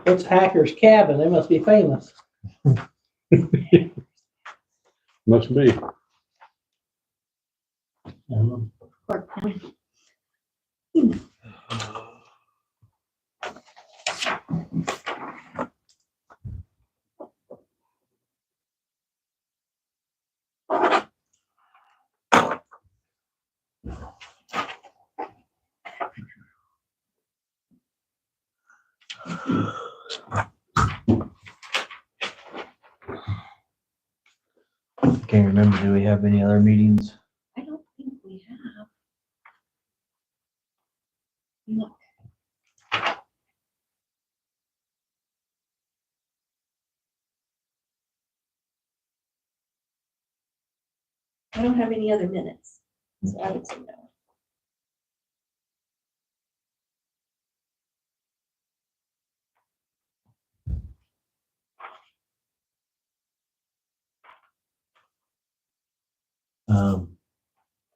It's Hacker's Cabin. They must be famous. Must be. Can't remember, do we have any other meetings? I don't think we have. Look. I don't have any other minutes, so I would say no.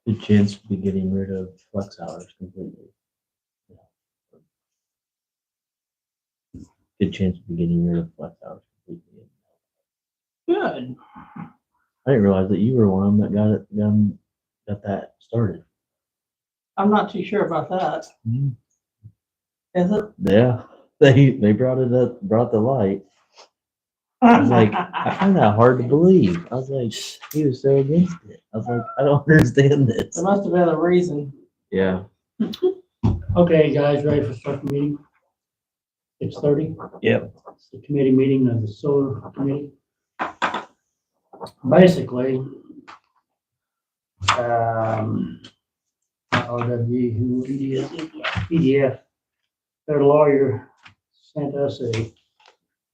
Good chance to be getting rid of flex hours completely. Good chance to be getting rid of flex hours completely. Good. I didn't realize that you were one of them that got that started. I'm not too sure about that. Is it? Yeah, they brought it up, brought the light. I was like, I find that hard to believe. I was like, he was so against it. I was like, I don't understand this. There must have been a reason. Yeah. Okay, guys, ready for start the meeting? 6:30? Yep. It's the committee meeting of the solar committee. Basically, ROW, who EDF, their lawyer sent us a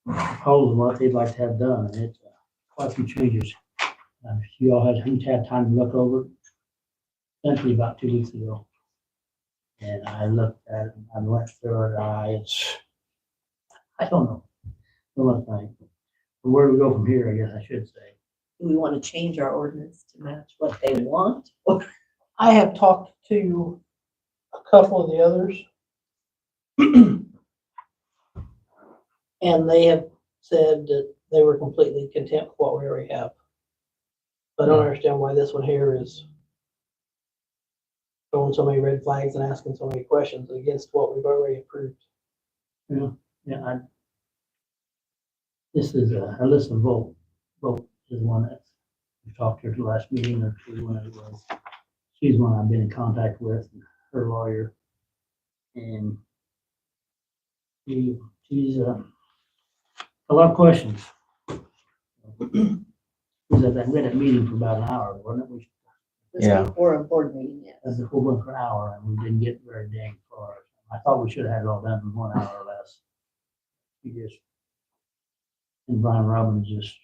proposal what they'd like to have done, and it's quite a few changes. You all who's had time to look over it, essentially about 2 weeks ago. And I looked at it, I went through it, I don't know. Don't think. Where do we go from here, I guess I should say. Do we want to change our ordinance to match what they want? I have talked to a couple of the others. And they have said that they were completely content with what we already have. I don't understand why this one here is throwing so many red flags and asking so many questions against what we've already approved. Yeah, this is Alyssa Volk. Volk is one that we talked to her at the last meeting or two, when it was. She's one I've been in contact with, her lawyer. And she's a lot of questions. We was at that meeting for about an hour, wasn't it? Yeah. Before a board meeting, yes. That's the full one for an hour, and we didn't get very dang far. I thought we should have had it all done in 1 hour or less. And Brian Robbins just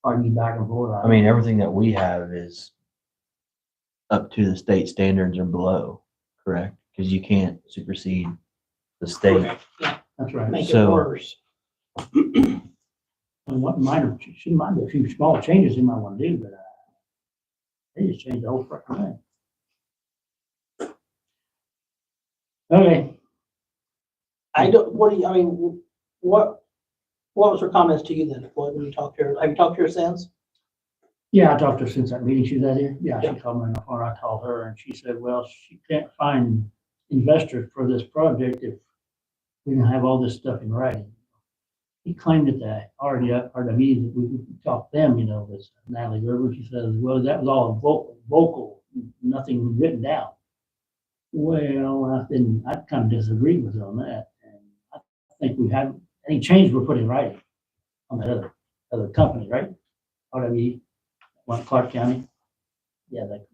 argued back and forth. I mean, everything that we have is up to the state standards or below, correct? Because you can't supersede the state. Correct. Yeah, That's right. make it So- worse. And what minor, she might be a few small changes he might want to do, but they just changed the whole freaking thing. Okay, I don't, what do you, I mean, what was her comments to you then? What, when you talked to her, have you talked to her since? yeah, I talked to her since that meeting she was at here. Yeah, Yeah. she called me on the phone. I called her and she said, well, she can't find investors for this project if we don't have all this stuff in writing. He claimed that the RW, that we talked to them, this Natalie Gerber, she says, well, that was all vocal, nothing written down. Well, I kind of disagreed with her on that. And I think we have, any change we're putting in writing on that other company, right? RW, one Clark County. Yeah, that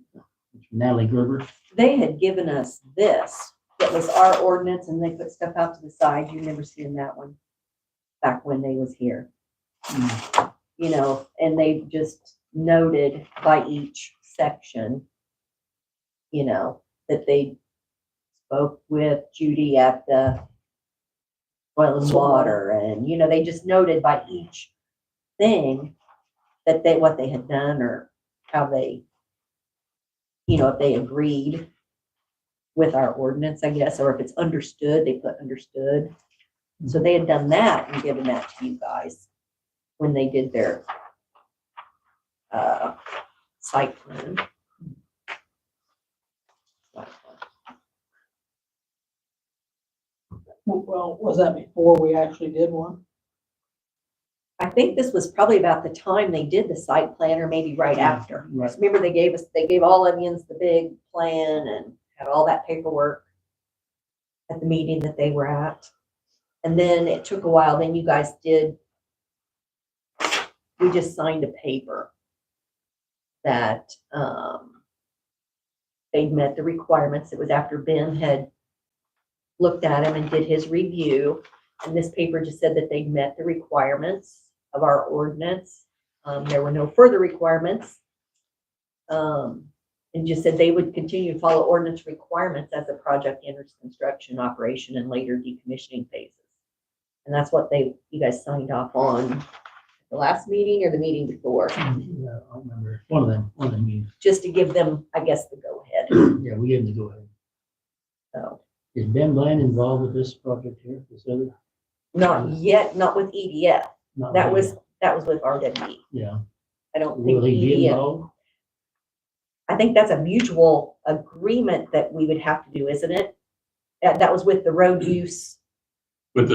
Natalie Gerber. They had given us this, that was our ordinance, and they put stuff out to the side. You remember seeing that one back when they was here. And they just noted by each section, that they spoke with Judy at the oil and water, and, they just noted by each thing that what they had done or how they, if they agreed with our ordinance, I guess, or if it's understood, they put understood. So they had done that and given that to you guys when they did their site plan. Well, was that before we actually did one? I think this was probably about the time they did the site plan, or maybe right after. Right. Remember, they gave all Onions the big plan and had all that paperwork at the meeting that they were at. And then it took a while, then you guys we just signed a paper that they'd met the requirements. It was after Ben had looked at him and did his review. And this paper just said that they'd met the requirements of our ordinance. There were no further requirements. And just said they would continue to follow ordinance requirements as the project enters construction, operation, and later decommissioning phases. And that's what you guys signed off on the last meeting or the meeting before, Yeah, I remember. One of them meetings. just to give them, I guess, the go ahead. Yeah, we gave them the go ahead. So, Is Ben Bland involved with this project here, this other? not yet, not with EDF. Not That really. was with RWE. Yeah. I don't think Will he be EDF. involved? I think that's a mutual agreement that we would have to do, isn't it? That was with the road use. With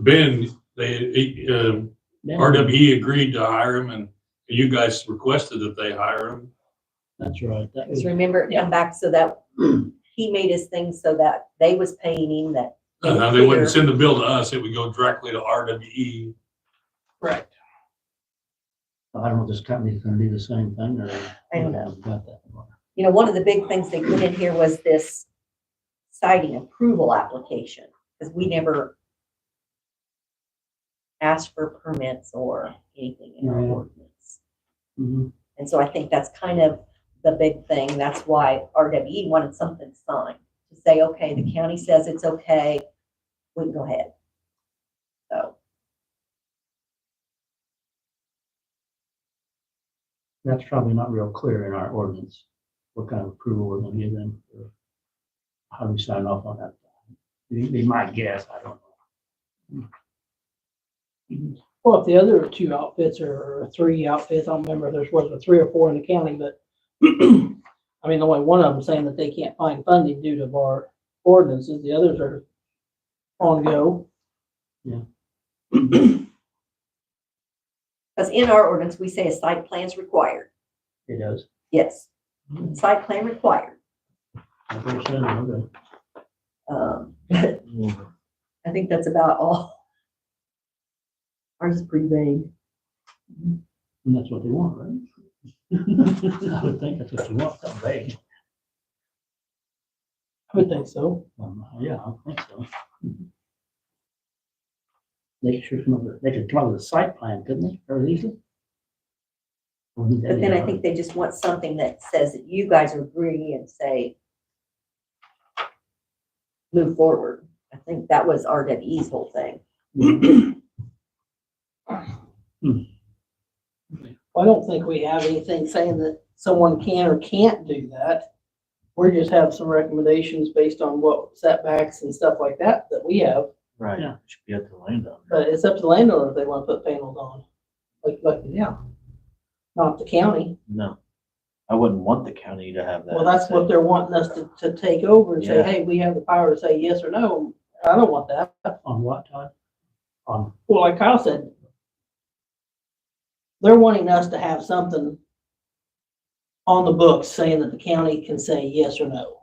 Ben, Ben- RWE agreed to hire him and you guys requested that they hire him. That's right. That was, Because remember, it come back so that he made his thing so that they was paying him that. They clear. wouldn't send the bill to us, it would go directly to RWE. Right. I don't know if this company's gonna do the same thing or. I don't know. Got that far. You know, one of the big things they put in here was this siting approval application, because we never asked for permits or anything in our Yeah. ordinance. Mhm. And so I think that's kind of the big thing. That's why RWE wanted something signed to say, okay, the county says it's okay, we can go ahead. So, That's probably not real clear in our ordinance, what kind of approval we're gonna give them. Or how do we sign off on that? They might guess, I don't know. Well, if the other two outfits or three outfits, I don't remember if there's was 3 or 4 in the county, but I mean, only one of them saying that they can't find funding due to our ordinances. The others are on go. Yeah. because in our ordinance, we say a site plan is required. It does. Yes, site plan required. I think so, okay. I think that's about all. Ours is pretty vague. And that's what they want, right? I would think that's what you want, that vague. I would think so. Yeah, I think so. They should come up with a site plan, couldn't they, or easily? But then I think they just want something that says that you guys agree and say, move forward. I think that was RWE's whole thing. I don't think we have anything saying that someone can or can't do that. We just have some recommendations based on what setbacks and stuff like that we have. Right, Yeah. it should be up to the landowner. But it's up to the landowner if they want to put panels on. Yeah. Not the county. No, I wouldn't want the county to have that. Well, that's what they're wanting us to take over and say, Yeah. hey, we have the power to say yes or no. I don't want that. On what, Todd? On, Well, like Kyle said, they're wanting us to have something on the books saying that the county can say yes or no.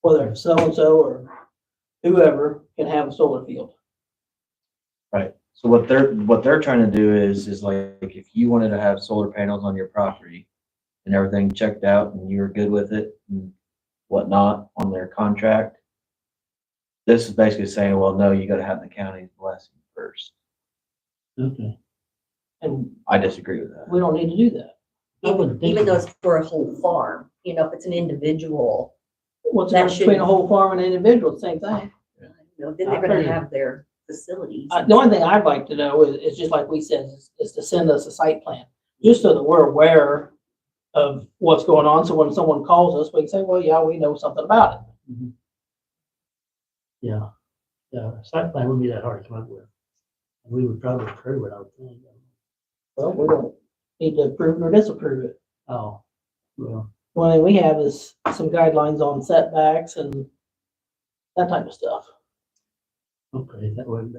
Whether it's so-and-so or whoever can have a solar field. Right, so what they're trying to do is like, if you wanted to have solar panels on your property and everything checked out and you were good with it and whatnot on their contract, this is basically saying, well, no, you gotta have the county's blessing first. okay. And I disagree with that. we don't need to do that. I wouldn't think Even though so. it's for a whole farm, you know, if it's an individual, What's the That difference between a shouldn't- whole farm and an individual? Same thing. you know, then they're gonna have their facilities. The only thing I'd like to know is just like we said, is to send us a site plan, just so that we're aware of what's going on. So when someone calls us, we can say, well, yeah, we know something about it. Mhm. Yeah, site plan wouldn't be that hard to come up with. We would probably approve it, I would think. Well, we don't need to approve it or disapprove it. Oh, well, The only thing we have is some guidelines on setbacks and that type of stuff. okay, that would,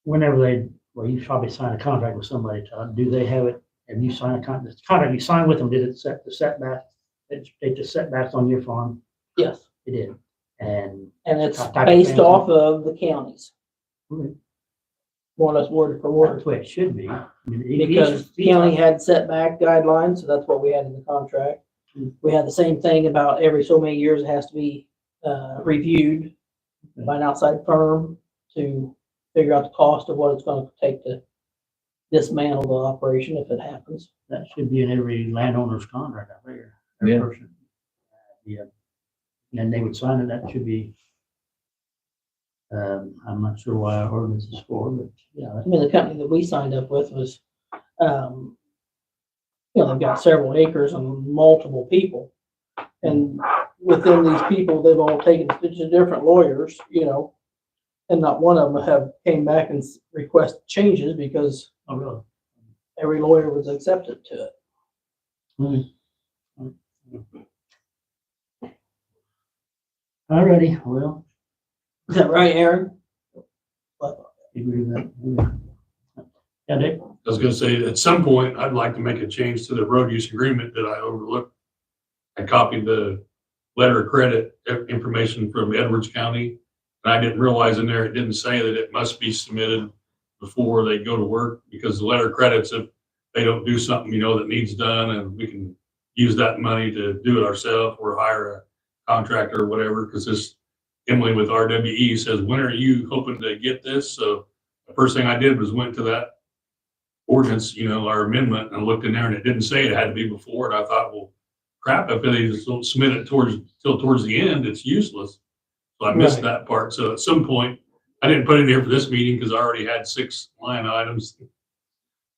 whenever they, well, you probably sign a contract with somebody, Todd, do they have it? Have you signed the contract you signed with them, did it set the setback, take the setbacks on your farm? Yes, It did. And and it's Type of based fencing? off of the counties, Okay. more or less word for word. that's the way it should be. I mean, each- Because each- county had setback guidelines, so that's what we had in the contract. We had the same thing about every so many years it has to be reviewed by an outside firm to figure out the cost of what it's gonna take to dismantle the operation if it happens. That should be in every landowner's contract out there. Every Yeah. person. Yeah. And they would sign it, that should be. I'm not sure why our ordinance is for, but yeah, I mean, the company that we signed up with was, they've got several acres and multiple people. And within these people, they've all taken to different lawyers, and not one of them have came back and requested changes because oh, really? every lawyer was accepted to it. Alrighty, well, Is that right, Aaron? you agree with that? Yeah, Dick? I was gonna say, at some point, I'd like to make a change to the road use agreement that I overlooked. I copied the letter of credit information from Edwards County. And I didn't realize in there, it didn't say that it must be submitted before they go to work, because the letter of credits, if they don't do something, that needs done, and we can use that money to do it ourselves or hire a contractor or whatever, because this Emily with RWE says, when are you hoping to get this? So the first thing I did was went to that ordinance, our amendment, and looked in there, and it didn't say it had to be before. And I thought, well, crap, if they just don't submit it towards the end, it's useless. So I missed Right. that part. So at some point, I didn't put it in here for this meeting because I already had 6 line items.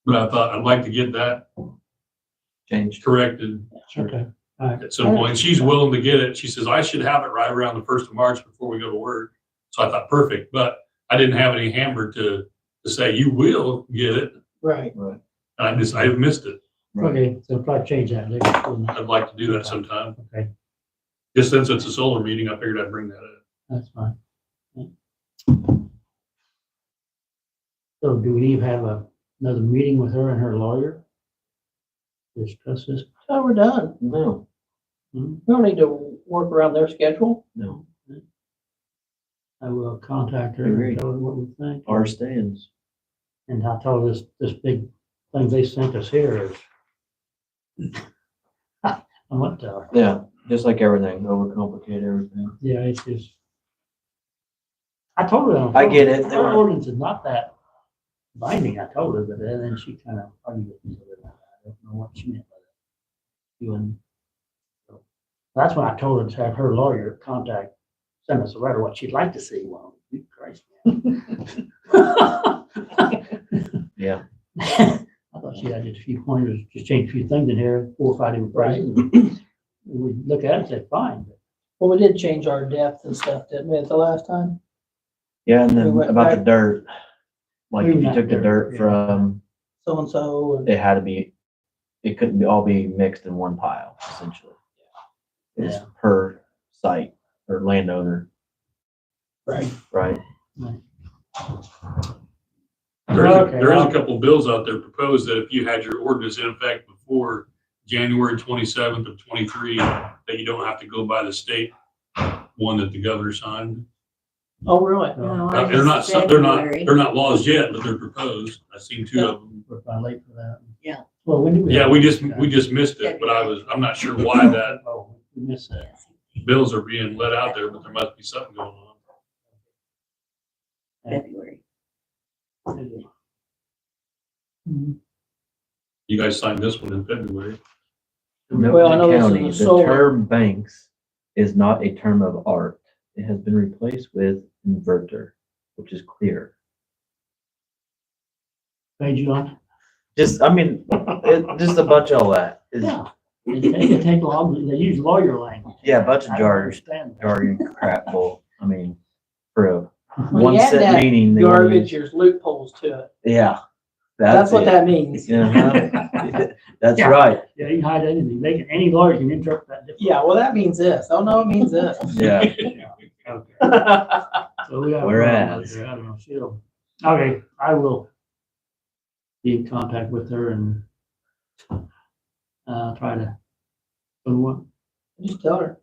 But I thought I'd like to get that Changed. corrected Okay, alright, at some point. She's willing to get it. She says, I should have it right around the 1st of March before we go to work. So I thought, perfect. But I didn't have any hammer to say, you will get it. Right. Right. And I missed it. okay, so probably change that, Dick. I'd like to do that sometime. Okay, Just since it's a solar meeting, I figured I'd bring that up. that's fine. So do we need to have another meeting with her and her lawyer? Discuss this? Oh, we're done. No, Hmm? We don't need to work around their schedule. no, I will contact her Agreed. and tell her what we think. our stands. And I told her this big thing they sent us here is. I went to her. Yeah, just like everything, overcomplicate everything. Yeah, it's just. I told her. I get it. They Our were- ordinance is not that binding, I told her, but then she kind of argued with me. I don't know what she meant by that. You so that's when I told her to have her lawyer send us a letter, what she'd like to see. Well, good Christ, man. Yeah, I thought she had just a few pointers, just change a few things in here, 4 or 5 different phrases. We look at it and say, fine, but Well, we did change our depth and stuff, didn't we, at the last time? yeah, and We then went about the back- dirt. Like if you Not took the dirt, dirt yeah. from, So-and-so, and it had to be, it couldn't all be mixed in one pile, essentially. It's Yeah. per site or landowner, right. right? There is a couple bills out there proposed that if you had your ordinance in effect before January 27th of 23, that you don't have to go by the state one that the governor signed. Oh, really? No, They're not, February. they're not laws yet, but they're proposed. I've seen 2 of them. we're probably late for that. Yeah. Well, when do we? Yeah, have we this? just missed it, but I'm not sure why that Oh, we missed that. bills are being let out there, but there must be something going on. February. You guys signed this one in February. Well, I know this is County, a the solar- term banks is not a term of art. It has been replaced with inverter, which is clear. Page you on? Just, I mean, just a bunch of all that is, Yeah. They take long, they use lawyer language. Yeah, a bunch of I don't jargon, understand that. jargon crap bull. I mean, for a When one you add set that meaning, they wanna garbage, use, there's loopholes to it. yeah. That's what it. that means. Uh-huh. That's Yeah. right, Yeah, you can hide anything. They can, any lawyer can interpret that differently. Yeah, well, that means this. Oh, no, it means this. yeah. Okay. So we have. a Whereas- problem out there. I don't know, she'll, okay, I will be in contact with her and try to, so what, Just tell her.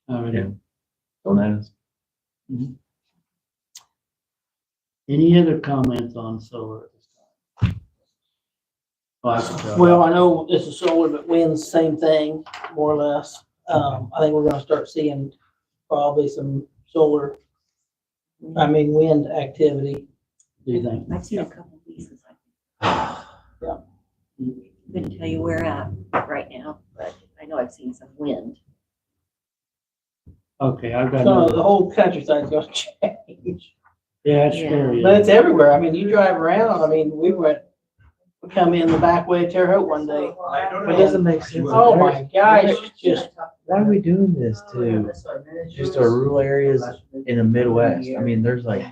already. Don't ask. Any other comments on solar at this time? Oh, I can tell. Well, I know this is solar, but wind's same thing, more or less. I think we're gonna start seeing probably some solar, wind activity. Do you think? I've seen a couple of pieces. Couldn't tell you where at right now, but I know I've seen some wind. Okay, I've got, So the another- whole countryside's gonna change. yeah, it's Yeah. scary. But it's everywhere. I mean, you drive around, we come in the back way of Terre Haute one day. It doesn't make sense. Oh my gosh, just, Why are we doing this to just our rural areas in the Midwest? I mean, there's like,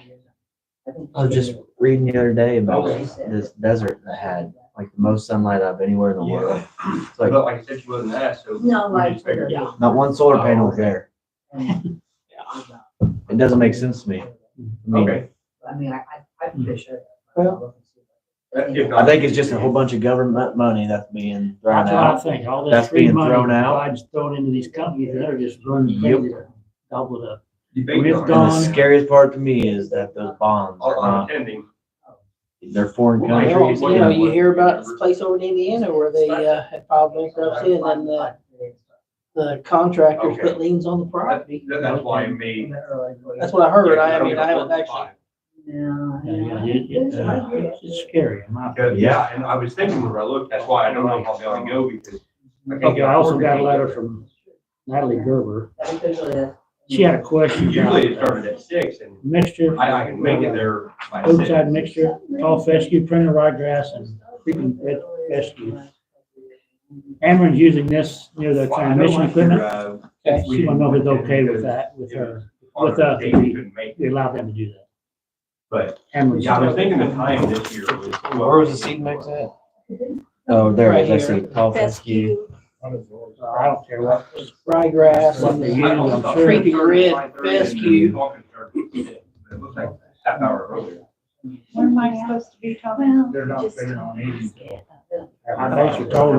I was just reading the other day about this desert that had like the most sunlight out of anywhere in the world. It's like, But like I said, she wasn't asked, so. No, we I just figured- yeah. not one solar panel was there. It doesn't make sense to me. I mean, Okay. well, If I not- think it's just a whole bunch of government money that's being thrown That's what I out. think. All That's this free being money thrown out. Biden's thrown into these companies, they're just running Yep. crazy to double it up. Debate We've on it. And the gone- scariest part to me is that those bonds are I'm not, attending. they're foreign Well, countries. you know, you hear about this place over in Indiana where they, had filed bankruptcy and then the contractors Okay. put liens on the property. That's why I made. That's what I heard. I haven't actually. It's scary. in my opinion. Because, yeah, and I was thinking when I looked, that's why I don't know if I'll be able to go because. can't Okay, get I also afford got a to letter go. from Natalie Gerber. She had a question Usually it about started at 6 and mixture. I can make it there by 6. Roadside mixture, tall fescue, printer ryegrass, and creeping red fescue. Amron's using this near the Well, I know transmission last year, equipment. Okay. She wanna know if it's okay with that, with her, with us, if we Couldn't make we it, allow them to do that. but Amron's. yeah, I was thinking the time this year was. Where was the seed mix at? Oh, there it is. I see tall fescue. Fescue, I don't care what. Ryegrass What and they the use, I'm sure. creepy red fescue. It looks like half hour earlier. What am I supposed to be talking? They're not just- figuring on eating. I basically told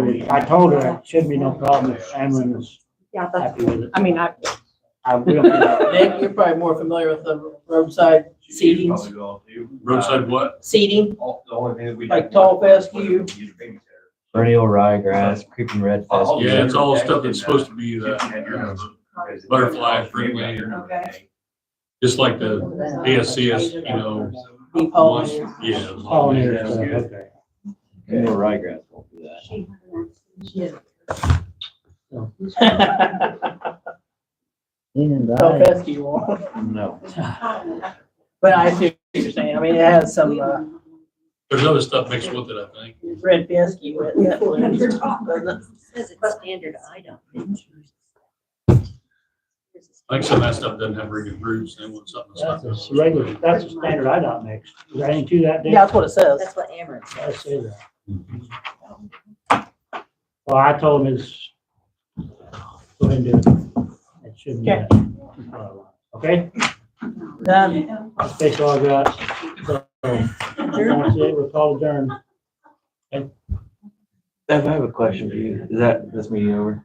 her it shouldn't be no problem if Amron is yeah, that's. happy with it. I mean, We don't care. Nick, you're probably more familiar with the roadside seedings, Probably do all too. Roadside what? seeding. The only thing that we. Like tall fescue. Perennial ryegrass, creeping red fescue. Yeah, it's all stuff that's supposed to be that, butterfly friendly, Okay. just like the ASCS, Deep ones, pollinator. yeah. Pollinator stuff, okay. Perennial ryegrass won't do that. Tall fescue one. No. But I see what you're saying. I mean, it has some, There's other stuff mixed with it, I think. red fescue with it. doesn't it? Says it's standard item. I think some of that stuff doesn't have very good roots, and want something that's That's not. a regular, that's a standard IDOT mix. Is there anything to that, Dick? Yeah, that's what it says. That's what Ameren I says. say that. Well, I told him it's, go ahead and do it. It shouldn't be. that. Okay, Done. that's basically all I got. So, that's it, we're called adjourned. Ev, I have a question for you. Is that this meeting over?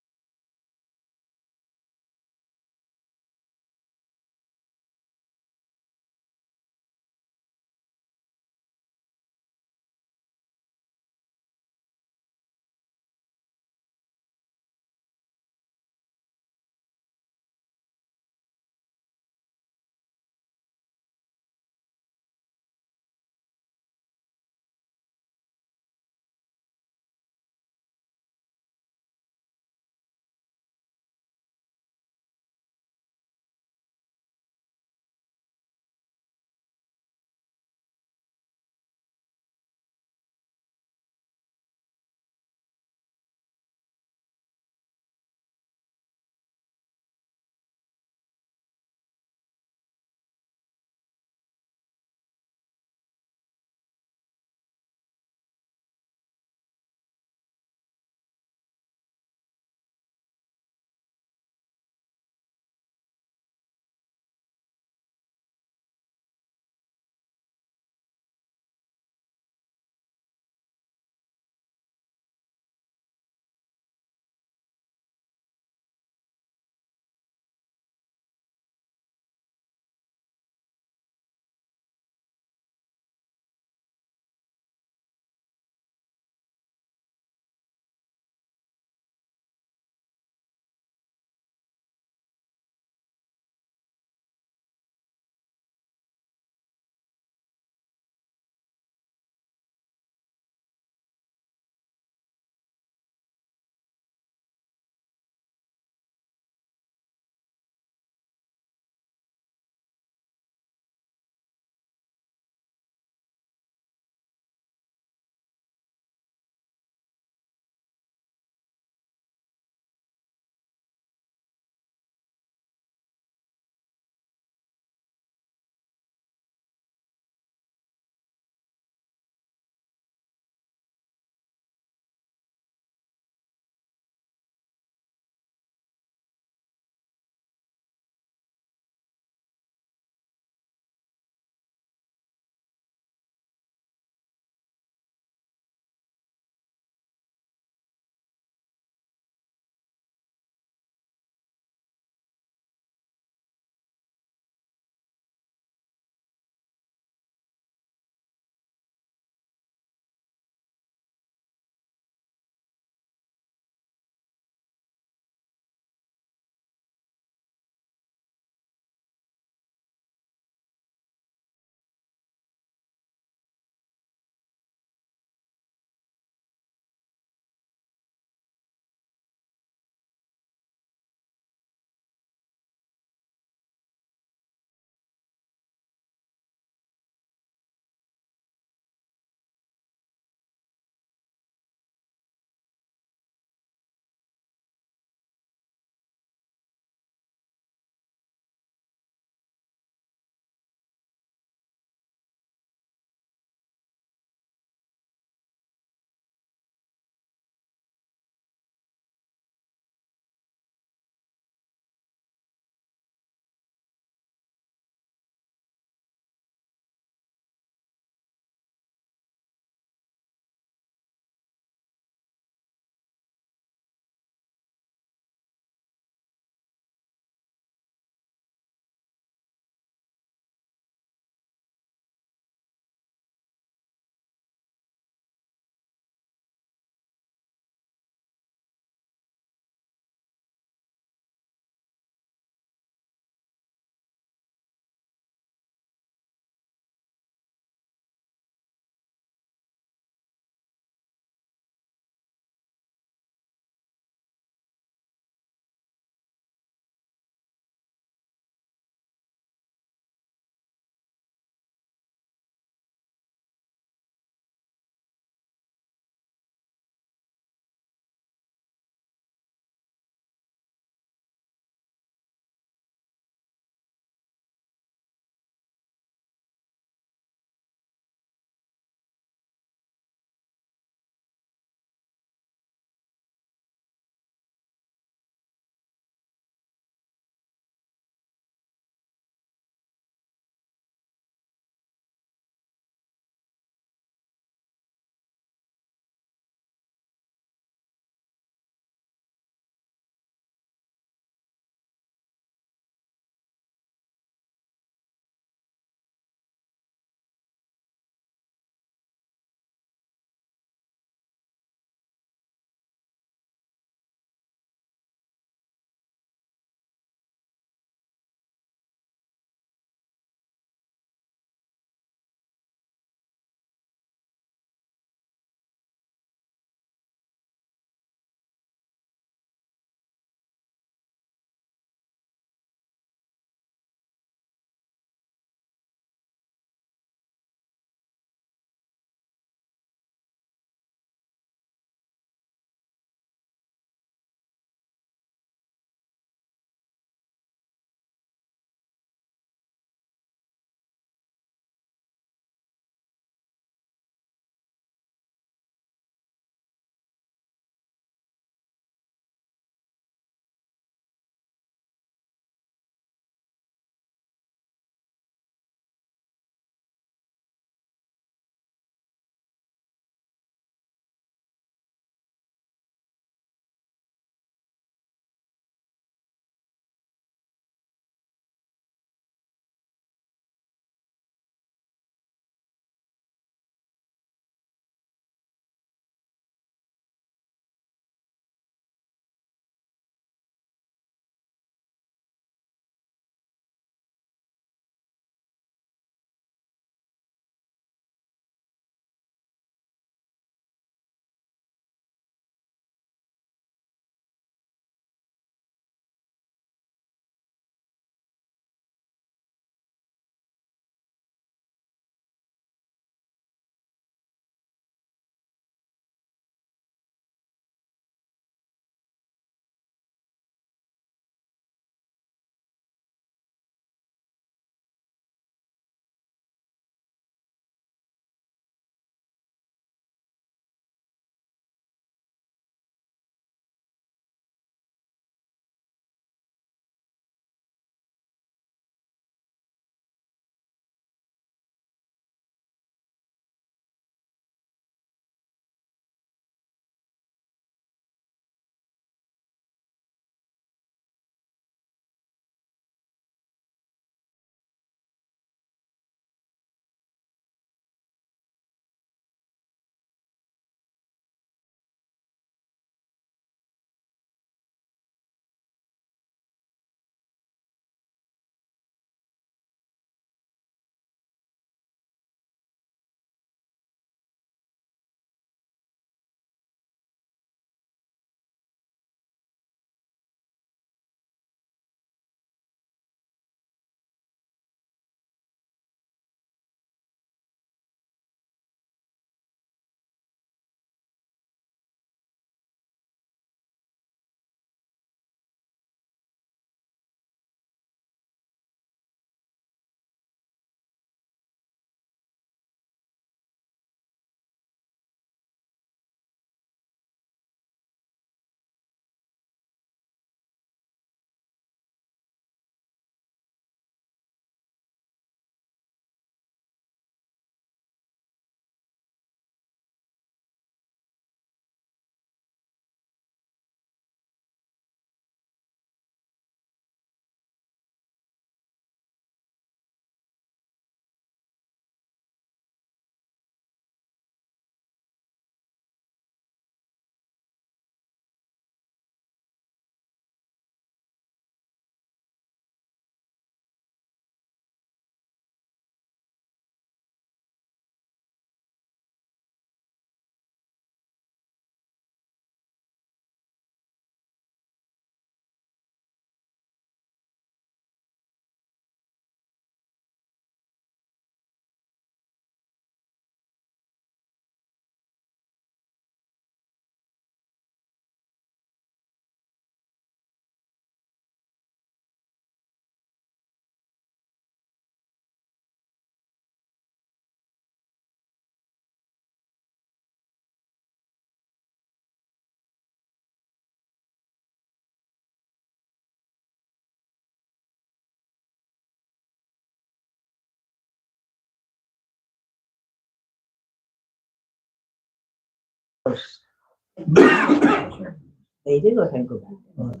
They do look and go back.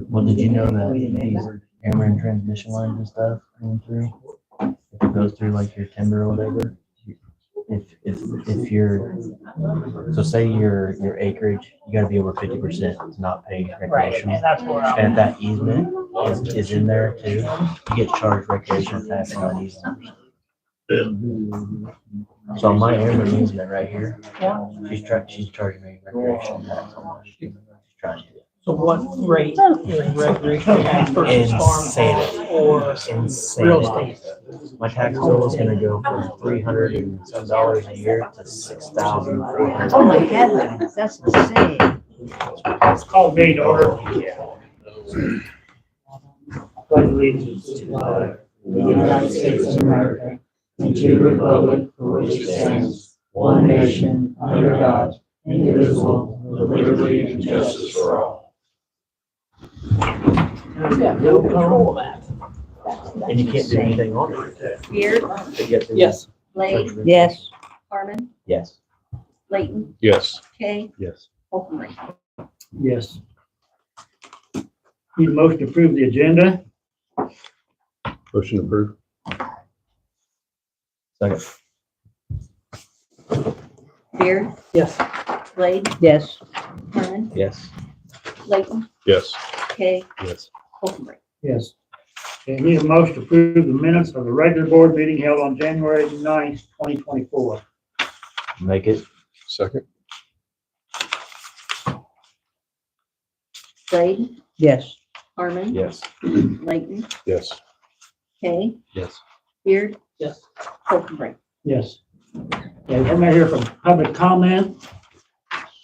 Well, did you know that these Cameron transmission lines and stuff going through, if it goes through like your timber or whatever, if you're, so say your acreage, you gotta be over 50% to not pay Right, recreational. and that's where I'm. And that easement is in there too. You get charged recreational tax on that easement. So on my Ameren easement right here, she's charging me recreational tax on that. She's trying to. So what rate is recreational tax versus farm tax or real Insanity. estate? My tax bill is gonna go from $300 and some a year to $6,400. Oh my heavens, that's insane. It's called meeting to order. Pledge allegiance to the flag of the United States of America and to the republic for which it stands, one nation, under God, indivisible, with liberty and justice for all. Yeah, no control of that. And you can't do anything on it. Beard, Yes. Blade, Yes. Harmon, Yes. Layton, Yes. Kay, Yes. Holcomb. Yes. Need a motion to approve the agenda. Motion approved. Second. Beard, Yes. Blade, Yes. Harmon, Yes. Layton, Yes. Kay, Yes. Holcomb. Yes. Okay, need a motion to approve the minutes of the regular board meeting held on January 9th, 2024. Make it. Second. Blade, Yes. Harmon, Yes. Layton, Yes. Kay, Yes. Beard, Yes. Holcomb. Yes. Okay, we're gonna hear from public comment.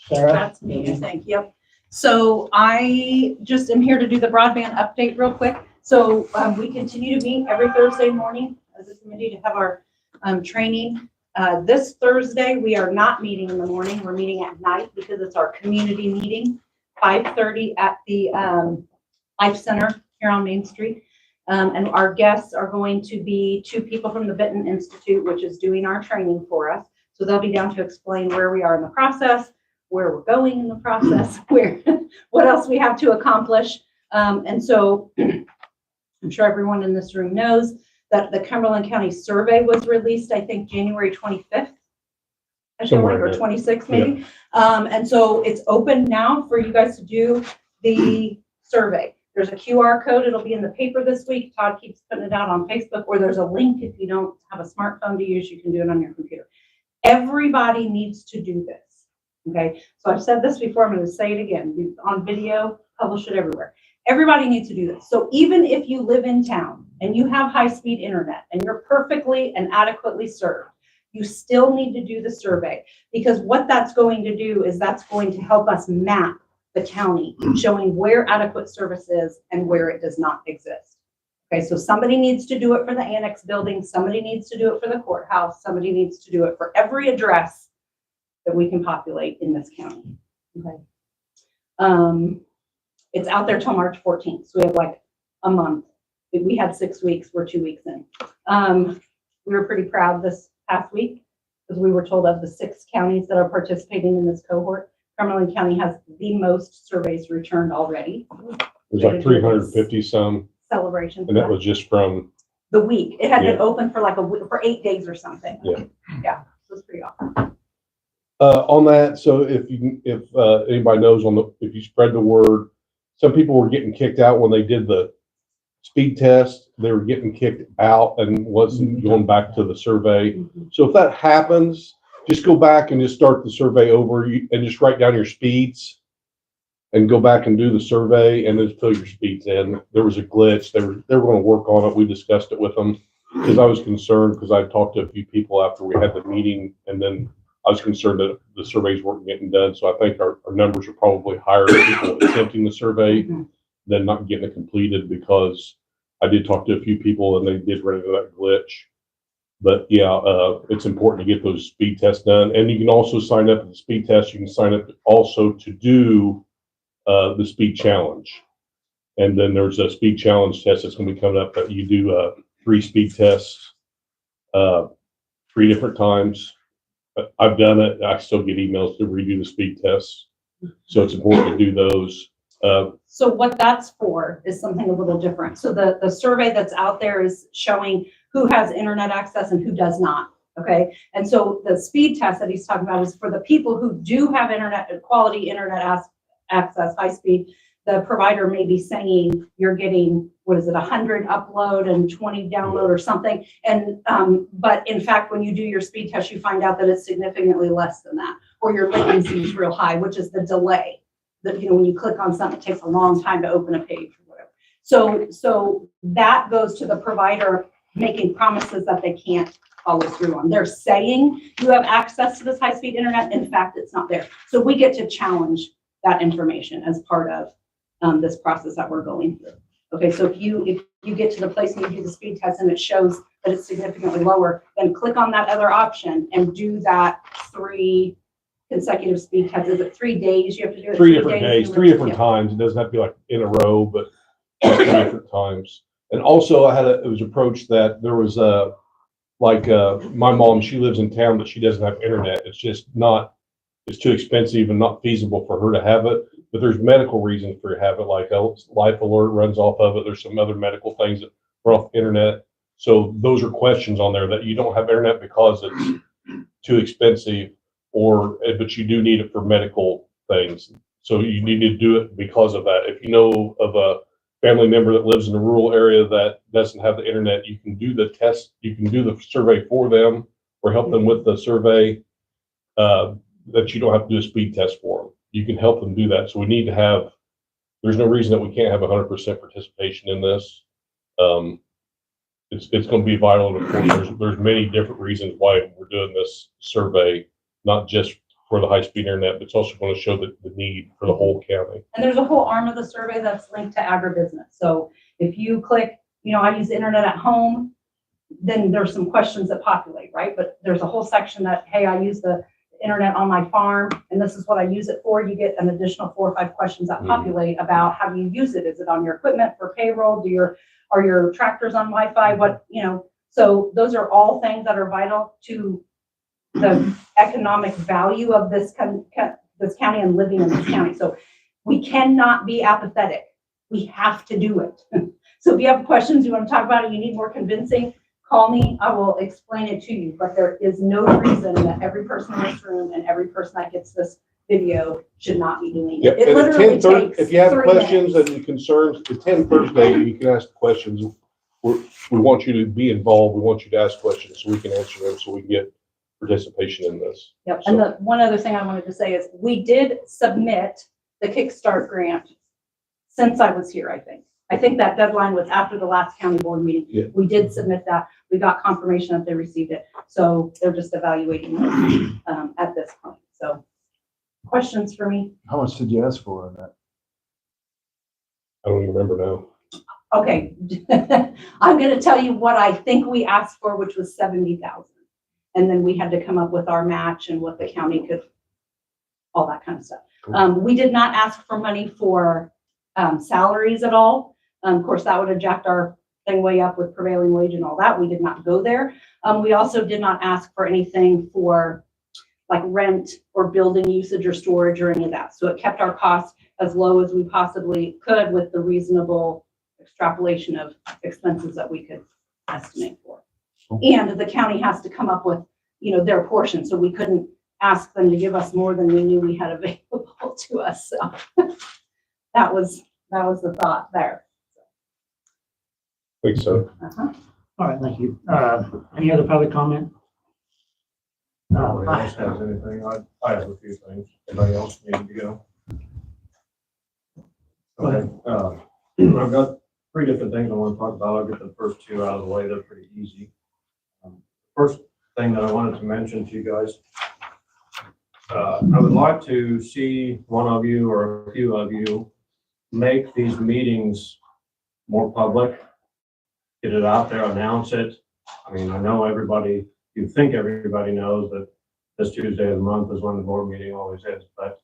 Sarah? That's me, I think, yep. So I just am here to do the broadband update real quick. So we continue to meet every Thursday morning as a committee to have our training. This Thursday, we are not meeting in the morning, we're meeting at night because it's our community meeting, 5:30 at the Life Center here on Main Street. And our guests are going to be 2 people from the Benton Institute, which is doing our training for us. So they'll be down to explain where we are in the process, where we're going in the process, what else we have to accomplish. And so I'm sure everyone in this room knows that the Cumberland County survey was released, I think, January 25th. I feel like, or 26th maybe. And so it's open now for you guys to do the survey. There's a QR code. It'll be in the paper this week. Todd keeps putting it out on Facebook, or there's a link. If you don't have a smartphone to use, you can do it on your computer. Everybody needs to do this. Okay. So I've said this before. I'm going to say it again on video, publish it everywhere. Everybody needs to do this. So even if you live in town and you have high-speed internet and you're perfectly and adequately served, you still need to do the survey, because what that's going to do is that's going to help us map the county, showing where adequate service is and where it does not exist. Okay, so somebody needs to do it for the annex building, somebody needs to do it for the courthouse, somebody needs to do it for every address that we can populate in this county. Okay. It's out there till March 14th, so we have like a month. If we had 6 weeks, we're 2 weeks in. We were pretty proud this past week because we were told of the 6 counties that are participating in this cohort, Cumberland County has the most surveys returned already. There's like 350 some, Celebrations. and that was just from, The week. It had been Yeah. open for like a week, for 8 days or something. Yeah. Yeah, it was pretty awesome. on that. So if anybody knows if you spread the word, some people were getting kicked out when they did the speed test. They were getting kicked out and wasn't going back to the survey. So if that happens, just go back and just start the survey over and just write down your speeds and go back and do the survey and then fill your speeds in. There was a glitch. They were going to work on it. We discussed it with them because I was concerned, because I talked to a few people after we had the meeting, and then I was concerned that the surveys weren't getting done. So I think our numbers are probably higher than people attempting the survey than not getting it completed, because I did talk to a few people and they did run into that glitch. But yeah, it's important to get those speed tests done. And you can also sign up for the speed test. You can sign up also to do the speed challenge. And then there's a speed challenge test that's going to be coming up that you do 3 speed tests, 3 different times. I've done it. I still get emails to redo the speed tests. So it's important to do those. So what that's for is something a little different. So the survey that's out there is showing who has internet access and who does not, okay? And so the speed test that he's talking about is for the people who do have quality internet access, high speed. The provider may be saying you're getting, 100 upload and 20 download or something. And, but in fact, when you do your speed test, you find out that it's significantly less than that, or your latency is real high, which is the delay. That, when you click on something, it takes a long time to open a page or whatever. So that goes to the provider making promises that they can't follow through on. They're saying you have access to this high-speed internet. In fact, it's not there. So we get to challenge that information as part of this process that we're going through. Okay, so if you get to the place and you do the speed test and it shows that it's significantly lower, then click on that other option and do that 3 consecutive speed tests. Is it 3 days you have to do it? 3 different days, 3 different Yeah. times. It doesn't have to be like in a row, but 3 different times. And also it was approached that there was my mom, she lives in town, but she doesn't have internet. It's too expensive and not feasible for her to have it. But there's medical reasons for her to have it, like a life alert runs off of it. There's some other medical things that run off the internet. So those are questions on there that you don't have internet because it's too expensive, but you do need it for medical things. So you need to do it because of that. If you know of a family member that lives in a rural area that doesn't have the internet, you can do the test, you can do the survey for them or help them with the survey, that you don't have to do a speed test for them. You can help them do that. So we need to have, there's no reason that we can't have 100% participation in this. It's going to be vital. And of course, there's many different reasons why we're doing this survey, not just for the high-speed internet, but it's also going to show the need for the whole county. And there's a whole arm of the survey that's linked to agribusiness. So if you click, I use the internet at home, then there's some questions that populate, right? But there's a whole section that, hey, I use the internet on my farm, and this is what I use it for. You get an additional 4 or 5 questions that populate about how do you use it? Is it on your equipment for payroll? Are your tractors on Wi-Fi? So those are all things that are vital to the economic value of this county and living in this county. So we cannot be apathetic. We have to do it. So if you have questions, you want to talk about it, you need more convincing, call me, I will explain it to you. But there is no reason that every person in this room and every person that gets this video should not be doing it. It literally takes if you have 3 questions minutes. and concerns, the 10 Thursday, you can ask questions. We want you to be involved. We want you to ask questions so we can answer them, so we can get participation in this. Yep. And the one other thing I wanted to say is we did submit the Kickstart grant since I was here, I think. I think that deadline was after the last county board meeting. Yeah. We did submit that. We got confirmation that they received it. So they're just evaluating it at this point. So questions for me? How much did you ask for on that? I don't even remember now. Okay. I'm going to tell you what I think we asked for, which was 70,000. And then we had to come up with our match and what the county could, all that kind of stuff. Cool. We did not ask for money for salaries at all. Of course, that would have jacked our thing way up with prevailing wage and all that. We did not go there. We also did not ask for anything for like rent or building usage or storage or any of that. So it kept our costs as low as we possibly could with the reasonable extrapolation of expenses that we could estimate for. And the county has to come up with, their portion. So we couldn't ask them to give us more than we knew we had available to us. So that was the thought there. I think so. All right, thank you. Any other public comment? Nobody else has anything? I have a few things. Anybody else need to go? Okay, I've got 3 different things I want to talk about. I'll get the first 2 out of the way. They're pretty easy. First thing that I wanted to mention to you guys, I would like to see one of you or a few of you make these meetings more public, get it out there, announce it. I mean, I know everybody, you think everybody knows that this Tuesday of the month is when the board meeting always is, but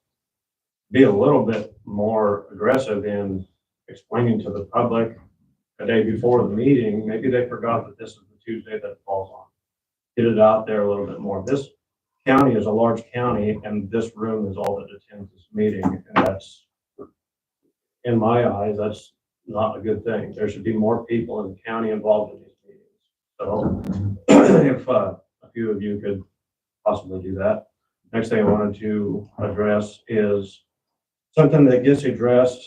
be a little bit more aggressive in explaining to the public a day before the meeting. Maybe they forgot that this is the Tuesday that it falls on. Get it out there a little bit more. This county is a large county and this room is all that attends this meeting. And that's, in my eyes, that's not a good thing. There should be more people in the county involved in these meetings. So if a few of you could possibly do that. Next thing I wanted to address is something that gets addressed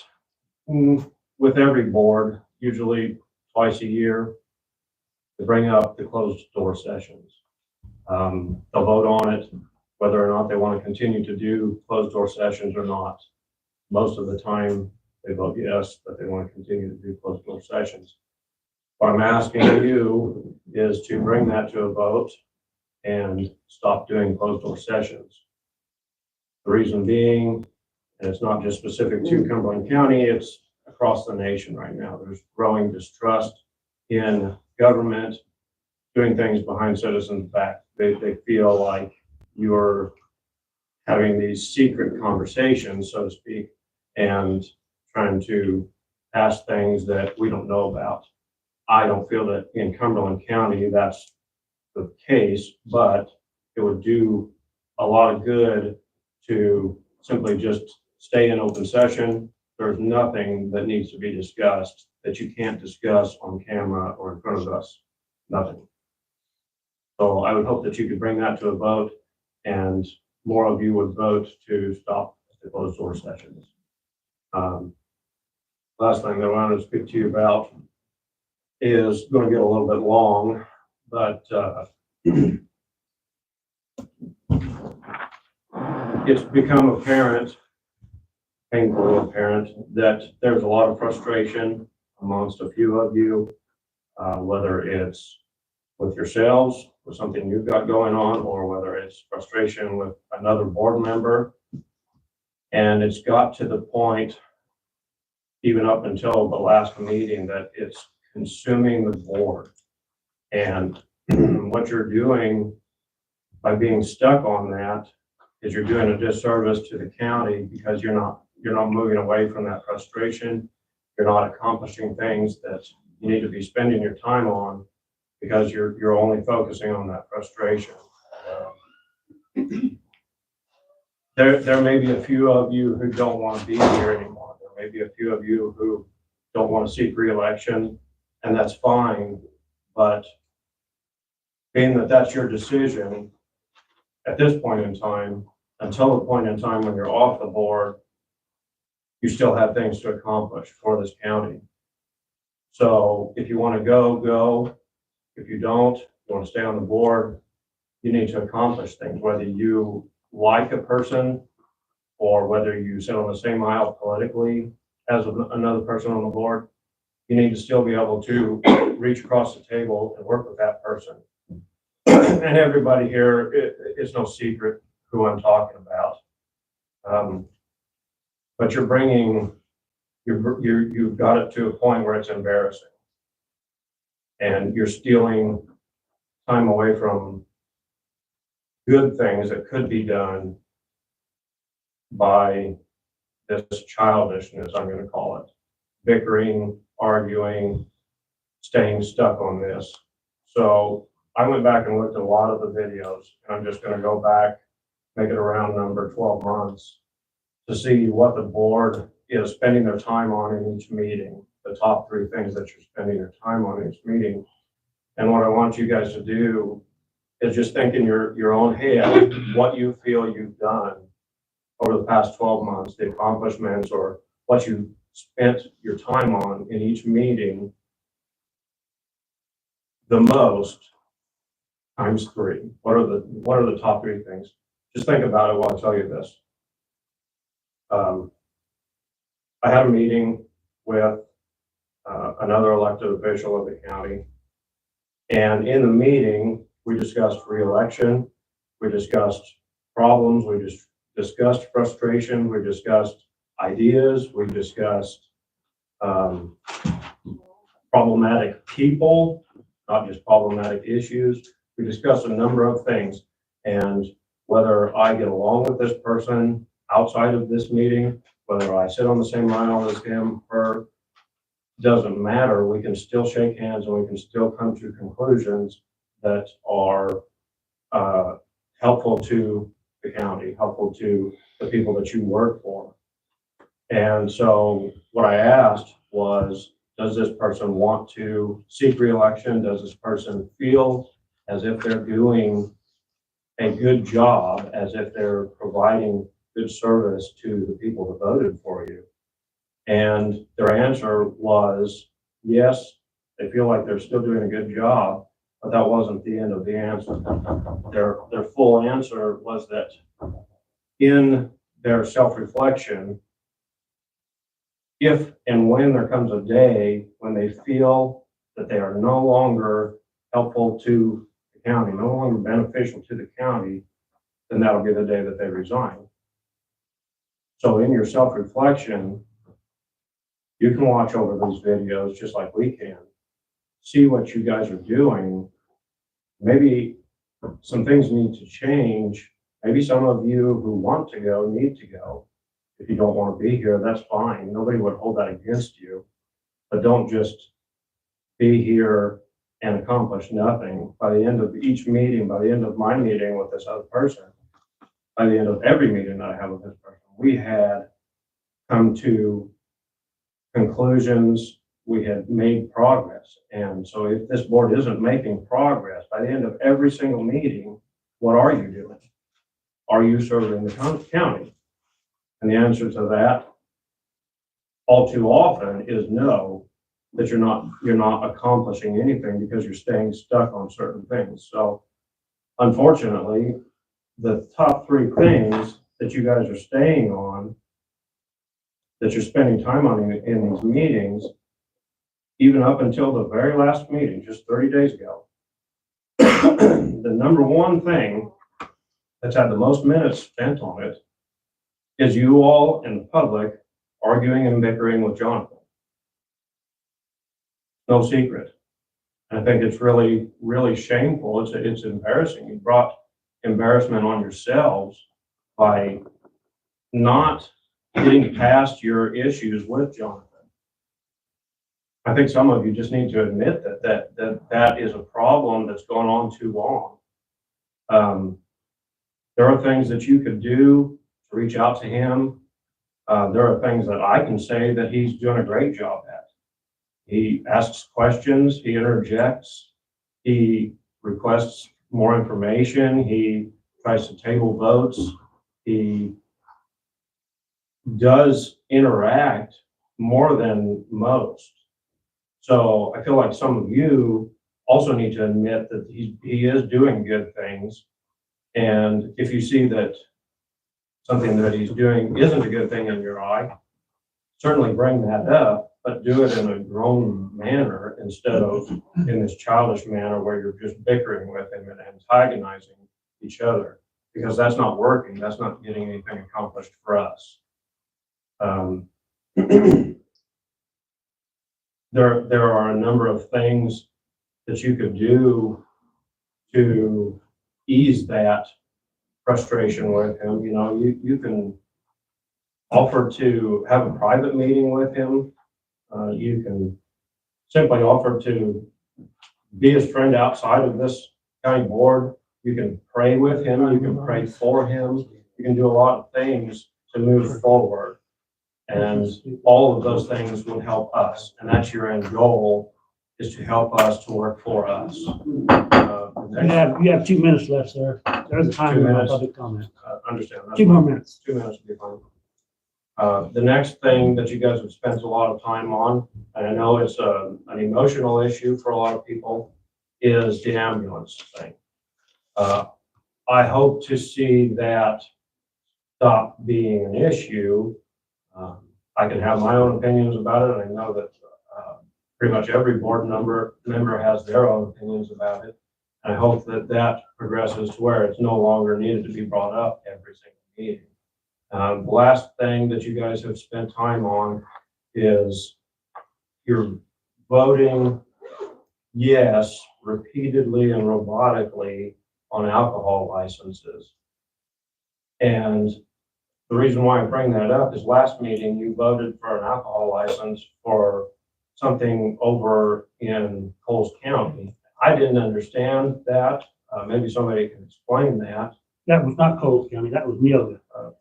with every board, usually twice a year, to bring up the closed door sessions. They'll vote on it, whether or not they want to continue to do closed door sessions or not. Most of the time, they vote yes, but they want to continue to do closed door sessions. What I'm asking you is to bring that to a vote and stop doing closed door sessions. The reason being, and it's not just specific to Cumberland County, it's across the nation right now. There's growing distrust in government doing things behind citizens' back. They feel like you're having these secret conversations, so to speak, and trying to pass things that we don't know about. I don't feel that in Cumberland County that's the case, but it would do a lot of good to simply just stay in open session. There's nothing that needs to be discussed that you can't discuss on camera or in front of us. Nothing. So I would hope that you could bring that to a vote and more of you would vote to stop the closed door sessions. Last thing that I wanted to speak to you about is going to get a little bit long, but it's become apparent, painfully apparent, that there's a lot of frustration amongst a few of you, whether it's with yourselves, with something you've got going on, or whether it's frustration with another board member. And it's got to the point, even up until the last meeting, that it's consuming the board. And what you're doing by being stuck on that is you're doing a disservice to the county, because you're not moving away from that frustration. You're not accomplishing things that you need to be spending your time on, because you're only focusing on that frustration. There may be a few of you who don't want to be here anymore. There may be a few of you who don't want to seek re-election, and that's fine. But being that that's your decision at this point in time, until the point in time when you're off the board, you still have things to accomplish for this county. So if you want to go, go. If you don't, you want to stay on the board, you need to accomplish things, whether you like a person or whether you sit on the same aisle politically as another person on the board. You need to still be able to reach across the table and work with that person. And everybody here, it's no secret who I'm talking about. But you've got it to a point where it's embarrassing. And you're stealing time away from good things that could be done by this childishness, I'm going to call it. Bickering, arguing, staying stuck on this. So I went back and looked at a lot of the videos, and I'm just going to go back, make it a round number, 12 months, to see what the board is spending their time on in each meeting, the top 3 things that you're spending your time on in each meeting. And what I want you guys to do is just think in your own head what you feel you've done over the past 12 months, the accomplishments or what you spent your time on in each meeting the most times 3. What are the top 3 things? Just think about it while I tell you this. I had a meeting with another elected official of the county, and in the meeting we discussed re-election, we discussed problems, we just discussed frustration, we discussed ideas, we discussed problematic people, not just problematic issues. We discussed a number of things, and whether I get along with this person outside of this meeting, whether I sit on the same aisle as him, her, doesn't matter. We can still shake hands and we can still come to conclusions that are helpful to the county, helpful to the people that you work for. And so what I asked was, does this person want to seek reelection? Does this person feel as if they're doing a good job, as if they're providing good service to the people that voted for you? And their answer was, yes, they feel like they're still doing a good job, but that wasn't the end of the answer. Their full answer was that in their self-reflection, if and when there comes a day when they feel that they are no longer helpful to the county, no longer beneficial to the county, then that'll be the day that they resign. So in your self-reflection, you can watch over these videos just like we can, see what you guys are doing. Maybe some things need to change. Maybe some of you who want to go need to go. If you don't want to be here, that's fine. Nobody would hold that against you. But don't just be here and accomplish nothing. By the end of each meeting, by the end of my meeting with this other person, by the end of every meeting that I have with this person, we had come to conclusions, we had made progress. And so if this board isn't making progress, by the end of every single meeting, what are you doing? Are you serving the county? And the answer to that, all too often, is no, that you're not accomplishing anything because you're staying stuck on certain things. So unfortunately, the top three things that you guys are staying on, that you're spending time on in these meetings, even up until the very last meeting, just 30 days ago, the number one thing that's had the most minutes spent on it is you all and the public arguing and bickering with Jonathan. No secret. And I think it's really, really shameful. It's embarrassing. You brought embarrassment on yourselves by not getting past your issues with Jonathan. I think some of you just need to admit that is a problem that's gone on too long. There are things that you could do to reach out to him. There are things that I can say that he's doing a great job at. He asks questions, he interjects, he requests more information, he tries to table votes, he does interact more than most. So I feel like some of you also need to admit that he is doing good things. And if you see that something that he's doing isn't a good thing in your eye, certainly bring that up, but do it in a grown manner instead of in this childish manner where you're just bickering with him and antagonizing each other, because that's not working. That's not getting anything accomplished for us. There are a number of things that you could do to ease that frustration with him. You know, you can offer to have a private meeting with him. You can simply offer to be his friend outside of this county board. You can pray with him. You can pray for him. You can do a lot of things to move forward. And all of those things would help us. And that's your end goal, is to help us to work for us. You have 2 minutes left, sir. There's a time 2 for minutes. public comment. Understand. That's 2 more fine. minutes. 2 minutes would be fine. The next thing that you guys have spent a lot of time on, and I know it's an emotional issue for a lot of people, is the ambulance thing. I hope to see that stop being an issue. I can have my own opinions about it, and I know that pretty much every board member has their own opinions about it. I hope that progresses to where it's no longer needed to be brought up every single meeting. The last thing that you guys have spent time on is you're voting yes repeatedly and robotically on alcohol licenses. And the reason why I bring that up is last meeting you voted for an alcohol license for something over in Coles County. I didn't understand that. Maybe somebody can explain that. That was not Coles County, that was Neoga.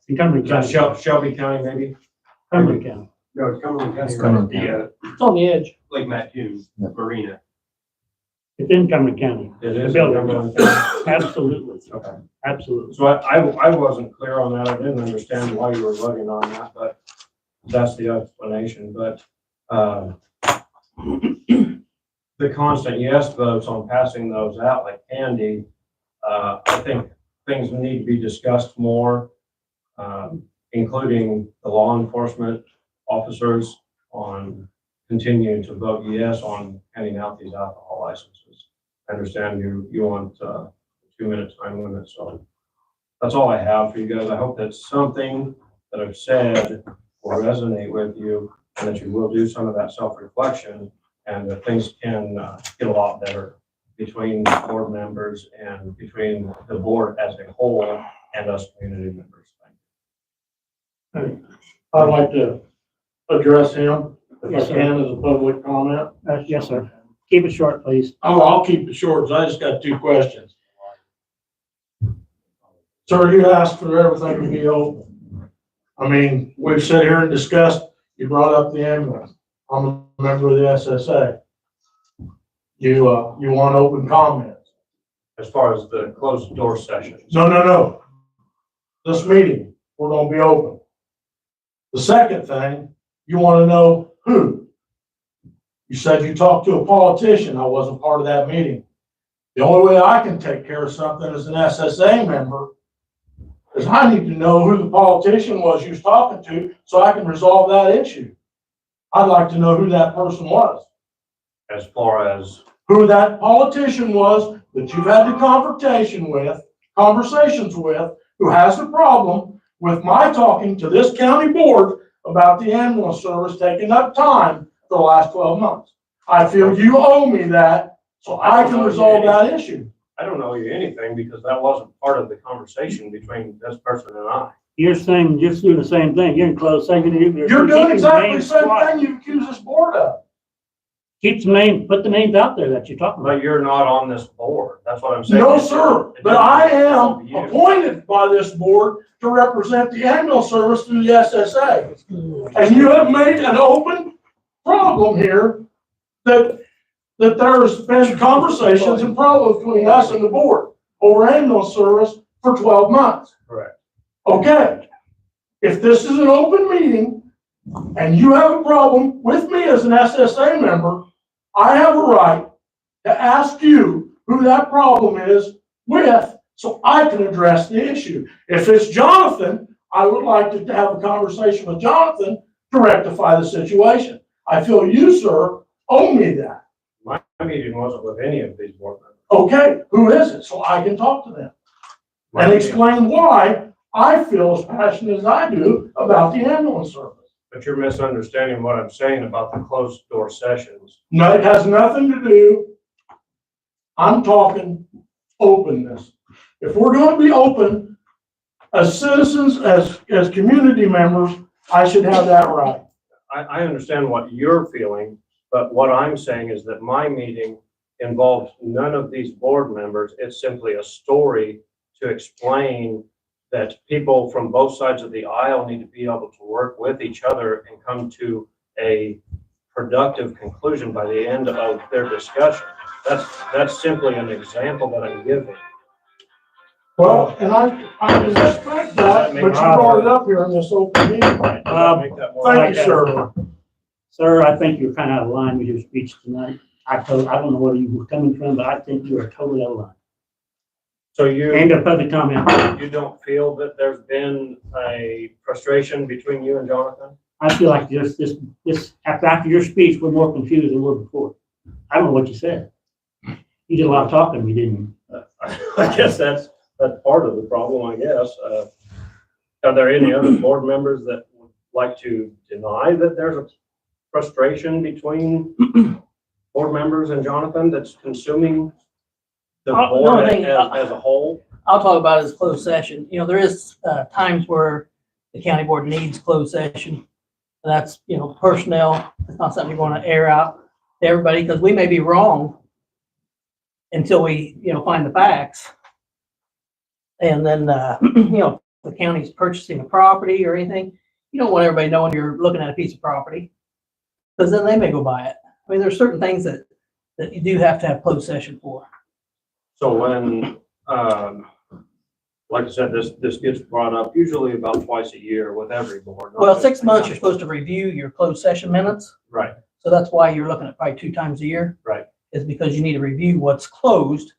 In Cumberland Is that County. Shelby County maybe? Cumberland County. No, it's Cumberland County. It's Cumberland right at It's on the edge. Lake Matthews Marina. It's in Cumberland County. It The is. building. Cumberland County. Absolutely, Okay. absolutely. So I wasn't clear on that. I didn't understand why you were voting on that, but that's the explanation. But, the constant yes votes on passing those out like candy, I think things need to be discussed more, including the law enforcement officers on continuing to vote yes on handing out these alcohol licenses. I understand you want 2-minute time limit, so that's all I have for you guys. I hope that something that I've said will resonate with you and that you will do some of that self-reflection and that things can get a lot better between board members and between the board as a whole and us community members. I'd like to address him, if I Yes, sir. can, as a public comment. Yes, sir. Keep it short, please. I'll keep it short, 'cause I just got 2 questions. Sir, you asked for everything to be open. I mean, we've sat here and discussed, you brought up the ambulance. I'm a member of the SSA. You want open comments? As far as the closed door sessions. No. This meeting, we're gonna be open. The second thing, you wanna know who. You said you talked to a politician. I wasn't part of that meeting. The only way I can take care of something as an SSA member is I need to know who the politician was you was talking to so I can resolve that issue. I'd like to know who that person was, As far as, who that politician was that you've had the conversations with, who has a problem with my talking to this county board about the ambulance service taking up time for the last 12 months. I feel you owe me that so I can resolve that issue. I don't owe you anything because that wasn't part of the conversation between this person and I. You're saying, you're doing the same thing. You're in closed session. You're doing exactly the same thing you accuse this board of. Keep the name, put the names out there that you're talking about. But you're not on this board. That's what I'm saying. No, sir, It but doesn't I belong am to you. appointed by this board to represent the ambulance service through the SSA. And you have made an open problem here that there's been conversations and problems between us and the board over ambulance service for 12 months. Correct. Okay, if this is an open meeting and you have a problem with me as an SSA member, I have a right to ask you who that problem is with so I can address the issue. If it's Jonathan, I would like to have a conversation with Jonathan to rectify the situation. I feel you, sir, owe me that. My meeting wasn't with any of these board members. Okay, who is it? So I can talk to them and explain why I feel as passionate as I do about the ambulance service. But you're misunderstanding what I'm saying about the closed door sessions. No, it has nothing to do. I'm talking openness. If we're going to be open as citizens, as community members, I should have that right. I understand what you're feeling, but what I'm saying is that my meeting involved none of these board members. It's simply a story to explain that people from both sides of the aisle need to be able to work with each other and come to a productive conclusion by the end of their discussion. That's simply an example that I'm giving. Well, and I respect that, but you brought it up here in this open meeting. Does that make that more? Thank you, sir. Sir, I think you're kind of out of line with your speech tonight. I don't know where you were coming from, but I think you are totally out of line. So End of public comment. you don't feel that there's been a frustration between you and Jonathan? I feel like this, after your speech, we're more confused than we were before. I don't know what you said. You did a lot of talking, you didn't. I guess that's part of the problem, I guess. Are there any other board members that would like to deny that there's a frustration between board members and Jonathan that's consuming the Oh, board no, they- as a whole? I'll talk about it as closed session. You know, there is times where the county board needs closed session. That's, you know, personnel. It's not something you're going to air out to everybody because we may be wrong until we, you know, find the facts. And then, you know, if the county's purchasing a property or anything, you don't want everybody knowing you're looking at a piece of property. Because then they may go buy it. I mean, there's certain things that you do have to have closed session for. So when, like I said, this gets brought up usually about twice a year with every board. not Well, just 6 the months, county. you're supposed to review your closed session minutes. Right, So that's why you're looking at probably 2 times a year. right. Is because you need to review what's closed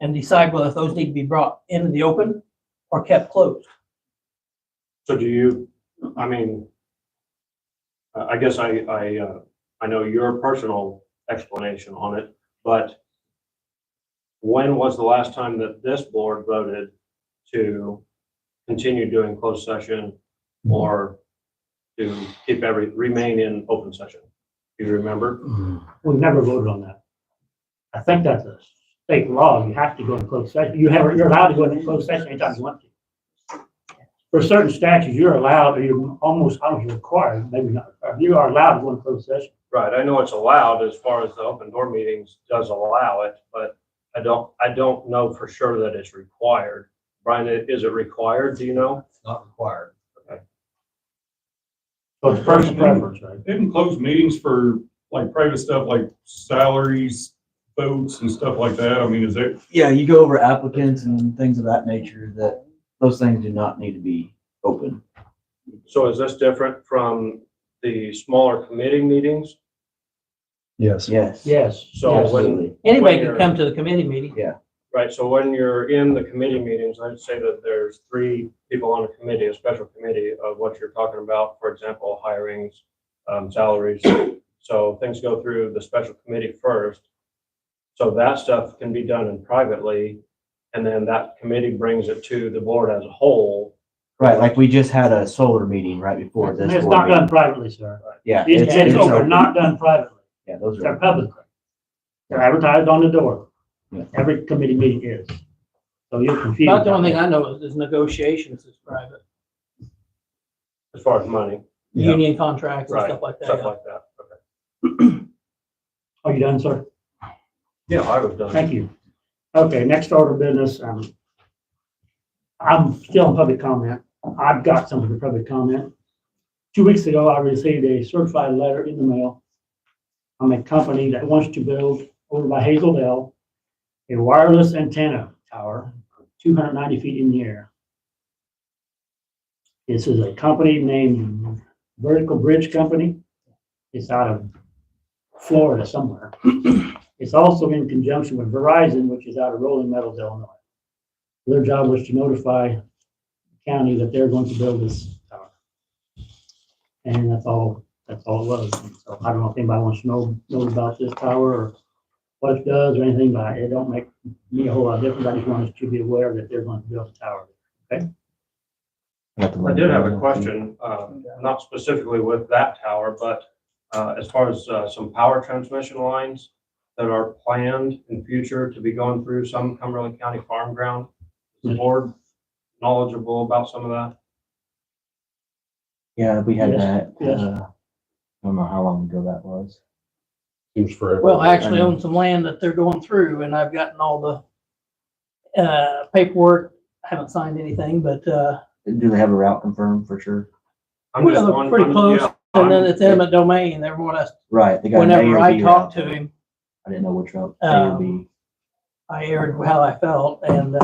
and decide whether those need to be brought into the open or kept closed. So do you, I mean, I guess I know your personal explanation on it, but when was the last time that this board voted to continue doing closed session or to remain in open session? Do you remember? We never voted on that. I think that's a state law. You have to go in closed session. You're allowed to go in closed session anytime you want to. For certain statutes, you're allowed, or you're almost, I don't know if you're required, maybe not, you are allowed to go in closed session. Right, I know it's allowed as far as the open door meetings does allow it, but I don't know for sure that it's required. Brian, is it required? Do you know? Not required. So it's personal preference, right? They can close meetings for like private stuff like salaries, votes and stuff like that. I mean, is there, Yeah, you go over applicants and things of that nature, that those things do not need to be open. So is this different from the smaller committee meetings? Yes. Yes. Yes. So when, Absolutely. Anybody When can come to the committee meeting. right, so when you're in the committee meetings, I'd say that there's 3 people on a committee, a special committee of what you're talking about, for example, hirings, salaries. So things go through the special committee first. So that stuff can be done in privately, and then that committee brings it to the board as a whole. Right, like we just had a solar meeting right before this. It's board not meeting. done privately, sir. Yeah. These it's bids are open. not done privately. Yeah, those They're are, public. They're advertised on the door. Yeah. Every committee meeting is. So you're confused. Not the only thing I know is negotiations is private, As far as money, Yeah. union contracts and right, stuff like that. stuff yeah. like that. Okay. Are you done, sir? Yeah, I was done. Thank you. Okay, next order of business, I'm still in public comment. I've got some of the public comment. 2 weeks ago, I received a certified letter in the mail from a company that wants to build over by Hazeldale a wireless antenna tower, 290 feet in the air. This is a company named Vertical Bridge Company. It's out of Florida somewhere. It's also in conjunction with Verizon, which is out of Rolling Meadows, Illinois. Their job was to notify the county that they're going to build this tower. And that's all it was. So I don't know if anybody wants to know about this tower or what it does or anything, but it don't make me a whole lot different. I just want us to be aware that they're going to build a tower. I did have a question, not specifically with that tower, but as far as some power transmission lines that are planned in future to be going through some Cumberland County farm ground. Is the board knowledgeable about some of that? yeah, we had Yes, that, yes. I don't know how long ago that was. Seems forever. Well, I actually I know. own some land that they're going through and I've gotten all the paperwork. I haven't signed anything, but Do they have a route confirmed for sure? I'm just well, pretty close. And then it's eminent domain. They want us, Right. They got an A whenever or I B talk route. to him, I didn't know which route. A or B. I aired how I felt and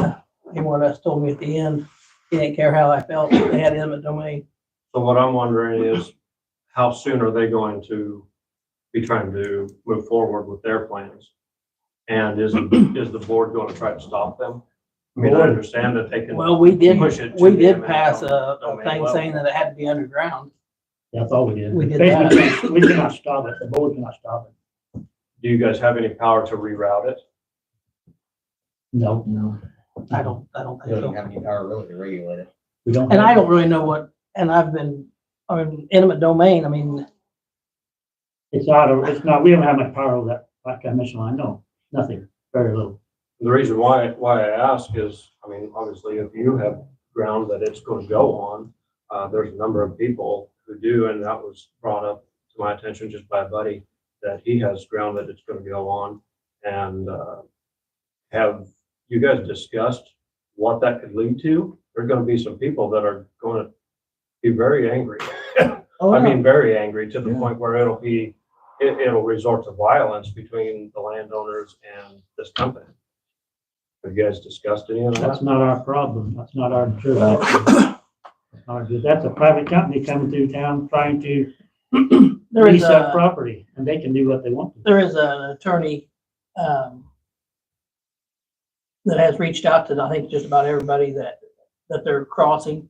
he more or less told me at the end, he didn't care how I felt. They had eminent domain. So what I'm wondering is, how soon are they going to be trying to move forward with their plans? And is the board going to try to stop them? I mean, I understand that they can. Well, we did push it to we the did eminent pass a domain thing level. saying that it had to be underground. That's all we did. We did Basically, we cannot stop it. The board cannot stop it. Do you guys have any power to reroute it? No, No. I don't think so. have any power really to regulate it. we don't. And have- I don't really know what, and I've been on eminent domain. I mean, It's not, we don't have much power over that, like I mentioned, I know, nothing, very little. The reason why I ask is, I mean, obviously, if you have ground that it's going to go on, there's a number of people who do, and that was brought up to my attention just by a buddy, that he has ground that it's going to go on. And have you guys discussed what that could lead to, there's gonna be some people that are gonna be very angry. Oh, I yeah. mean, very angry to the Yeah. point where it'll resort to violence between the landowners and this company. Have you guys discussed any of that? That's not our problem. That's not our jurisdiction. That's a private company coming through town trying to There is lease up a, property, and they can do what they want to. there is an attorney, that has reached out to, I think, just about everybody that they're crossing.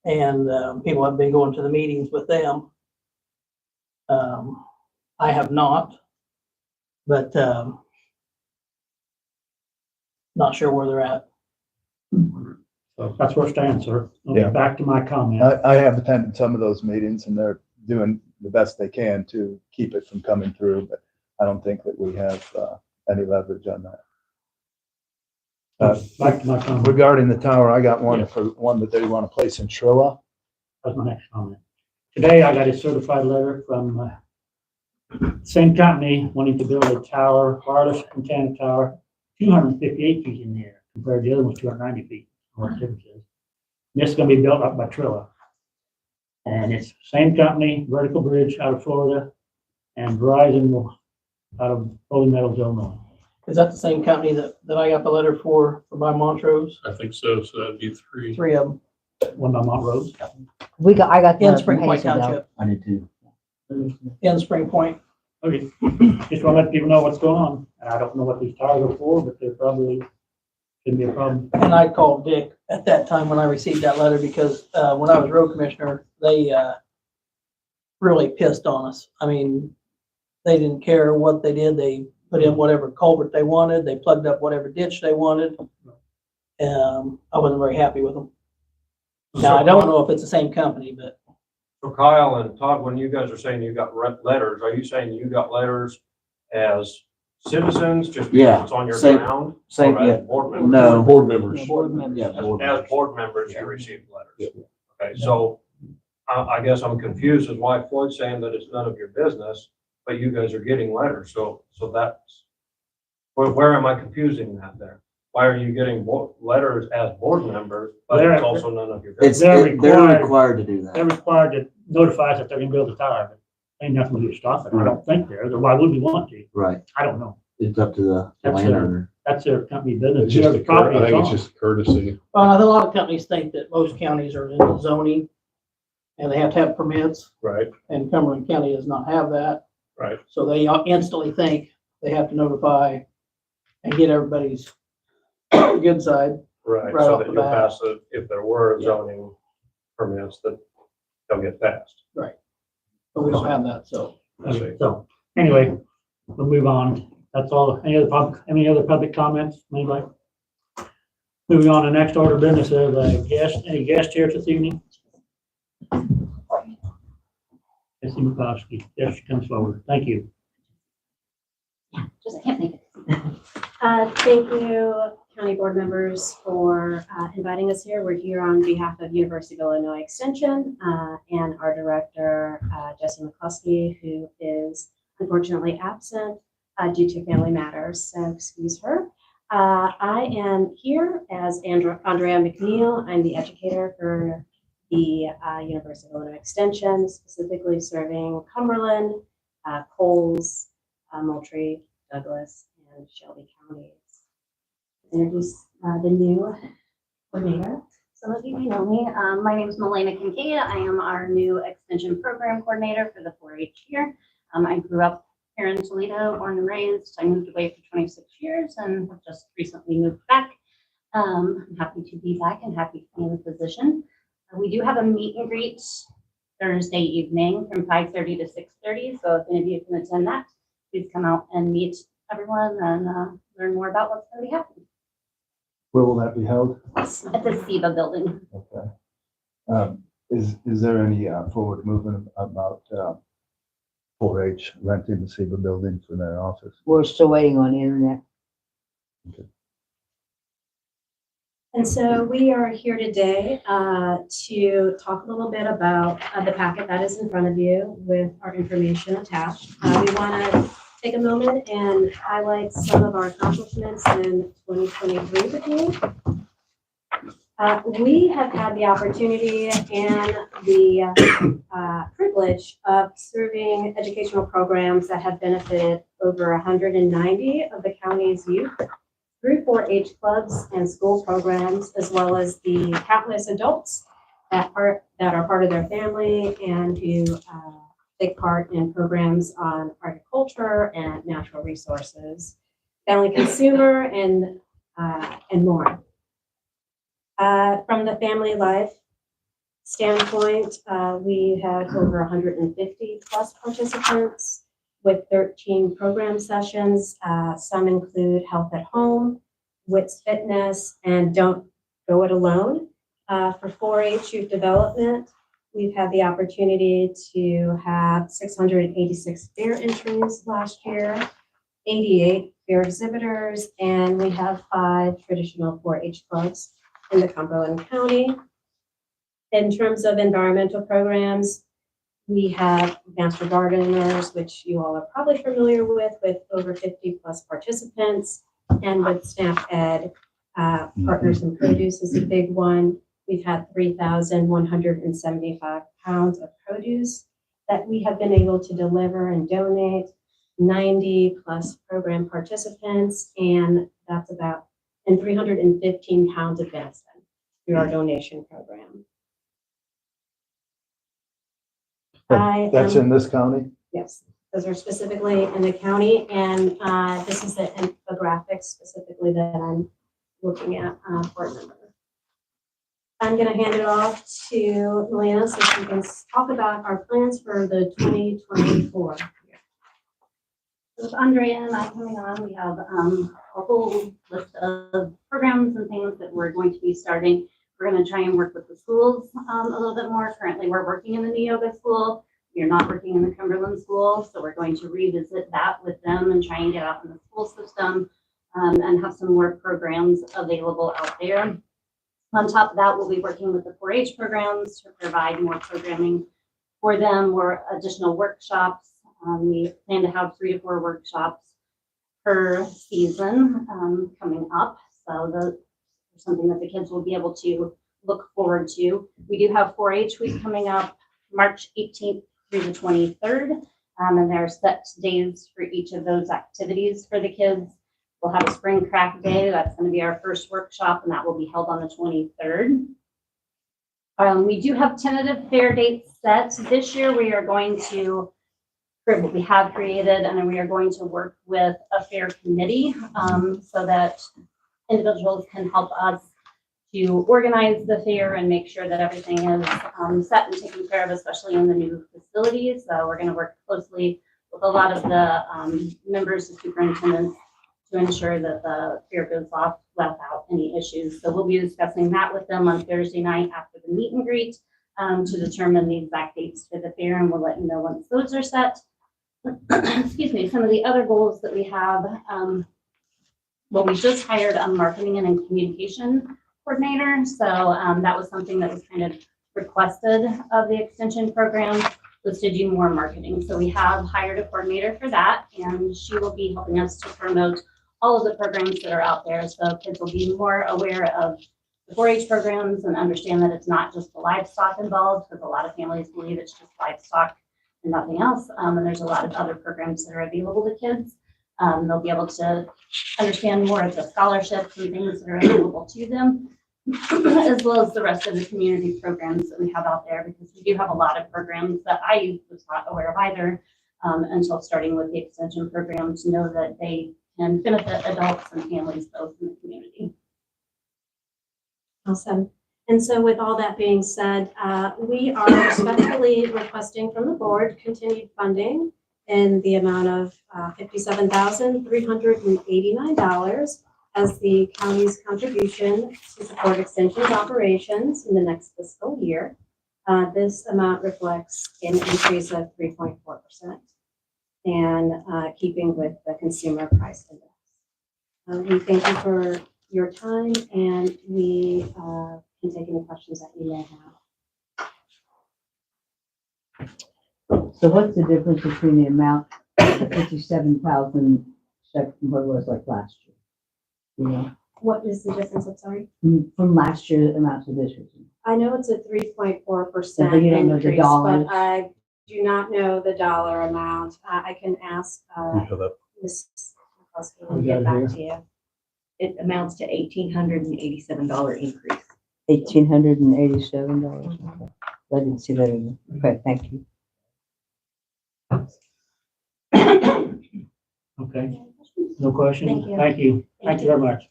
And, people have been going to the meetings with them. I have not, but, not sure where they're at. So that's where it stands, sir. Yeah. Okay, back to my comment. I have attended some of those meetings and they're doing the best they can to keep it from coming through, but I don't think that we have any leverage on that. Back to my comment. Regarding the tower, I got one Yeah. for one that they want to place in Trilla. That's my next comment. Today, I got a certified letter from same company wanting to build a tower, wireless antenna tower, 258 feet in the air, compared to the other one was 290 feet. What the difference is. And this is gonna be built up by Trilla. And it's same company, Vertical Bridge out of Florida, and Verizon out of Holy Meadows, Illinois. Is that the same company that I got the letter for by Montrose? I think so, so that'd be three. Three of them One by Montrose. I got in the Spring Point Hazelbell. Township, I did too. in Spring Point. Okay, just wanna let people know what's going on. I don't know what these towers are for, but they're probably shouldn't be a problem. And I called Dick at that time when I received that letter because, when I was road commissioner, they, really pissed on us. I mean, they didn't care what they did. They put in whatever culvert they wanted. They plugged up whatever ditch they wanted. I wasn't very happy with them. Now, I don't know if it's the same company, but So Kyle and Todd, when you guys are saying you got letters, are you saying you got letters as citizens, just Yeah, because it's on your same- ground? same, or as yeah. board members? No. Board members. Board members. Yeah, board As members. board members, you received letters. Okay, so I guess I'm confused as why Floyd's saying that it's none of your business, but you guys are getting letters. So that's, where am I confusing that there? Why are you getting letters as board members, but it's also none of your business? They're required to do They're required to notify us that they're gonna build a tower, but ain't nothing we can stop it. I don't think there, why would we want to? Right. I don't know. It's up to the That's landowner. That's their company business. It's just Whoever property I think it's on. just courtesy. a lot of companies think that most counties are in the zoning and they have to have permits, Right, and Cumberland County does not have that. right. So they instantly think they have to notify and get everybody's good side. Right, Right so off that the you'll bat. pass it, if there were zoning permits, that they'll get passed. But we don't have that, so. Okay, so, anyway, we'll move on. That's all. Any other public comments? Anybody? Moving on to next order of business, any guest here this evening? Jesse McCoskey, yes, she comes forward. Thank you. Just can't make it. Thank you, county board members, for inviting us here. We're here on behalf of University of Illinois Extension and our director, Jesse McCluskey, who is unfortunately absent due to family matters, so excuse her. I am here as Andrea McNeil. I'm the educator for the University of Illinois Extension, specifically serving Cumberland, Coles, Moultrie, Douglas, and Shelby counties. Introduce the new coordinator. Some of you may know me. My name is Melena Kincaid. I am our new extension program coordinator for the 4-H year. I grew up here in Toledo, born and raised. I moved away for 26 years and have just recently moved back. I'm happy to be back and happy to be in the position. We do have a meet and greet Thursday evening from 5:30 to 6:30. So if any of you can attend that, please come out and meet everyone and learn more about what's going to be happening. Where will that be held? At the SEBA building. Okay. Is there any forward movement about 4-H renting the SEBA building for their office? We're still waiting on the internet. And so we are here today to talk a little bit about the packet that is in front of you with our information attached. We want to take a moment and highlight some of our accomplishments in 2023 with you. We have had the opportunity and the privilege of serving educational programs that have benefited over 190 of the county's youth through 4-H clubs and school programs, as well as the countless adults that are part of their family and who take part in programs on agriculture and natural resources, family consumer, and more. From the family life standpoint, we had over 150 plus participants with 13 program sessions. Some include Health at Home, WITS Fitness, and Don't Go It Alone. For 4-H youth development, we've had the opportunity to have 686 fair entries last year, 88 fair exhibitors, and we have 5 traditional 4-H clubs in the Cumberland County. In terms of environmental programs, we have Master Gardeners, which you all are probably familiar with over 50 plus participants, and with SNAP Ed, Partners in Produce is a big one. We've had 3,175 pounds of produce that we have been able to deliver and donate, 90 plus program participants, and 315 pounds of venison through our donation program. That's in this county? Yes, those are specifically in the county, and this is the infographic specifically that I'm looking at for number. I'm going to hand it off to Melina so she can talk about our plans for the 2024. With Andrea and I coming on, we have a whole list of programs and things that we're going to be starting. We're going to try and work with the schools a little bit more. Currently, we're working in the Neoga school. We are not working in the Cumberland school, so we're going to revisit that with them and try and get out in the school system and have some more programs available out there. On top of that, we'll be working with the 4-H programs to provide more programming for them, more additional workshops. We plan to have 3 to 4 workshops per season coming up. So those are something that the kids will be able to look forward to. We do have 4-H week coming up March 18th through the 23rd. And there are set days for each of those activities for the kids. We'll have a spring craft day. That's going to be our first workshop, and that will be held on the 23rd. We do have tentative fair dates set. This year we are going to what we have created, and then we are going to work with a fair committee so that individuals can help us to organize the fair and make sure that everything is set and taken care of, especially in the new facilities. So we're going to work closely with a lot of the members and superintendents to ensure that the fair goes off without any issues. So we'll be discussing that with them on Thursday night after the meet and greet to determine the exact dates for the fair, and we'll let you know once those are set. Excuse me, some of the other goals that we have, well, we just hired a marketing and communication coordinator. So that was something that was kind of requested of the extension program, was to do more marketing. So we have hired a coordinator for that, and she will be helping us to promote all of the programs that are out there. So kids will be more aware of the 4-H programs and understand that it's not just the livestock involved, because a lot of families believe it's just livestock and nothing else. And there's a lot of other programs that are available to kids. They'll be able to understand more of the scholarships and things that are available to them, as well as the rest of the community programs that we have out there, because we do have a lot of programs that I was not aware of either until starting with the extension program, to know that they can benefit adults and families both in the community. Awesome. And so with all that being said, we are respectfully requesting from the board continued funding in the amount of $57,389 as the county's contribution to support extension's operations in the next fiscal year. This amount reflects an increase of 3.4% and keeping with the consumer price index. We thank you for your time, and we can take any questions that you may have. So what's the difference between the amount of 57,000 check and what it was like last year? You know? What is the difference? I'm sorry. From last year's amount to this year's. I know it's a 3.4% But you don't know the increase, dollars? but I do not know the dollar amount. I can ask, Ms. McCluskey and get back to you. It amounts to $1,887 increase. $1,887. I didn't see that in there. Okay, thank you. Okay, no questions? Thank you. Thank you. Thank you very much.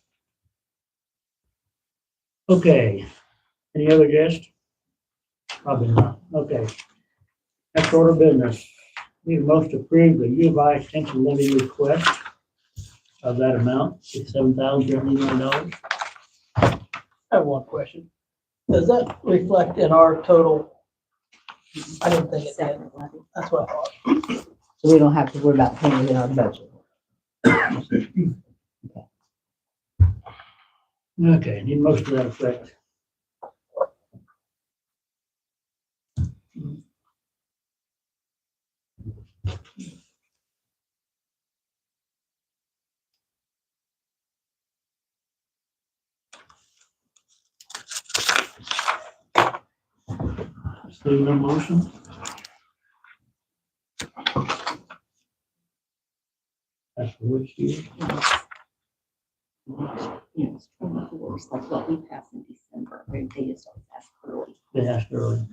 Okay, any other guests? Probably not. Okay. Next order of business. Need a motion to approve the U of I extension levy request of that amount, $7,381. I have one question. Does that reflect in our total? I didn't think it did. Separate levy. That's what I thought. So we don't have to worry about paying it in our budget. Okay, need a motion to that effect. Seeing no motion? That's for which year? Yes, 24, it's like what we passed in December. They just always ask early. They asked earlier.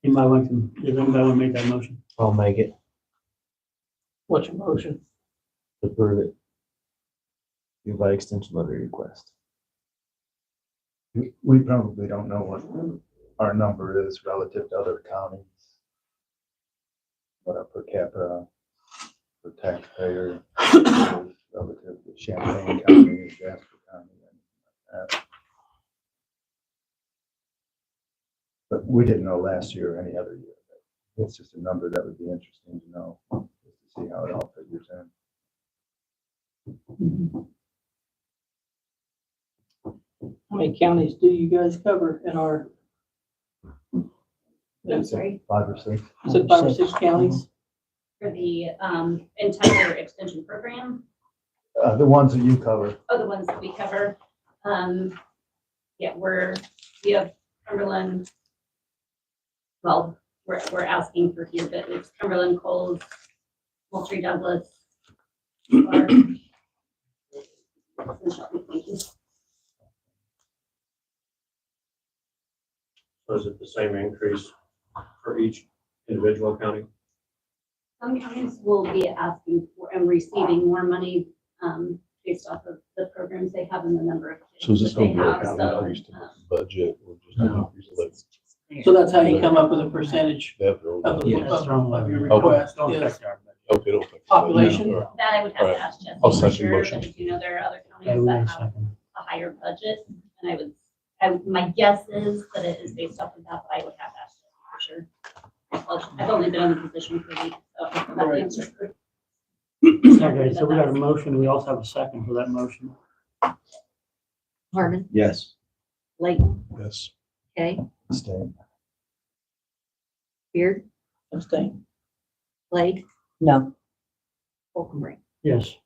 Anybody does anybody want to make that motion? I'll make it, What's your motion? approve it. U of I extension levy request. We probably don't know what our number is relative to other counties. What our per capita per taxpayer is relative to Champaign County, Jasper County, and that. But we didn't know last year or any other year. It's just a number that would be interesting to know, just to see how it all figures in. How many counties do you guys cover in our? I'm sorry, 5 or 6. Is it 5 or 6 counties? for the entire extension program. The ones that you cover. Oh, the ones that we cover. Yeah, we have Cumberland. Well, we're asking for here, but it's Cumberland, Coles, Moultrie, Douglas. Clark, and Shelby. Thank you. So is it the same increase for each individual county? Some counties will be asking for and receiving more money based off of the programs they have and the number of So is kids this that they going to have. work out So, increase to the budget or just No. an increase of levy? So that's how you come up with a percentage They have their own of, budget. Yes. of your Okay. request, Don't yes. affect our budget. Okay, don't think. Population? All right. that I would have Alright. to ask Jesse I'll for second sure, motion. but if you know there are other Okay, counties wait that a have second. a higher budget, and my guess is that it is based off of that, but I would have to ask Jesse for sure. Well, I've only been in the position for a week, so I'm not Right. answering. Okay, so we got a motion. We also have a second for that motion. Harmon, Yes. Layton, Yes. Kay, State. Beard, Abstain. Blake, No, Holcomb. Yes.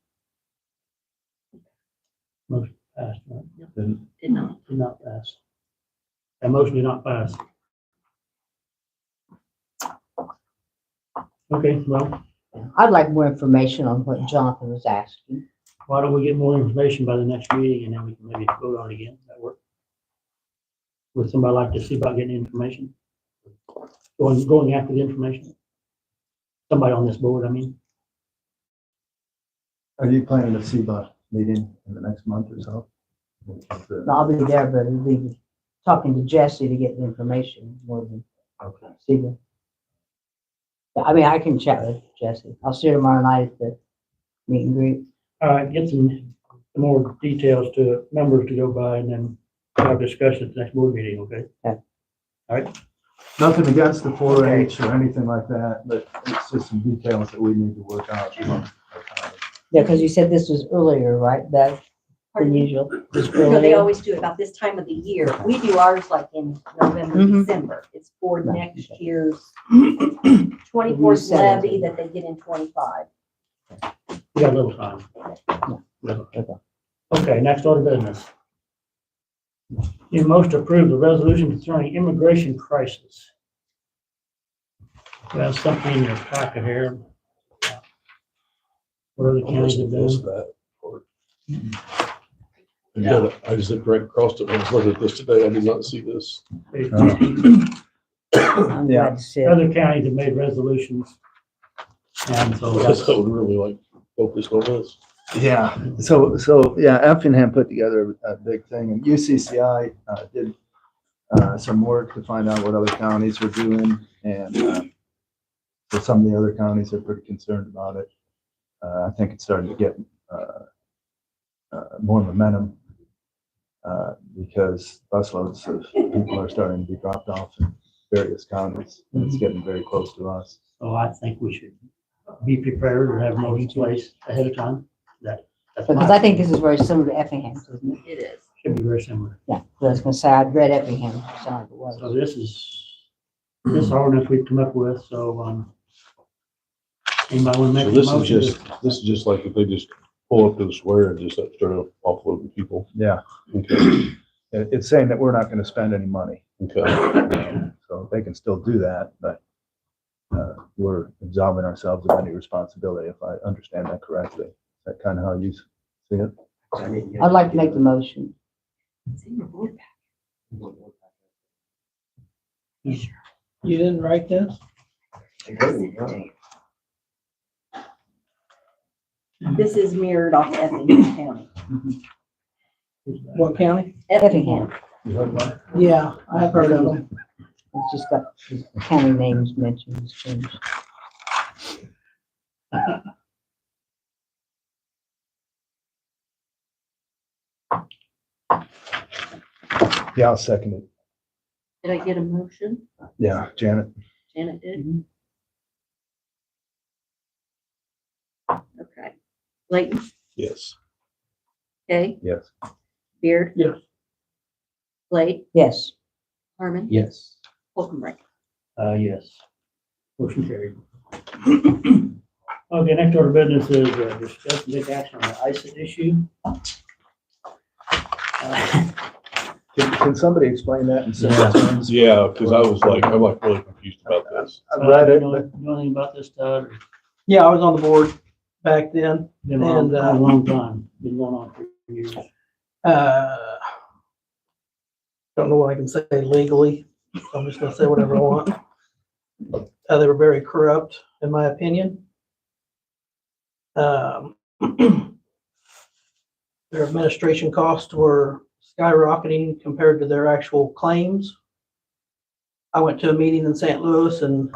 Motion passed, right? Did not. Did not pass. That motion did not pass. Okay, well, I'd like more information on what Jonathan was asking. why don't we get more information by the next meeting and then we can maybe vote on it again? Does that work? Would somebody like to see about getting information? Going after the information? Somebody on this board, I mean. Are you planning to see the meeting in the next month or so? I'll be there, but it'll be talking to Jesse to get the information more than Okay. see the. I mean, I can chat with Jesse. I'll see her tomorrow night at the meet and greet. All right, get some more details to numbers to go by and then have discussion at the next board meeting, okay? Okay. All right, Nothing against the 4-H or anything like that, but it's just some details that we need to work out. Yeah, because you said this was earlier, right, Bev, than usual? Just No, they earlier? always do it about this time of the year. We do ours like in November, Mhm. December. It's for Right. next year's 24th Reset. levy that they get in 25. we got a little time. Okay. Okay, next order of business. You most approve the resolution concerning immigration crisis. We have something in your packet here. What other counties have Missed done? that part. I just looked right across it when I was looking at this today. I did not see this. I'm glad to see it. Other counties have made resolutions. And so I that's, would really like focused on this. Yeah, so, yeah, Effingham put together a big thing, and UCCI did some work to find out what other counties were doing, and so some of the other counties are pretty concerned about it. I think it's starting to get more momentum because busloads of people are starting to be dropped off in various counties, and it's getting very close to us. so I think we should be prepared or have motions placed ahead of time. That's Because my I think this is very similar to Effingham's, isn't it? It is. Should be very similar. Yeah, I was gonna say, I'd read Effingham, sounded like it was. So this ordinance we've come up with, so, anybody want to So make a this is motion? this is just like if they just pull up to the square and just start offloading people. Yeah, Okay, it's saying that we're not gonna spend any money, okay. so they can still do that, but we're absolving ourselves of any responsibility, if I understand that correctly. Is that kind of how you see it? I'd like to make the motion. It's in your board pack. You didn't write this? This is mirrored off Effingham County. What county? Effingham, Yeah, I've heard of them. it's just got the county names mentioned, it's changed. Yeah, I'll second it. Did I get a motion? Yeah, Janet? Janet did? Okay. Layton, Yes. Kay, Yes. Beard, Yes. Blade, Yes, Harmon, Yes. Holcomb. Yes. Motion carried. Okay, next order of business is discuss and take action on the ISID issue. Can somebody explain that in simple terms? Yeah, because I'm like really confused about this. I've read it, Know but know anything about this, Todd? Yeah, I was on the board back then. Been on And, a long time, been going on for years. Don't know what I can say legally. So I'm just gonna say whatever I want. They were very corrupt, in my opinion. Their administration costs were skyrocketing compared to their actual claims. I went to a meeting in St. Louis and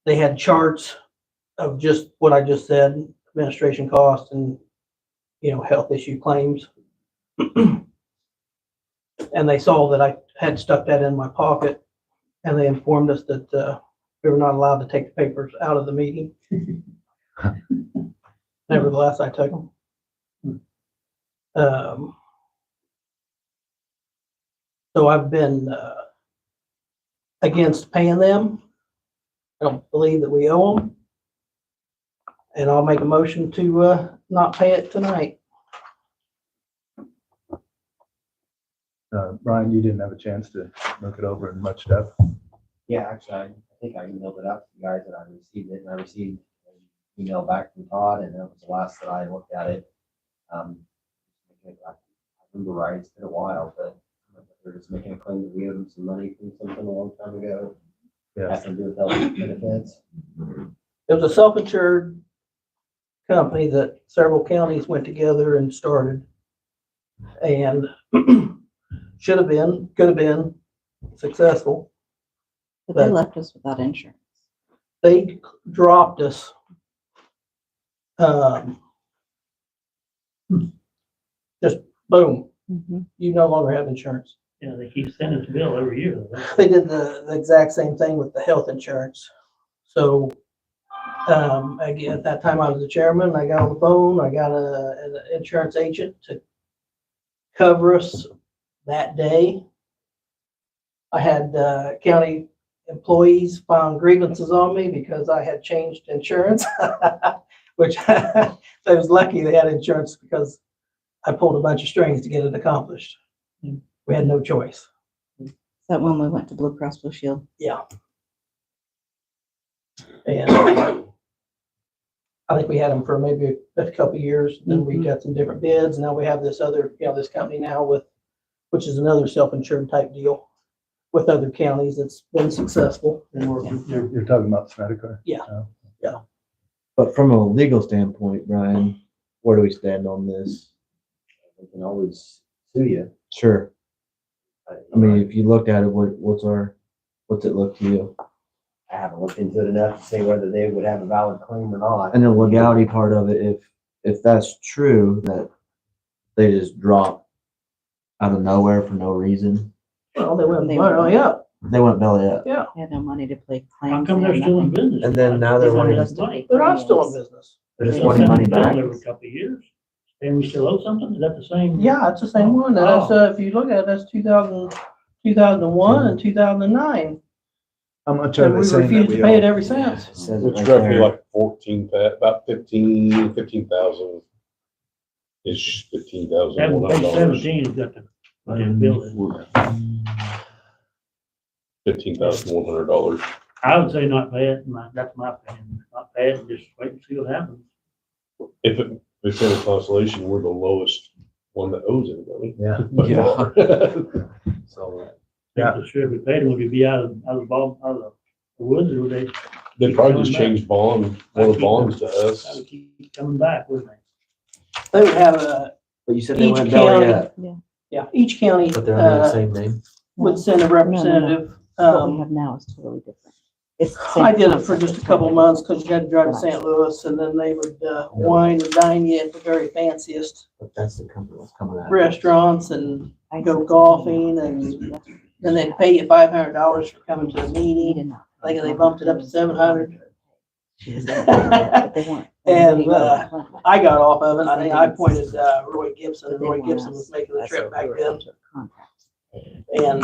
they had charts of just what I just said, administration costs and, health issue claims. And they saw that I had stuck that in my pocket and they informed us that we were not allowed to take the papers out of the meeting. Nevertheless, I took them. So I've been against paying them. I don't believe that we owe them. And I'll make a motion to not pay it tonight. Brian, you didn't have a chance to look it over in much depth. Yeah, actually, I think I emailed it out to you guys and I received it and I received an email back from Todd and that was the last that I looked at it. I remember right, it's been a while, but they're just making a claim that we owed them some money from something a long time ago. Yeah. Has to do with health benefits. It was a self-insured company that several counties went together and started. And should have been, could have been successful. But they left us without insurance. They dropped us. Just boom, you no longer have insurance. Yeah, they keep sending us a bill every year. They did the exact same thing with the health insurance. So, again, at that time I was the chairman, I got on the phone, I got an insurance agent to cover us that day. I had county employees filing grievances on me because I had changed insurance, which I was lucky they had insurance because I pulled a bunch of strings to get it accomplished. We had no choice. Is that when we went to Blue Cross Blue Shield? Yeah. And I think we had them for maybe a couple of years, then we got some different bids, now we have this other, this company now which is another self-insured type deal with other counties that's been successful. You're talking about Snedeker? Yeah. But from a legal standpoint, Brian, where do we stand on this? We can always sue you. Sure. I mean, if you looked at it, what's it look to you? I haven't looked into it enough to say whether they would have a valid claim or not. And the legality part of it, if that's true, that they just drop out of nowhere for no reason, Well, they went They belly up, they went belly up. yeah, They had no money to pay How claims. come they they're had still in nothing. business? And then now they're wanting Just to pay they're not still in premiums. business. They're just They wanting money sent them back. down every couple of years. And we still owe something? Is that the same? Yeah, it's the same one, that's, if you look at it, that's 2001 and 2009. How much And are we they saying that refused we to pay it owe? ever since. It says it It's right roughly there. like 14, about 15,000. Ish, $15,100. Page 17 has got the bill. $15,100. I would say not pay it. That's my opinion. Not pay it and just wait and see what happens. If it's in a constellation, we're the lowest one that owes anybody. Yeah. By Yeah. far. So, Yeah. For sure, if we paid them, would we be out of the woods, or would they? They'd probably just change one of the bonds to That us. would keep coming back, wouldn't they? They would have a, But you said they Each went belly county- up, yeah, each county, but they're under the same name. would send a representative. What we have now is totally different. It's the same I did it for concept, just a it's couple totally months because you had to drive to St. Louis and then they would wine and dine you at the very fanciest But that's the company that's coming out. restaurants and different. go golfing and then they'd pay you $500 for coming to a He meeting. did not. I think they bumped it up to 700. But they weren't. And, I got off of it. I think I appointed Roy Gibson, and Roy Gibson was making the trip back then. And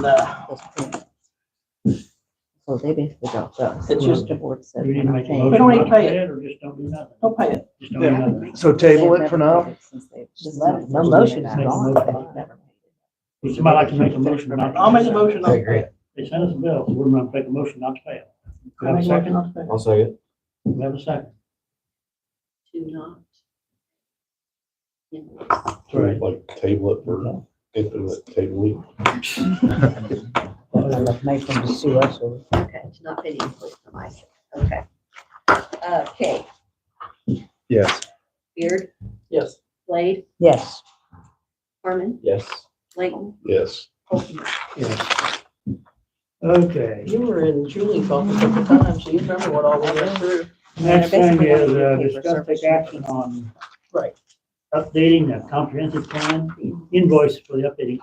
So they basically dropped us. It's just- The board said. Do we need to make a "Hey, motion We don't need to not pay it. Or just don't do nothing? don't pay it. Just don't do nothing. so table it for now? My motion's Make a gone. motion. Would somebody like to make a motion not to? I'll make a motion not to pay it. They sent us a bill, so we're gonna make a motion not to pay it. Do we have a second? I'll say it. We have a second. To not. Right. Like table it for infinite tabling. Make them to sue us or. Okay, to not pay the invoice from ISAC. Okay. Okay, Yes. Beard, Yes. Blade, Yes. Harmon, Yes. Layton, Yes. Holcomb. Okay. You were in Julie's office at the time, so you remember what all we went through. Next thing Basically, is, paper discuss service. take action on Right. updating the comprehensive plan, invoice for the updating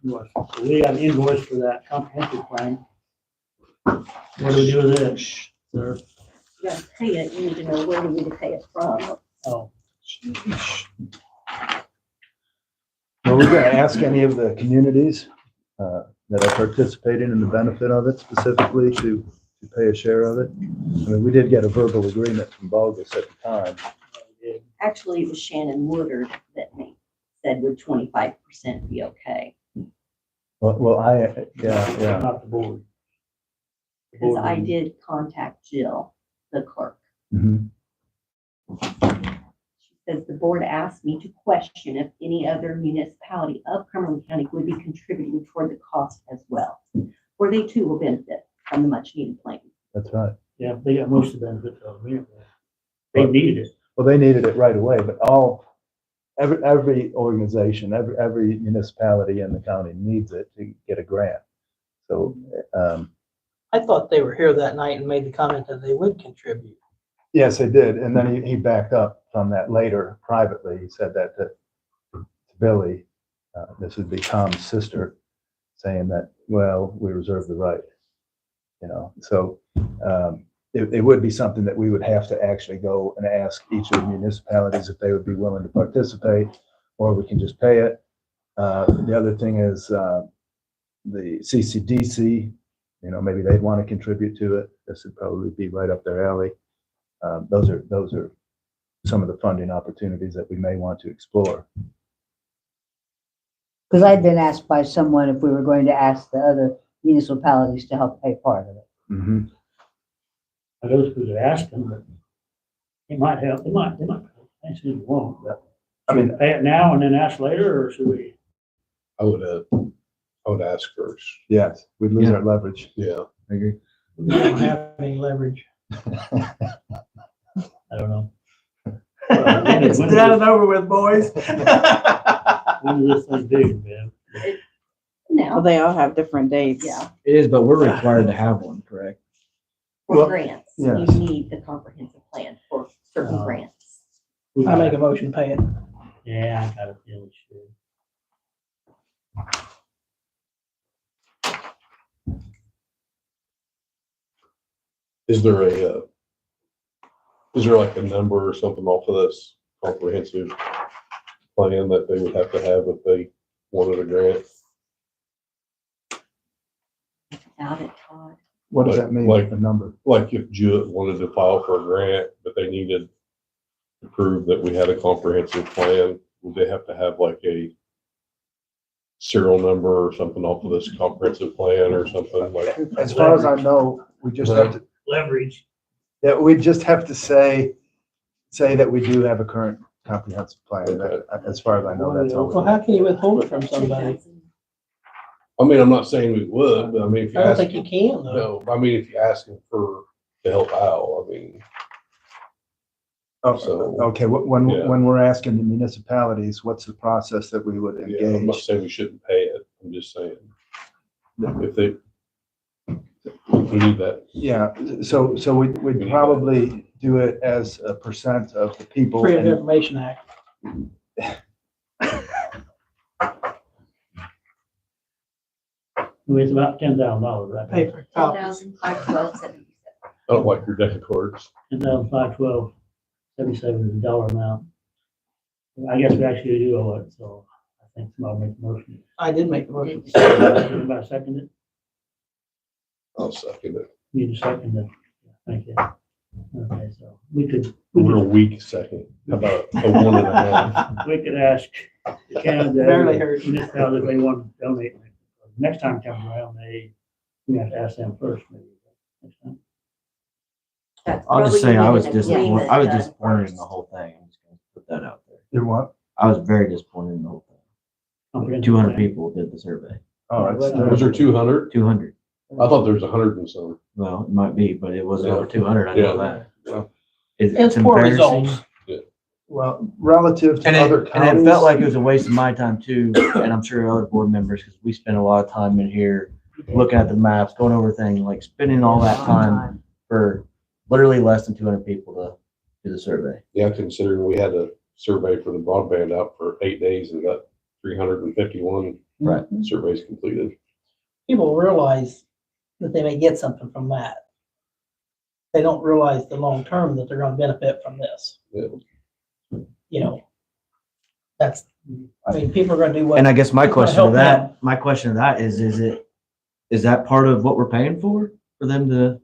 invoice. So we got an invoice for that comprehensive plan. What do we do with this, sir? You gotta pay it, you need to know where you need to pay it from. Oh, Well, we're gonna ask any of the communities that are participating in the benefit of it specifically to pay a share of it. I mean, we did get a verbal agreement from Bogus at the time. Actually, it was Shannon Woodard that said would 25% be okay? Well, yeah. not the board. The Because board I meeting. did contact Jill, the clerk. Mhm. She says the board asked me to question if any other municipality of Cumberland County would be contributing toward the cost as well, or they too will benefit from the much needed plan. That's right. Yeah, they got most of the benefits of it. They needed it. Well, they needed it right away, but every organization, every municipality in the county needs it to get a grant. So, I thought they were here that night and made the comment that they would contribute. yes, they did. And then he backed up from that later privately. He said that to Billy, this would be Tom's sister, saying that, well, we reserve the right, so, it would be something that we would have to actually go and ask each of the municipalities if they would be willing to participate, or we can just pay it. The other thing is, the CCDC, maybe they'd want to contribute to it. This would probably be right up their alley. Those are some of the funding opportunities that we may want to explore. Because I'd been asked by someone if we were going to ask the other municipalities to help pay part of it. Mhm. I know it's because they're asking, but it might help, they might, I see it won't, but. I mean- should we pay it now and then ask later, or should we? I would ask first. Yes, we'd lose our leverage. Yeah. I agree. We don't have any leverage. I don't know. Let's get it over with, boys. When is this thing due, man? Well, Now, they all have different dates. yeah, It is, but we're required to have one, correct? Well, for grants, you yes. need the comprehensive plan for certain Oh. grants. I make a motion to pay it. Yeah, I got a feeling it should. Is there is there like a number or something off of this comprehensive plan that they would have to have if they wanted a grant? Without it, Todd. What does that mean, Like- the number? Like if Jewett wanted to file for a grant, but they needed to prove that we had a comprehensive plan, would they have to have like a serial number or something off of this comprehensive plan or something like? As far as I know, we just have to, Leverage. yeah, we just have to say that we do have a current comprehensive plan. That- As far as I know, that's all. Well, how can you withhold it from somebody? I mean, I'm not saying we would, but I mean, if you I don't ask, think you can though. no, I mean, if you ask them to help out, I mean, Oh, so- okay, Yeah. when we're asking the municipalities, what's the process that we would yeah, I'm not engage? saying we shouldn't pay it. I'm just saying that if they, we need that. Yeah, so we'd probably do it as a percent of the people. Freedom of and- Information Act. It's about $10,000, right? Pay for copies. 10,512.77. I don't like your deck of cards. 10,512.77 is the dollar amount. I guess we actually do owe it, so I think somebody make a motion. I did make the motion. Anybody second it? I'll second it. Need a second it. Thank you. Okay, so we could, We're a weak second. How about a 1.5? we could ask the county, Barely heard. municipality if they want to donate. Next time comes around, we have to ask them first, maybe. Next time. That's I'll just say probably I was an agreement disappointed, I was done disappointed in first. the whole thing. I'm just gonna put that out there. You what? I was very disappointed in the whole thing. Comprehensive 200 plan. people did the survey. Oh, it's Was there 200? 200. I thought there was 100 and some. Well, it might be, but it was Yeah. over 200. I know Yeah. that. Yeah. It's poor embarrassing. results. well, relative to And other it counties. felt like it was a waste of my time too, and I'm sure other board members, because we spend a lot of time in here looking at the maps, going over things, like spending all that time for literally less than 200 people to do the survey. Yeah, considering we had a survey for the broadband out for 8 days and got 351 Right. surveys completed. People realize that they may get something from that. They don't realize the long term that they're gonna benefit from this. Yeah. You know, that's, I mean, people are gonna do what. And I guess my it's gonna question help to that, them. my question to that is that part of what we're paying for them to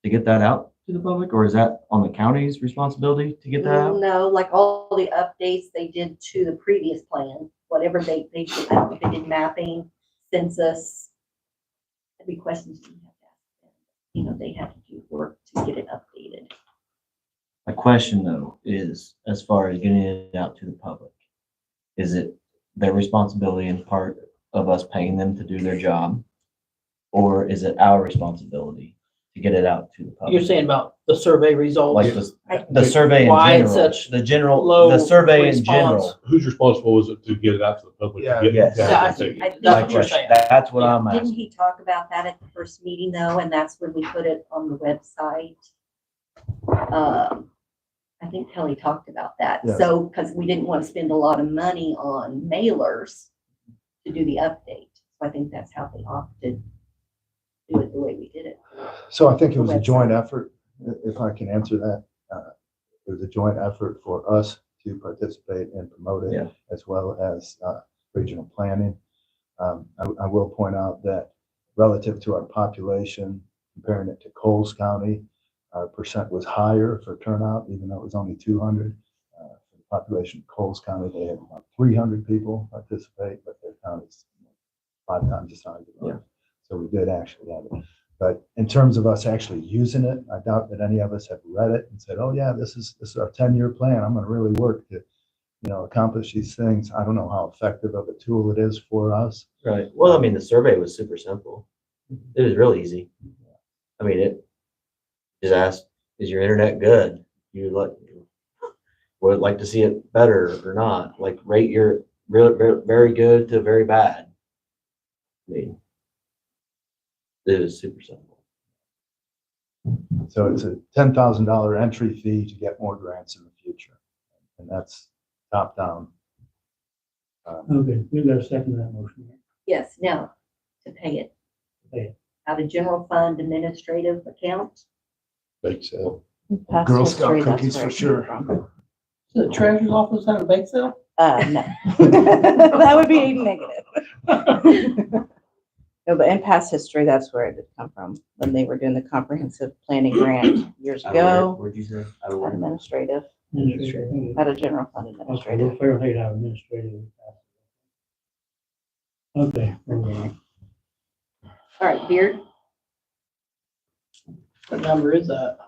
get that out to the public? Or is that on the county's responsibility to get that out? No, like all the updates they did to the previous plan, whatever they did, I don't know if they did mapping, census. That'd be questions you have to ask them. You know, they have to do work to get it updated. My question though is, as far as getting it out to the public, is it their responsibility and part of us paying them to do their job? Or is it our responsibility to get it out to the public? You're saying about the survey results? Like the survey in Why it's general, such the general, low the survey in response? general. Who's responsible was it to get it out to the public? to Yeah. get it Yes. down Yeah, I and see. take it? I think That's My what you're question, saying. that's what I'm Didn't asking. he talk about that at the first meeting though? And that's when we put it on the website. I think Kelly talked about that. Yes. So, because we didn't want to spend a lot of money on mailers to do the update. So I think that's how they opted to do it the way we did it. So I think it was a Website. joint effort, if I can answer that. It was a joint effort for us to participate and promote Yeah. it, as well as regional planning. I will point out that relative to our population, comparing it to Coles County, our percent was higher for turnout, even though it was only 200. For the population of Coles County, they had about 300 people participate, but their counties, 5 times the size of ours. So we did actually have it. But in terms of us actually using it, I doubt that any of us have read it and said, oh yeah, this is our 10-year plan. I'm gonna really work to, accomplish these things. I don't know how effective of a tool it is for us. Right. Well, I mean, the survey was super simple. It was real easy. I mean, it just asked, is your internet good? Would like to see it better or not? Like rate your very good to very bad. I mean, it was super simple. So it's a $10,000 entry fee to get more grants in the future. And that's top down. Okay, we've got a second to that motion. Yes, now, to pay it. Pay it. Out of general fund administrative account. Bake sale. Past Girl Scout history, that's cookies where for it came sure. from. The treasurer's office had a bake sale? No. That would be negative. No, but in past history, that's where it did come from, when they were doing the comprehensive planning grant years ago. Where'd you say? Administrative, Administrative. out of general fund Okay, administrative. we'll fairly out administrative. Okay. moving on. All right, Beard, What number is that?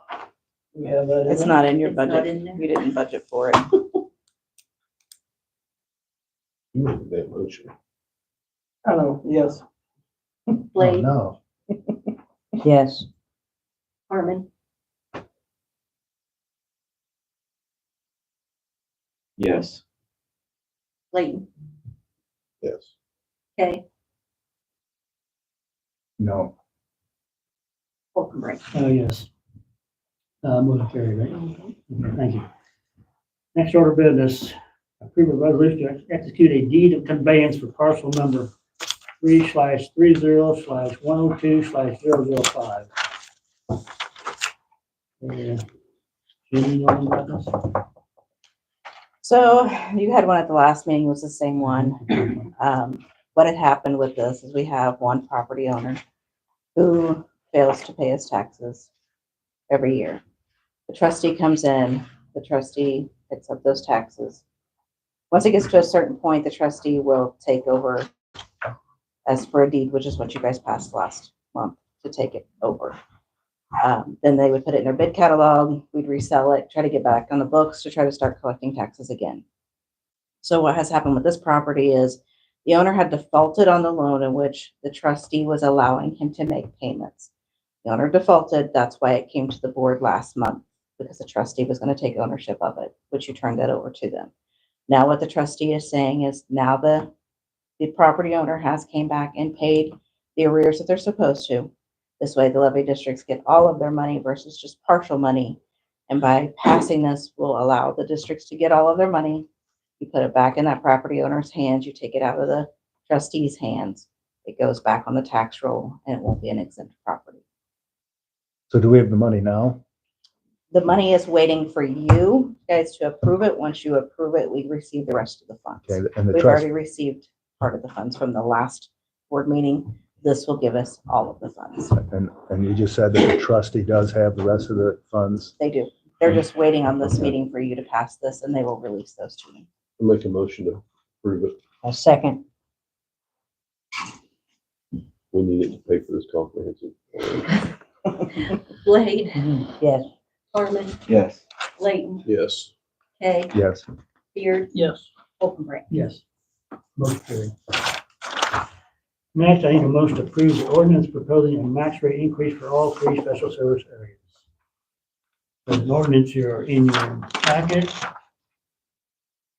We have that in It's there? not in your It's not budget. in there? You didn't budget for it. You made that motion. I know, yes. Oh, Blade, no. Yes. Harmon, Yes. Layton, Yes. Kay, No. Holcomb. Oh, yes. Motion carried, right? Okay, thank you. Next order of business, approve a resolution to execute a deed of conveyance for parcel number 3/30/102/005. Jenny, you know about this? So you had one at the last meeting, was the same one. What had happened with this is we have one property owner who fails to pay his taxes every year. The trustee comes in, the trustee picks up those taxes. Once it gets to a certain point, the trustee will take over as for a deed, which is what you guys passed last month to take it over. Then they would put it in their bid catalog, we'd resell it, try to get back on the books to try to start collecting taxes again. So what has happened with this property is the owner had defaulted on the loan in which the trustee was allowing him to make payments. The owner defaulted, that's why it came to the board last month, because the trustee was going to take ownership of it, which you turned that over to them. Now what the trustee is saying is now the property owner has came back and paid the arrears that they're supposed to. This way the levy districts get all of their money versus just partial money. And by passing this will allow the districts to get all of their money. You put it back in that property owner's hands, you take it out of the trustee's hands. It goes back on the tax roll and it won't be an exempt property. So do we have the money now? The money is waiting for you guys to approve it. Once you approve it, we receive the rest of the funds. Okay, and the We've trust, already received part of the funds from the last board meeting. This will give us all of the funds. and you just said that the trustee does have the rest of the funds. They do. They're just waiting on this meeting for you to pass this and they will release those to me. I'll make a motion to approve it. A second. We need it to pay for this comprehensive. Blade, Yes. Harmon, Yes. Layton, Yes. Kay, Yes. Beard, Yes. Holcomb. Yes. Motion carried. Next, I need a motion to approve the ordinance proposing a max rate increase for all 3 special service areas. There's an ordinance here in your packet.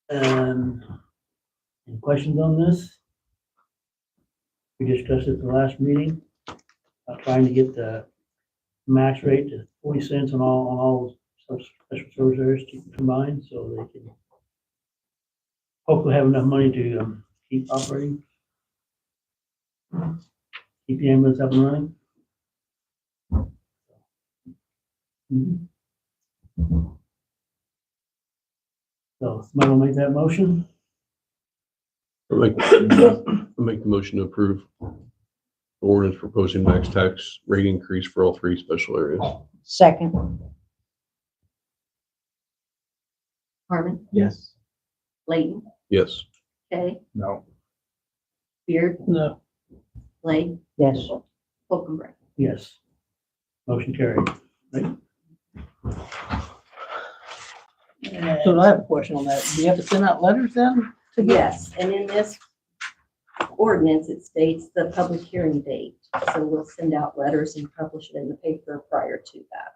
Any questions on this? We discussed it at the last meeting, trying to get the max rate to 40 cents on all special service areas combined, so they can hopefully have enough money to keep operating. Keep the ambulance up and running. So, somebody will make that motion? I'll make the motion to approve ordinance proposing max tax rate increase for all 3 special areas. Second. Harmon, Yes. Layton, Yes. Kay, No. Beard, No. Blade, Yes. Holcomb. Yes. Motion carried. So I have a question on that. Do you have to send out letters then? to get- Yes, and in this ordinance, it states the public hearing date. So we'll send out letters and publish it in the paper prior to that.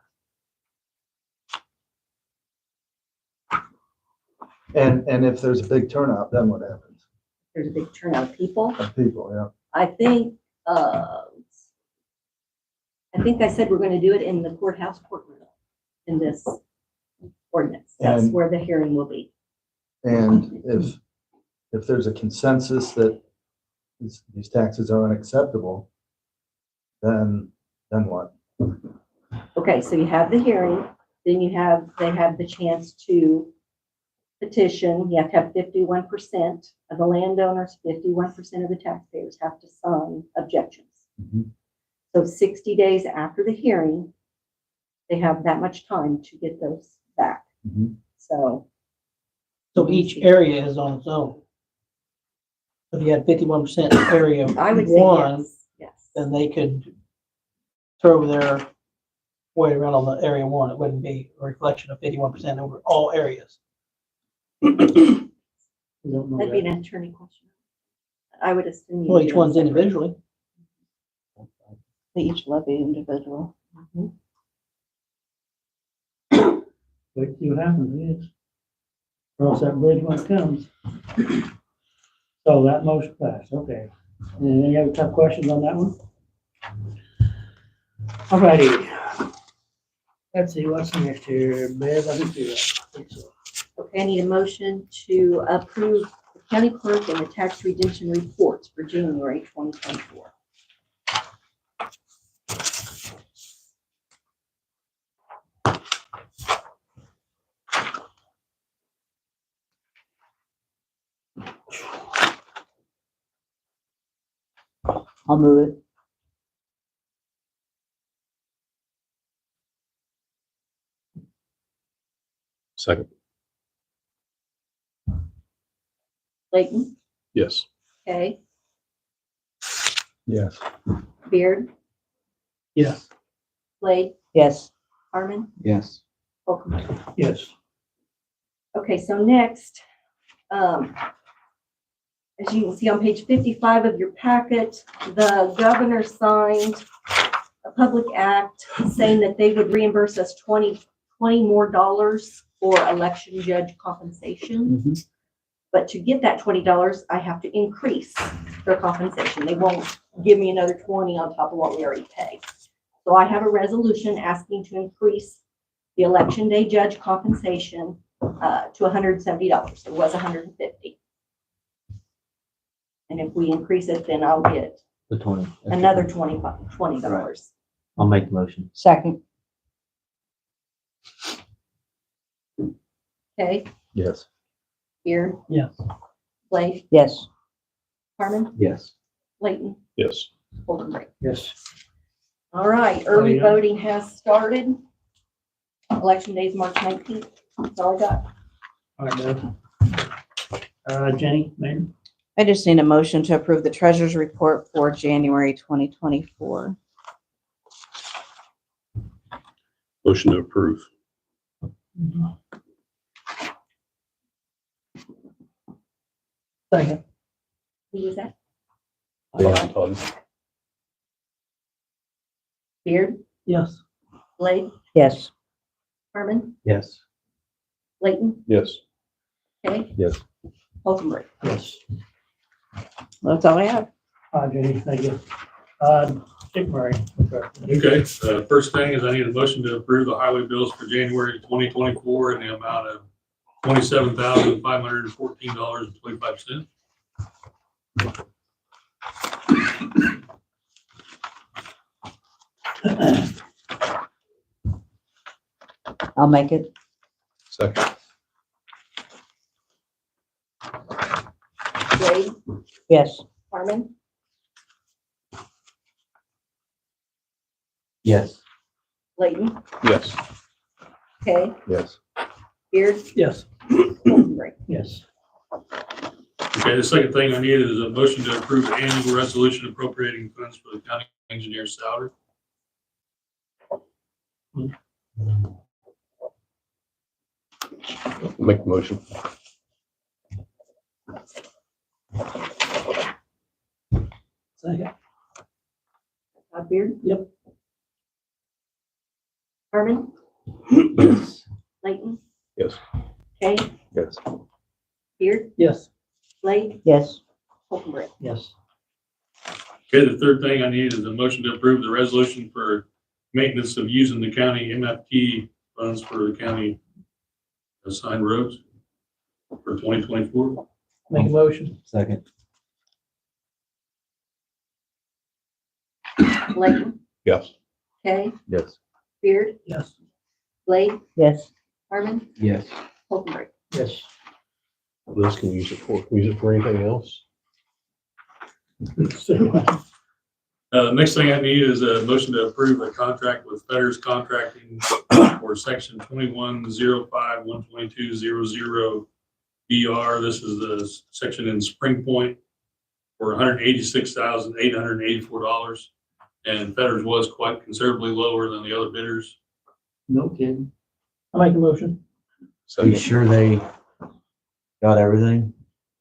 And if there's a big turnout, then what happens? There's a big turnout of people. Of people, yeah. I think I said we're gonna do it in the courthouse courtroom in this ordinance. That's And- where the hearing will be. And if there's a consensus that these taxes are unacceptable, then what? Okay, so you have the hearing, then they have the chance to petition. You have to have 51% of the landowners, 51% of the taxpayers have to sign objections. Mhm. So 60 days after the hearing, they have that much time to get those back. Mhm. So, So each area is on its own. If you had 51% area I would say one, yes, yes. then they could throw their weight around on the area one. It wouldn't be a reflection of 51% over all areas. We don't know That'd be that. an attorney question. I would assume. Well, each one's individually. They each levy individual. Wait, see what happens, yes. Cross that bridge when it comes. So that motion passed, okay. And any other tough questions on that one? Alrighty. Let's see, what's next here, Bev, I think so. Okay, I need a motion to approve the county clerk and the tax redemption reports for January 2024. I'll move it. Second. Layton, Yes. Kay, Yes. Beard, Yes. Blade, Yes. Harmon, Yes. Holcomb. Yes. Okay, so next, as you can see on page 55 of your packet, the governor signed a public act saying that they would reimburse us $20 more for election judge compensation. But to get that $20, I have to increase their compensation. They won't give me another 20 on top of what we already pay. So I have a resolution asking to increase the election day judge compensation to $170. It was $150. And if we increase it, then I'll get The 20. another $20. I'll make the motion. Second. Okay, Yes. here, Yes. Blake, Yes. Harmon, Yes. Layton, Yes. Holden. Yes. All right, early yeah. voting has started. Election day is March 19th. That's all I got. All right, Bev. Jenny, Maynard? I just need a motion to approve the treasurer's report for January 2024. Motion to approve. Second. Who was that? Todd. Beard, Yes. Blade, Yes. Harmon, Yes. Layton, Yes. okay, Yes. Holden. Yes. That's all I have. Jenny, thank you. Dick Murray. Okay, first thing is I need a motion to approve the highway bills for January 2024 in the amount of $27,514.25. I'll make it. Second. Blade, Yes. Harmon, Yes. Layton, Yes. okay, Yes. Beard, Yes. Holden. Yes. Okay, the second thing I need is a motion to approve the annual resolution appropriating funds for the county engineer's salary. Make the motion. Second. Todd Beard? Yep. Harmon? Yes. Layton? Yes. Kay? Yes. Beard? Yes. Blade? Yes. Hockenberry? Yes. Okay, the third thing I need is a motion to approve the resolution for maintenance of using the county MFT funds for the county assigned roads for 2024. Make a motion. Second. Layton? Yes. Kay? Yes. Beard? Yes. Blade? Yes. Harmon? Yes. Hockenberry? Yes. This can use it for anything else? Next thing I need is a motion to approve a contract with Fetters Contracting for section 2105-12200 BR. This is the section in Spring Point for $186,884. And Fetters was quite considerably lower than the other bidders. No kidding. I make a motion. Are you sure they got everything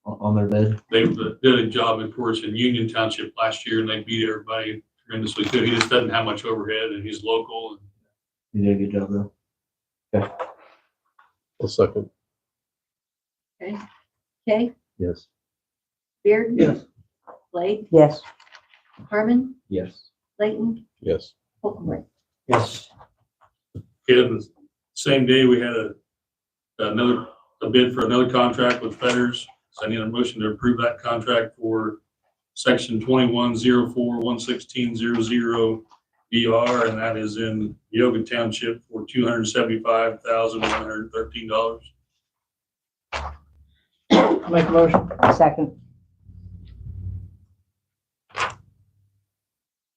on their bid? They did a job, of course, in Union Township last year, and they beat everybody tremendously too. He just doesn't have much overhead, and he's local. You did a good job though. A second. Kay? Yes. Beard? Yes. Blade? Yes. Harmon? Yes. Layton? Yes. Hockenberry? Yes. Okay, the same day, we had a bid for another contract with Fetters. So I need a motion to approve that contract for section 2104-11600 BR, and that is in Yoga Township for $275,113. I make a motion. Second.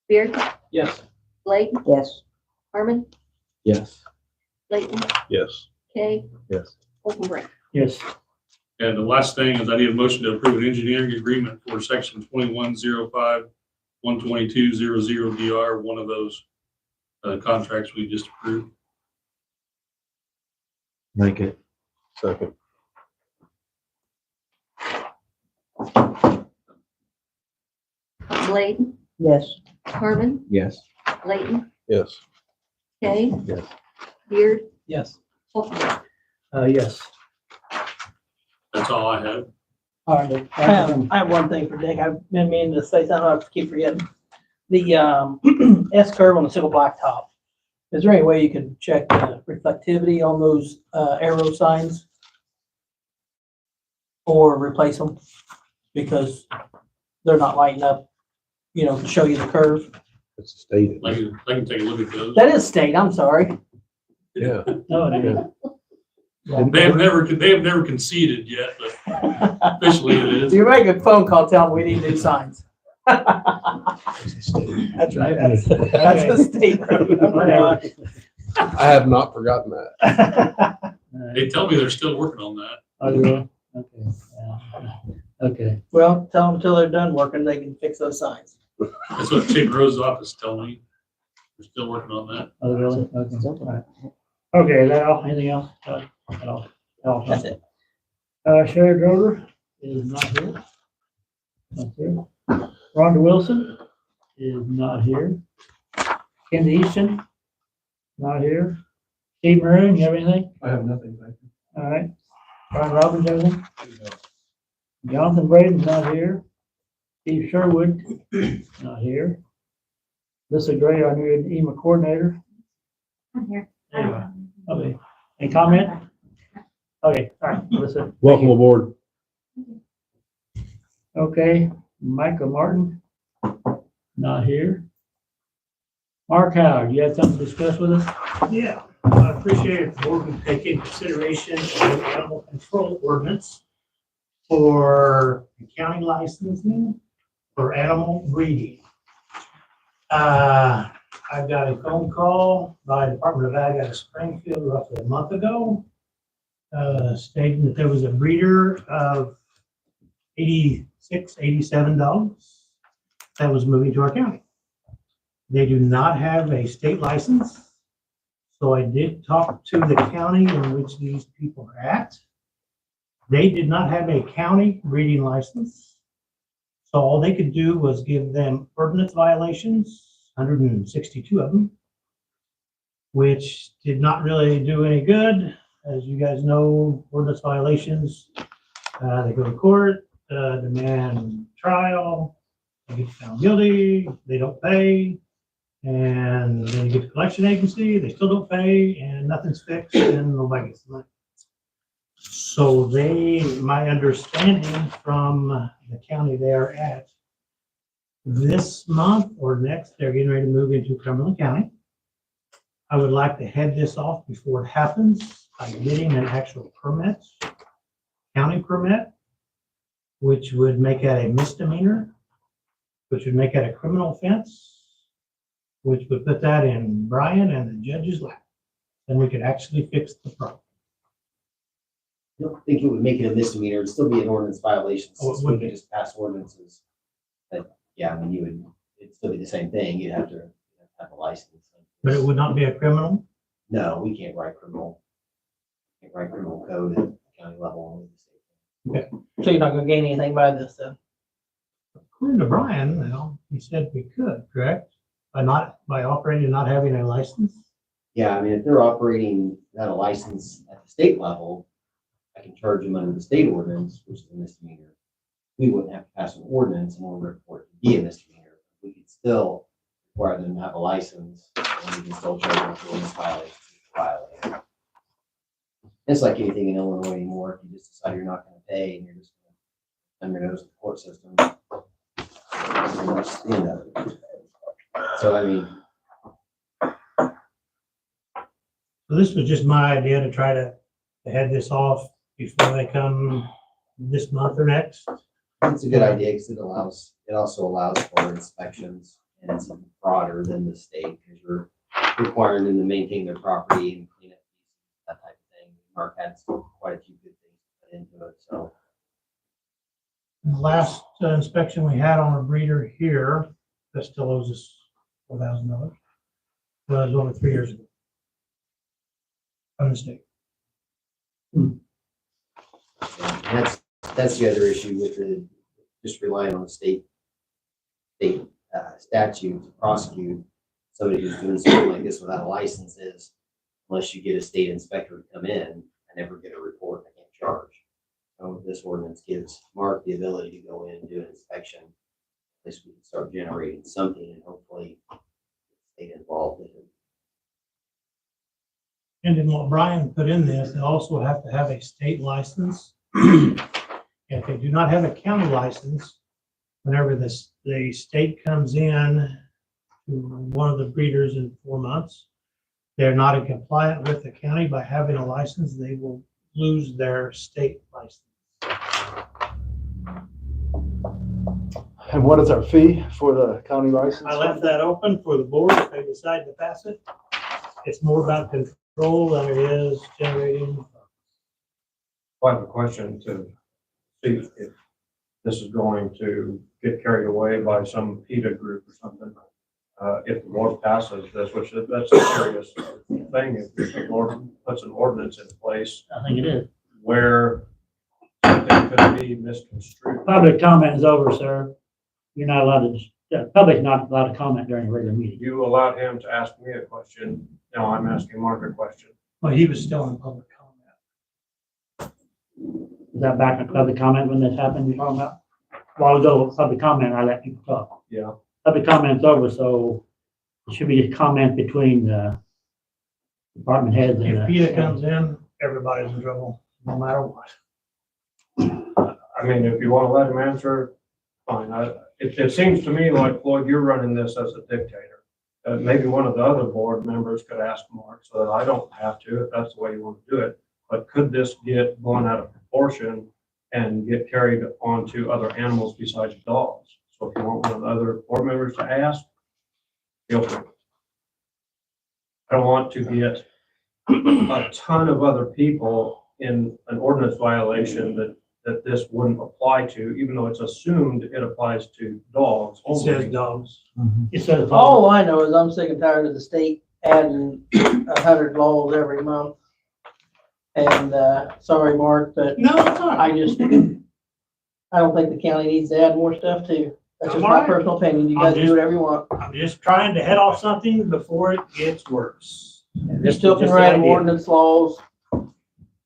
Beard? Yes. Blade? Yes. Harmon? Yes. Layton? Yes. Kay? Yes. Hockenberry? Yes. And the last thing is I need a motion to approve an engineering agreement for section 2105-12200 DR, one of those contracts we just approved. Make it. Second. Blade? Yes. Harmon? Yes. Layton? Yes. Kay? Yes. Beard? Yes. Hockenberry? Yes. That's all I have. All right, Dick. I have one thing for Dick. I've been meaning to say something, I keep forgetting. The S curve on the single blacktop. Is there any way you can check the reflectivity on those arrow signs? Or replace them? Because they're not lighting up, to show you the curve. It's stated. I can take a look at those. That is state, I'm sorry. Yeah. No, it ain't. They have never conceded yet, but officially it is. You make a phone call, tell them we need new signs. That's right, that's a state road. I have not forgotten that. They tell me they're still working on that. Oh, you will? Okay. Yeah. Okay. Well, tell them until they're done working, they can fix those signs. That's what Chief Rose's office told me. They're still working on that. Oh, really? Okay. All right. Okay, is that all? Anything else? All. That's it. Sherry Drover is not here. Not here. Rhonda Wilson is not here. Ken Easton, not here. Steve Maroon, you have anything? I have nothing, thank you. All right. Brian Robbins, anything? Jonathan Braden's not here. Steve Sherwood, not here. Lisa Gray, our new EMA coordinator. I'm here. Anyway, okay. Any comment? Okay, all right, Lisa. Welcome aboard. Okay, Michael Martin, not here. Mark Howard, you have something to discuss with us? Yeah, I appreciate if the board would take into consideration the animal control ordinance for county licensing for animal breeding. I got a phone call by Department of Ag out of Springfield roughly a month ago, stating that there was a breeder of 86, 87 dogs that was moving to our county. They do not have a state license. So I did talk to the county in which these people are at. They did not have a county breeding license. So all they could do was give them ordinance violations, 162 of them, which did not really do any good. As you guys know, ordinance violations, they go to court, demand trial, they get found guilty, they don't pay, and then you get the collection agency, they still don't pay, and nothing's fixed, and nobody gets the money. So my understanding from the county they're at, this month or next, they're getting ready to move into Cumberland County. I would like to head this off before it happens by getting an actual permit, county permit, which would make that a misdemeanor, which would make that a criminal offense, which would put that in Brian and the judge's lap. Then we could actually fix the problem. I don't think it would make it a misdemeanor. It'd still be an ordinance violation. Oh, it Since would we be. could just pass ordinances. But yeah, I mean, it'd still be the same thing. You'd have to have a license. But it would not be a criminal. No, we can't write criminal. Can't write criminal code at the county level. Only the state. So you're not gonna gain anything by this then? According to Brian, well, he said we could, correct? By operating and not having a license? Yeah, I mean, if they're operating without a license at the state level, I can charge them under the state ordinance, which is a misdemeanor. We wouldn't have to pass an ordinance in order for it to be a misdemeanor. We could still require them to have a license, and we can still charge them for ordinance violations. It's like anything in Illinois anymore. If you just decide you're not going to pay and you're just going to thumb your nose at the court system, that's pretty much the end of it. So, I mean, So this was just my idea to try to head this off before they come this month or next. it's a good idea because it also allows for inspections, and it's broader than the state because you're requiring them to maintain their property and clean up that type of thing. Mark had quite a few good things put into it, so. The last inspection we had on a breeder here, that still owes us $4,000, was over 3 years ago. From the state. And that's the other issue with just relying on the state statute to prosecute somebody who's doing something like this without a license is, unless you get a state inspector to come in, I never get a report, I can't charge. So this ordinance gives Mark the ability to go in and do an inspection. At least we can start generating something and hopefully stay involved in it. And in what Brian put in this, they also have to have a state license. If they do not have a county license, whenever the state comes in to one of the breeders in 4 months, they're not in compliant with the county by having a license, they will lose their state license. And what is our fee for the county license? I left that open for the board if they decide to pass it. It's more about control than it is generating. I have a question to see if this is going to get carried away by some PETA group or something. If the board passes this, which that's a serious thing, if the board puts an ordinance in place I think it is. where something could be misconstrued. Public comment is over, sir. You're not allowed to, the public's not allowed to comment during a regular meeting. You allowed him to ask me a question. Now I'm asking Mark a question. Well, he was still in public comment. Is that back in public comment when this happened you're talking about? While ago, public comment, I let people talk. Yeah. Public comment's over, so it should be a comment between the department heads and If PETA comes in, everybody's in trouble, no matter what. I mean, if you want to let him answer, fine. It seems to me like, Floyd, you're running this as a dictator. Maybe one of the other board members could ask Mark so that I don't have to, if that's the way you want to do it. But could this get blown out of proportion and get carried on to other animals besides dogs? So if you want one of the other board members to ask, feel free. I don't want to get a ton of other people in an ordinance violation that that this wouldn't apply to, even though it's assumed it applies to dogs It says only. dogs. Mm-hmm. It says. All I know is I'm sick and tired of the state adding 100 laws every month. And, sorry, Mark, but No, it's all right. I don't think the county needs to add more stuff too. That's just my Alright. personal opinion. You I'm guys do just- whatever you want. I'm just trying to head off something before it gets worse. And You this still was can just the write idea. ordinance laws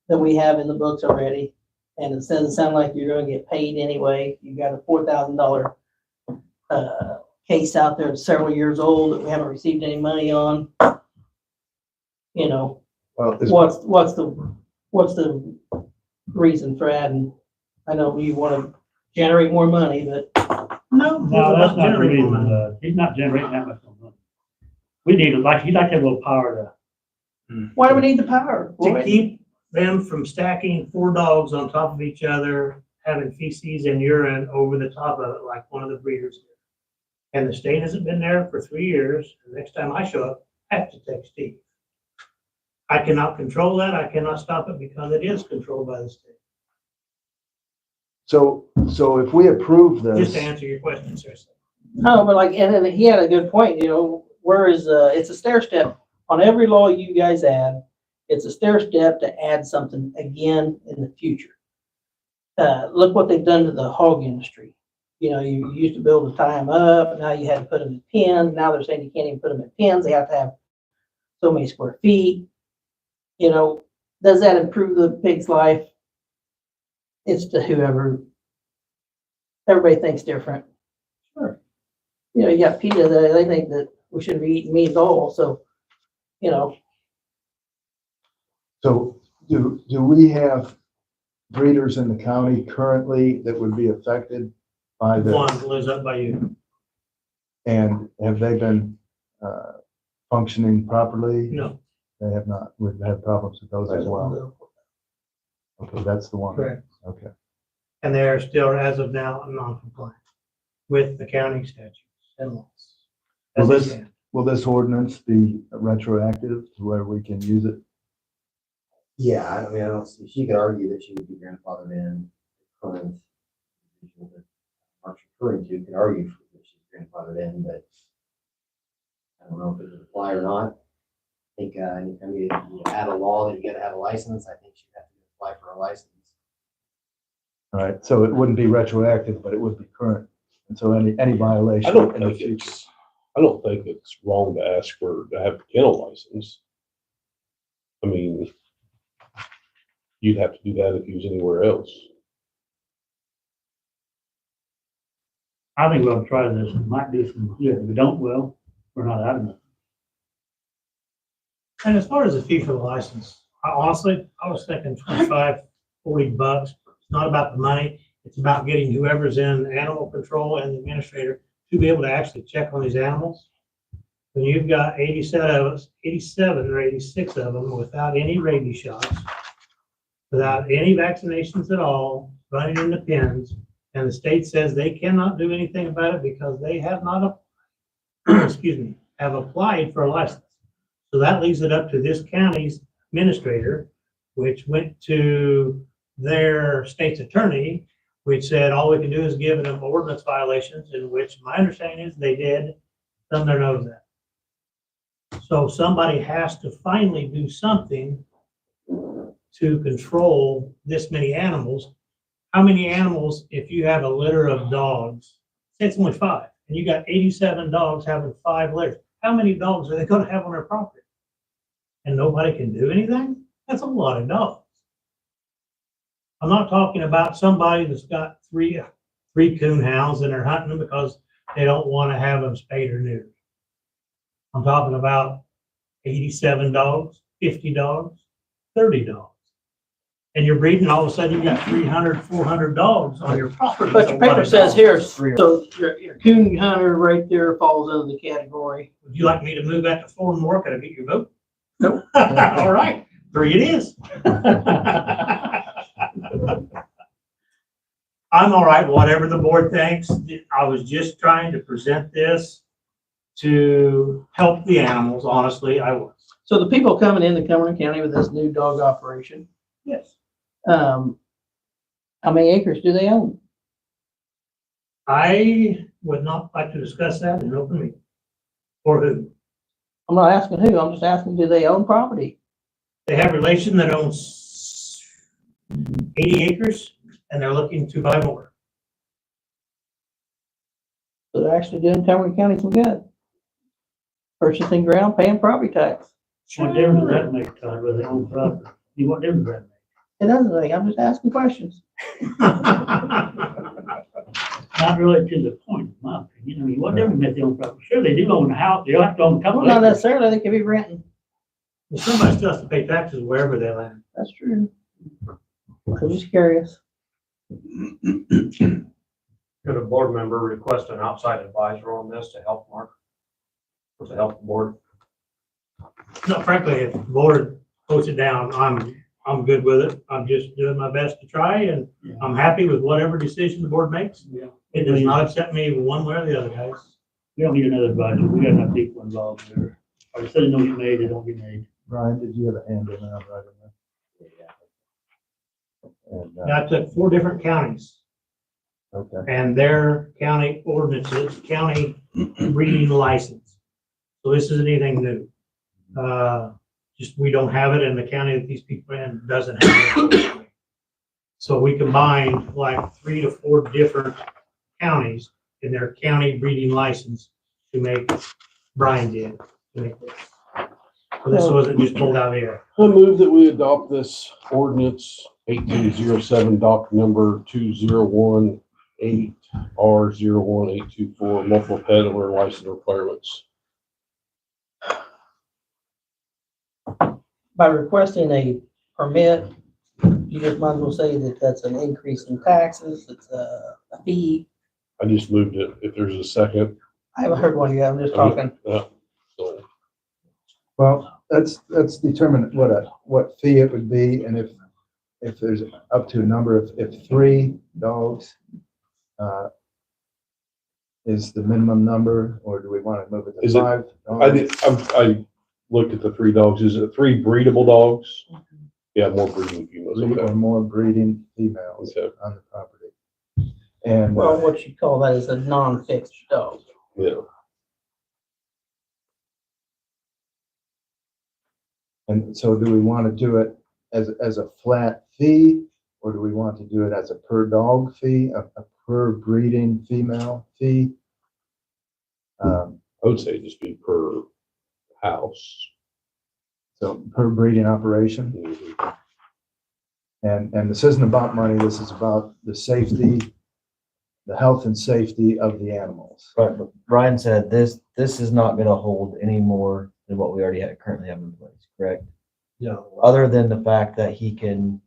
that we have in the books already. And it doesn't sound like you're gonna get paid anyway. You got a $4,000 case out there that's several years old that we haven't received any money on. You know, Well, what's the reason for adding? I know you wanna generate more money, but No, No, that's not the generating reason, money. he's not generating that much money. We need, he'd like to have a little power why do we need the power? To keep them from stacking 4 dogs on top of each other, having feces and urine over the top of it like one of the breeders did. And the state hasn't been there for 3 years. The next time I show up, I have to text Steve. I cannot control that. I cannot stop it because it is controlled by the state. so if we approve Just this, to answer your question, seriously. No, but like, and then he had a good point, you know, whereas, it's a stair step on every law you guys add. It's a stair step to add something again in the future. Look what they've done to the hog industry. You know, you used to be able to tie them up, now you had to put them in pens. Now they're saying you can't even put them in pens. They have to have so many square feet. You know, does that improve the pig's life? It's to whoever. Everybody thinks different. Sure. You know, you got PETA, they think that we shouldn't be eating meat at all, so, you know. so do we have breeders in the county currently that would be affected by One this? lives up by you. And have they been functioning properly? No, They have not. We've had problems with those as well. Okay, that's the one. correct. Okay. And they are still, as of now, non-compliant with the county statutes and laws. Will As they this, stand. will this ordinance be retroactive to where we can use it? Yeah, I mean, I don't see, she could argue that she would be grandfathered in, the current individual that Mark's referring to could argue that she's grandfathered in, but I don't know if it would apply or not. I think, anytime you add a law that you gotta have a license, I think she'd have to apply for a license. All right, so it wouldn't be retroactive, but it would be current. And so any I violation don't in the think future. I don't think it's wrong to ask for, to have a kennel license. I mean, you'd have to do that if you was anywhere else. I think we'll try this. It might do some good. If we don't, well, we're not out of it. And as far as the fee for the license, I was thinking 25, 40 bucks. It's not about the money. It's about getting whoever's in animal control and the administrator to be able to actually check on these animals. When you've got 87 or 86 of them without any rabies shots, without any vaccinations at all, running in the pens, and the state says they cannot do anything about it because they have not, have applied for a license. So that leaves it up to this county's administrator, which went to their state's attorney, which said all we can do is give them ordinance violations, in which my understanding is they did thumb their nose at. So somebody has to finally do something to control this many animals. How many animals, if you have a litter of dogs, say it's only 5, and you got 87 dogs having 5 litters, how many dogs are they gonna have on their property? And nobody can do anything? That's a lot of dogs. I'm not talking about somebody that's got three coon hounds and they're hunting them because they don't want to have them spayed or neutered. I'm talking about 87 dogs, 50 dogs, 30 dogs. And you're breeding, all of a sudden you got 300, 400 dogs on your property. But your paper says here, so your coon hunter right there falls under the category. Would you like me to move that to 4 more? Could I get your vote? Nope. All right, 3 it is. I'm all right, whatever the board thinks. I was just trying to present this to help the animals, honestly, I was. So the people coming into Cumberland County with this new dog operation, Yes. How many acres do they own? I would not like to discuss that in open meeting. Or who? I'm not asking who, I'm just asking, do they own property? They have a relation that owns 80 acres and they're looking to buy more. So they're actually doing Cumberland County some good. Purchasing ground, paying property tax. What difference does that make, Todd, whether they own property? What difference does that make? It doesn't make, I'm just asking questions. Not really to the point, in my opinion. I mean, what difference make they own property? Sure, they do own a house, they have to own a couple Well, not acres. necessarily, they could be renting. Well, somebody still has to pay taxes wherever they land. That's true. I'm just curious. Could a board member request an outside advisor on this to help Mark? Or to help the board? No, frankly, if the board puts it down, I'm good with it. I'm just doing my best to try and I'm happy with whatever decision the board makes. Yeah. It does not upset me one way or the other, guys. We don't need another advisor. We got enough people involved there. Our decision don't get made, they don't get made. Brian, did you have a hand in that right in there? And, I took 4 different counties okay. and their county ordinances, county breeding license. So this isn't anything new. Just we don't have it and the county that these people are in doesn't have it. So we combined like 3 to 4 different counties in their county breeding license to make, Brian did, to make this. So this wasn't just pulled out of the air. I move that we adopt this ordinance 1807, doc number 2018 R01824, multiple peddler license requirements. By requesting a permit, you just might as well say that that's an increase in taxes, it's a fee. I just moved it. If there's a second. I haven't heard one yet, I'm just talking. So Well, let's determine what fee it would be, and if there's up to a number, if 3 dogs is the minimum number, or do we want to move it to Is it- 5 dogs? I looked at the 3 dogs. Is it 3 breedable dogs? Yeah, more breeding females. 3 Okay. or more breeding females Okay. on the property. And, Well, what you call that is a non-fixed dog. Yeah. and so do we want to do it as a flat fee, or do we want to do it as a per dog fee, a per breeding female fee? I would say just be per house. So per breeding operation. Mhm. And this isn't about money, this is about the safety, the health and safety of the animals. Right, but Brian said this is not gonna hold any more than what we already currently have in place, correct? Yeah. Other than the fact that it gives him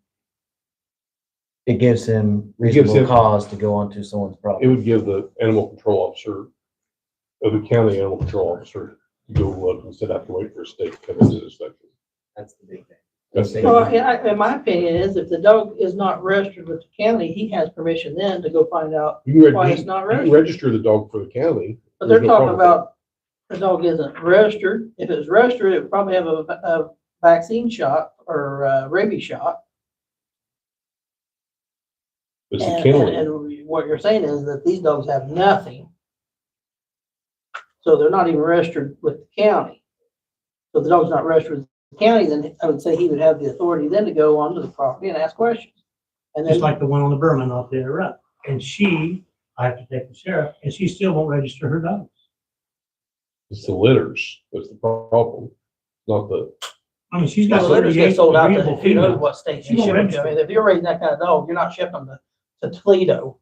It gives reasonable him- cause to go onto someone's It property. would give the animal control officer, or the county animal control officer, to go look instead of have to wait for a state to come into the inspection. That's the big thing. That's Well, in my opinion is if the dog is not registered with the county, he has permission then to go find out You why can it's not you can registered. register the dog for the county. But they're There's no talking problem with that. about the dog isn't registered. If it was registered, it would probably have a vaccine shot or a rabies shot. It's a And, kennel. and what you're saying is that these dogs have nothing. So they're not even registered with the county. So if the dog's not registered with the county, then I would say he would have the authority then to go onto the property and ask questions. And Just then, like the one on the Berman off the interrupt. And I have to take the sheriff, and she still won't register her dogs. It's the litters. That's the problem. Not the, I mean, she's got well, the litters get 38 sold out to agreeable who knows females. what state She you won't ship them to. I register. mean, if you're raising that kind of dog, you're not shipping them to Toledo.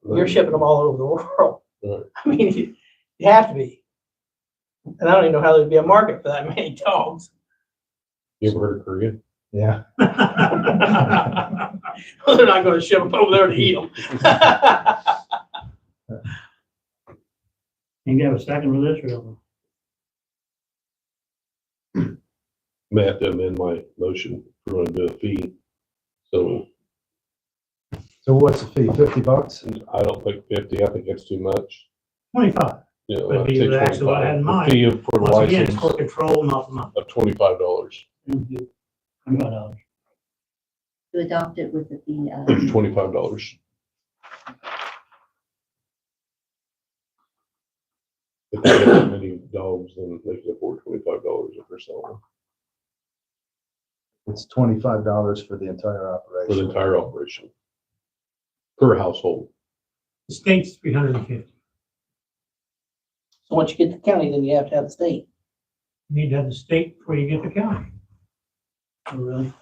You're shipping them all over the world. Right. I mean, you have to be. And I don't even know how there'd be a market for that many dogs. you ever heard of Korea? Yeah. They're not gonna ship them over there to eat them. You got a second for this or? May have to amend my motion if we're gonna do a fee. So So what's the fee, $50? I don't think 50, I think that's too much. 25. You know, Would I'd be say actually what I had in 25. mind. The fee for the Once again, it's license for control, not the money. of $25. $25. To adopt it with the, $25. If they have that many dogs, then they can afford $25 if they're selling It's $25 for the entire for the operation. entire operation. Per household. The state's 350. So once you get the county, then you have to have the state. You need to have the state before you get the county. Oh, really?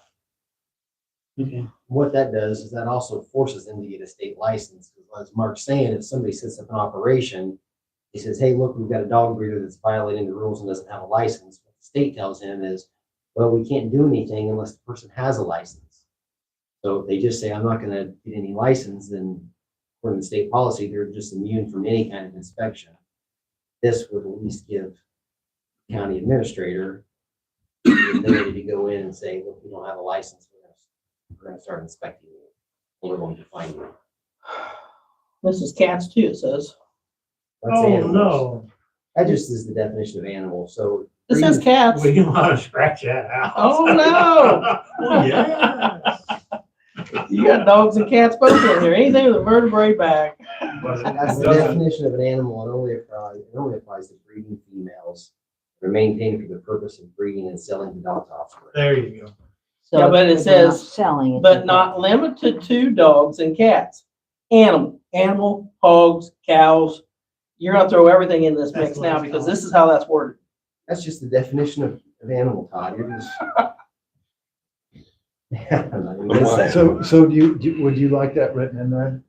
Okay. What that does is that also forces them to get a state license. Because as Mark's saying, if somebody sets up an operation, he says, hey, look, we've got a dog breeder that's violating the rules and doesn't have a license. What the state tells him is, well, we can't do anything unless the person has a license. So if they just say, I'm not gonna get any license, then according to state policy, they're just immune from any kind of inspection. This would at least give the county administrator the ability to go in and say, look, we don't have a license, we're gonna start inspecting you, and we're going to find you. This is cats too, it says. That's Oh, animals. no. That just is the definition of animal, so. This says cats. We can want to scratch that out. Oh, no. Oh, yeah. You got dogs and cats both in there. Anything with a vertebrae back. That's the definition of an animal, and only applies to breeding females. They're maintained for the purpose of breeding and selling to dog offspring. There you go. So Yeah, but it if they're not says, selling it. But not limited to dogs and cats. Animal, hogs, cows. You're gonna throw everything in this That's mix what now it's because called. this is how that's worded. That's just the definition of animal, Todd. You're just. I'm not even gonna say it. So would you like that written in there?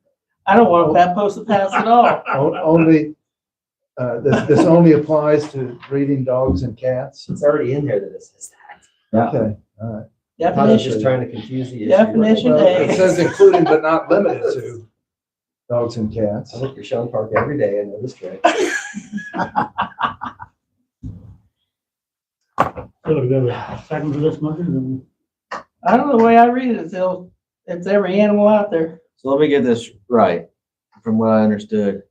I don't want that posted past at all. Only, this only applies to breeding dogs and cats? It's already in there that it says that. Okay, all right. I was just Definition. trying to confuse the issue. Definition Well, A. it says including but not limited to dogs and cats. I look at Sean Park every day. I know this trick. So we go to second for this motion, I don't know the way I read it. It's every animal out there. So let me get this right, from what I understood.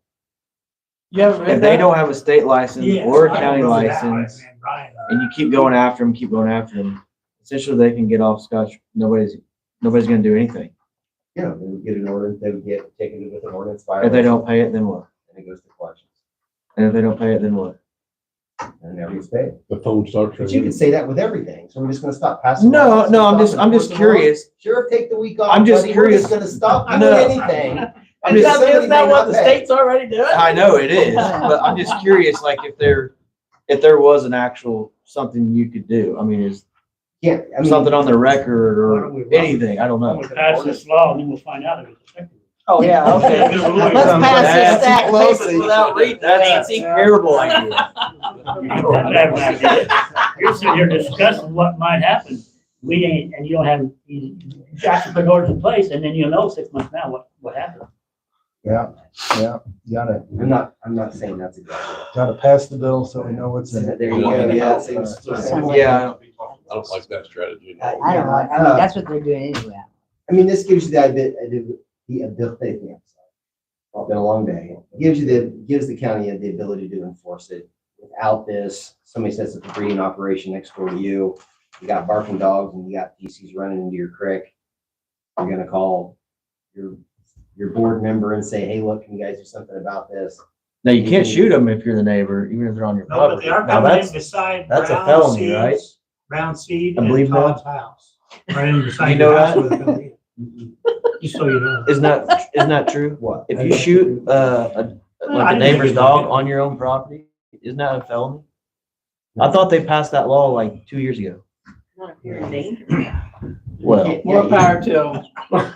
You haven't read If they that? don't have a state license Yes, or a I county wrote that one, license, man, Brian. and you keep going after them, essentially they can get off scotch. Nobody's gonna do anything. Yeah, they would get an ordinance, they would get taken with an ordinance If violation. they don't pay it, then what? And it goes to collections. And if they don't pay it, then what? And never gets paid. The phone starts But you ringing. could say that with everything, so we're just gonna stop passing. No, laws, no, I'm stop just enforcing laws? curious. Sheriff, take the week off. I'm just buddy. We're curious. gonna stop doing No. anything. I'm Isn't just- that- isn't that what the state's already doing? I know it is, but I'm just curious, like if there was an actual, something you could do. I mean, is Yeah, I mean. something on the record Why or don't we run anything, I don't then know. we pass this law and then we'll find out if it's effective. Oh, yeah, okay. Let's pass this That's stack of close. papers without reading That's a Nancy. terrible idea. You're sitting here discussing what might happen. We ain't, and you don't have, you got to put orders in place, and then you'll know 6 months now what happened. Yeah, you I'm not saying that's a good idea. gotta pass the bill so we know what's in it. There you go, yeah. it seems- Yeah. I don't like that strategy. I don't like, I mean, that's what they're doing anyway. I mean, this gives you the ability, yeah, it's been a long day. It gives the county the ability to enforce it. Without this, somebody sets up a breeding operation next door to you, you got barking dogs and you got feces running into your creek. You're gonna call your board member and say, hey, look, can you guys do something about this? Now, you can't shoot them if you're the neighbor, even if they're on your No, but property. they are Now, coming in beside that's a Brown felony, right? Seeds, Brown Seed I and believe Todd's house. Right in beside You know your house that? where they're coming in. Just so you know. Isn't that true? What? If you shoot, like a neighbor's dog on your own property, isn't that a felony? I thought they passed that law like 2 years ago. Not if you're in danger. Well, More power to them.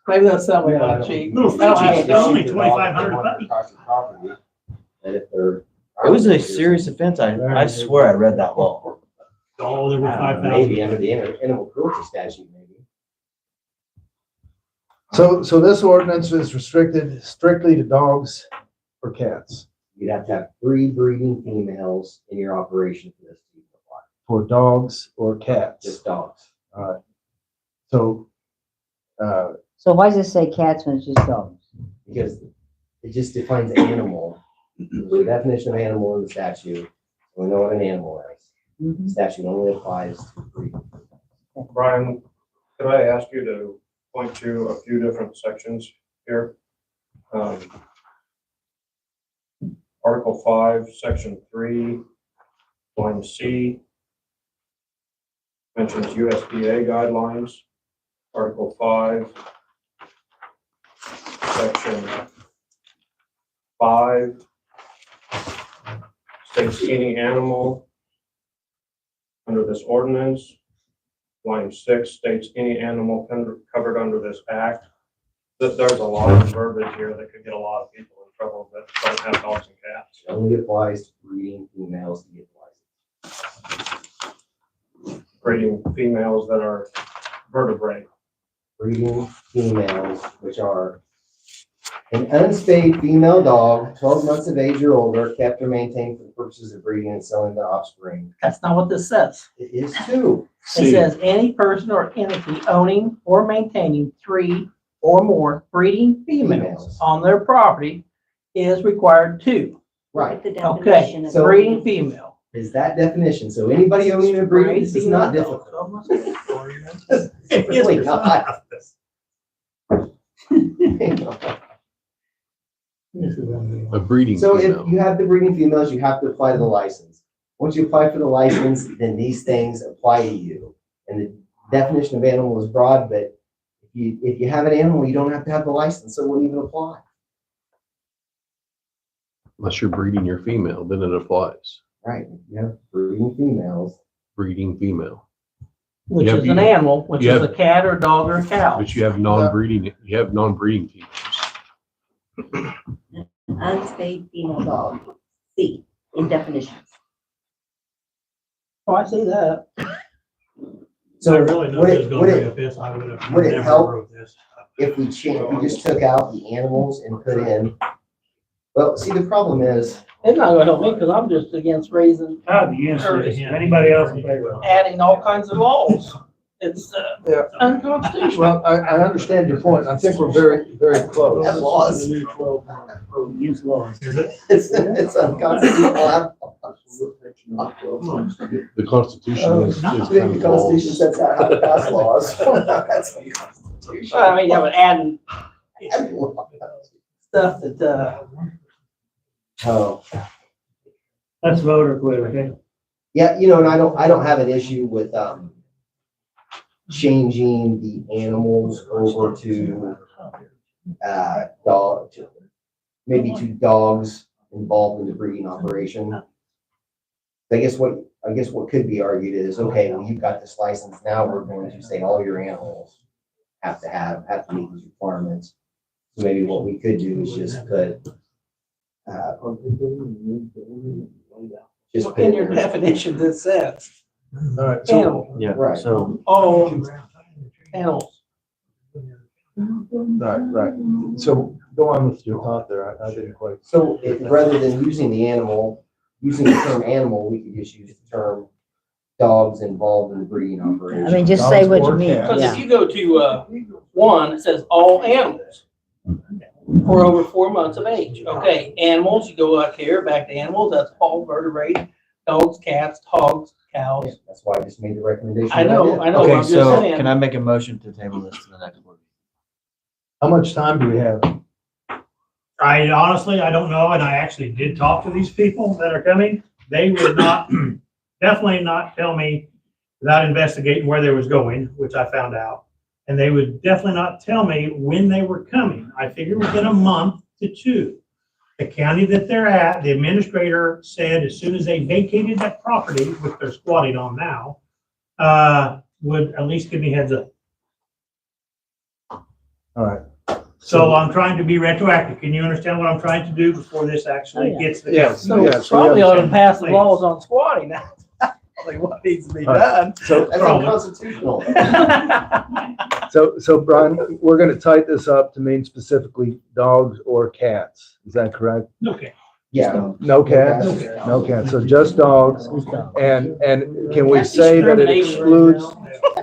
Maybe they'll sell me on cheap. Little I don't Frenchie, have it's to- only 2,500 bucks. That if they're. it was a serious offense. I swear I read that law. Oh, there were 5,000. Maybe under the animal cruelty statute, maybe. So this ordinance is restricted strictly to dogs or cats? You'd have to have 3 breeding females in your operation for this to apply, For dogs or cats? just dogs. So, So why does it say cats when it's just dogs? Because it just defines animal. The definition of animal in the statute, we know what an animal is. The statute only applies to breeding. Brian, Could I ask you to point to a few different sections here? Article 5, Section 3, line C, mentions USDA guidelines. Article 5, Section 5, states any animal under this ordinance. Line 6 states any animal covered under this act. There's a lot of verbiage here that could get a lot of people in trouble that don't have dogs and cats. It only applies to breeding females to get licensed. Breeding females that are vertebrate. Breeding females, which are an unspayed female dog, 12 months of age or older, kept or maintained for the purposes of breeding and selling the offspring. That's not what this says. It is too. It says any person or entity owning or maintaining 3 or more breeding females on their property is required to. Right. The Okay, definition of so- breeding female. Is that definition? So anybody owning a breeding, this is not difficult. It's really not. A breeding So if female. you have the breeding females, you have to apply to the license. Once you apply for the license, then these things apply to you. And the definition of animal is broad, but if you have an animal, you don't have to have the license, so it wouldn't even apply. Unless you're breeding your female, then it applies. Right, you have breeding females. Breeding female. Which Yeah, is you- an animal, which you is have- a cat or dog or a cow. But you have non-breeding, females. Unspayed female dog, C, in definitions. Oh, I see that. So I really knew would this was it, gonna would bring it, up this, I would have would it never help wrote this. if we just took out the animals and put in? Well, see, the problem is, It's not gonna help me because I'm just against raising, I'd be against it. Anybody else in favor? adding all kinds of laws. It's Yeah. unconstitutional. Well, I understand your point. I think we're very, very close. that laws, Use laws. it's unconstitutional. The Constitution is I kind think of the Constitution sets out how to pass laws. That's the Constitution. I mean, yeah, but adding stuff that, Oh, Let's vote or quit, okay? yeah, and I don't have an issue with, changing the animals over to, maybe to dogs involved in the breeding operation. I guess what could be argued is, okay, well, you've got this license, now we're going to say all your animals have to meet these requirements. So maybe what we could do is just put, in your definitions, it says All right, so, animal, Yeah, Right. so all animals. right. So go on with your thought there. I didn't quite. So rather than using the term animal, we could just use the term dogs involved in the breeding operation. I mean, just say what you Dogs or mean, cats. Because yeah. if you go to, 1, it says all animals for over 4 months of age. Okay, animals, you go out here, back to animals, that's all vertebrate, dogs, cats, hogs, cows. That's why I just made the recommendation. I know, I'm okay, just so saying. can I make a motion to table this to the next board? How much time do we have? I honestly, I don't know, and I actually did talk to these people that are coming. They would not, definitely not tell me without investigating where they was going, which I found out. And they would definitely not tell me when they were coming. I figure within a month to 2. The county that they're at, the administrator said as soon as they vacated that property, which they're squatting on now, would at least give me heads up. All right. So I'm trying to be retroactive. Can you understand what I'm trying to do before this actually gets the? Yes. So Yeah, so probably we ought to understand. pass the laws on squatting now. Like what needs to be All right. done. So, That's unconstitutional. so Brian, we're gonna tighten this up to mean specifically dogs or cats. Is that correct? Okay. Yeah. No cats? No cats. So just dogs. And can we say that it excludes,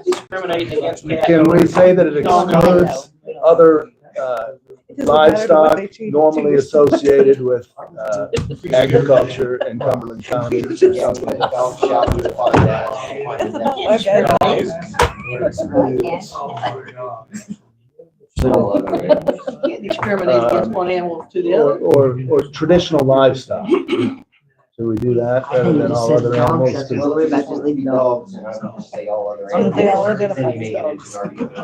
Discriminating against cats. can we say that it excludes other livestock normally associated with agriculture in Cumberland County? Yeah, but the dog shall be defined as- Can't discriminate against one animal to the other. Or traditional livestock. So we do that better than all other animals. 'Cause Say all other Some of the animals. other Then you make it into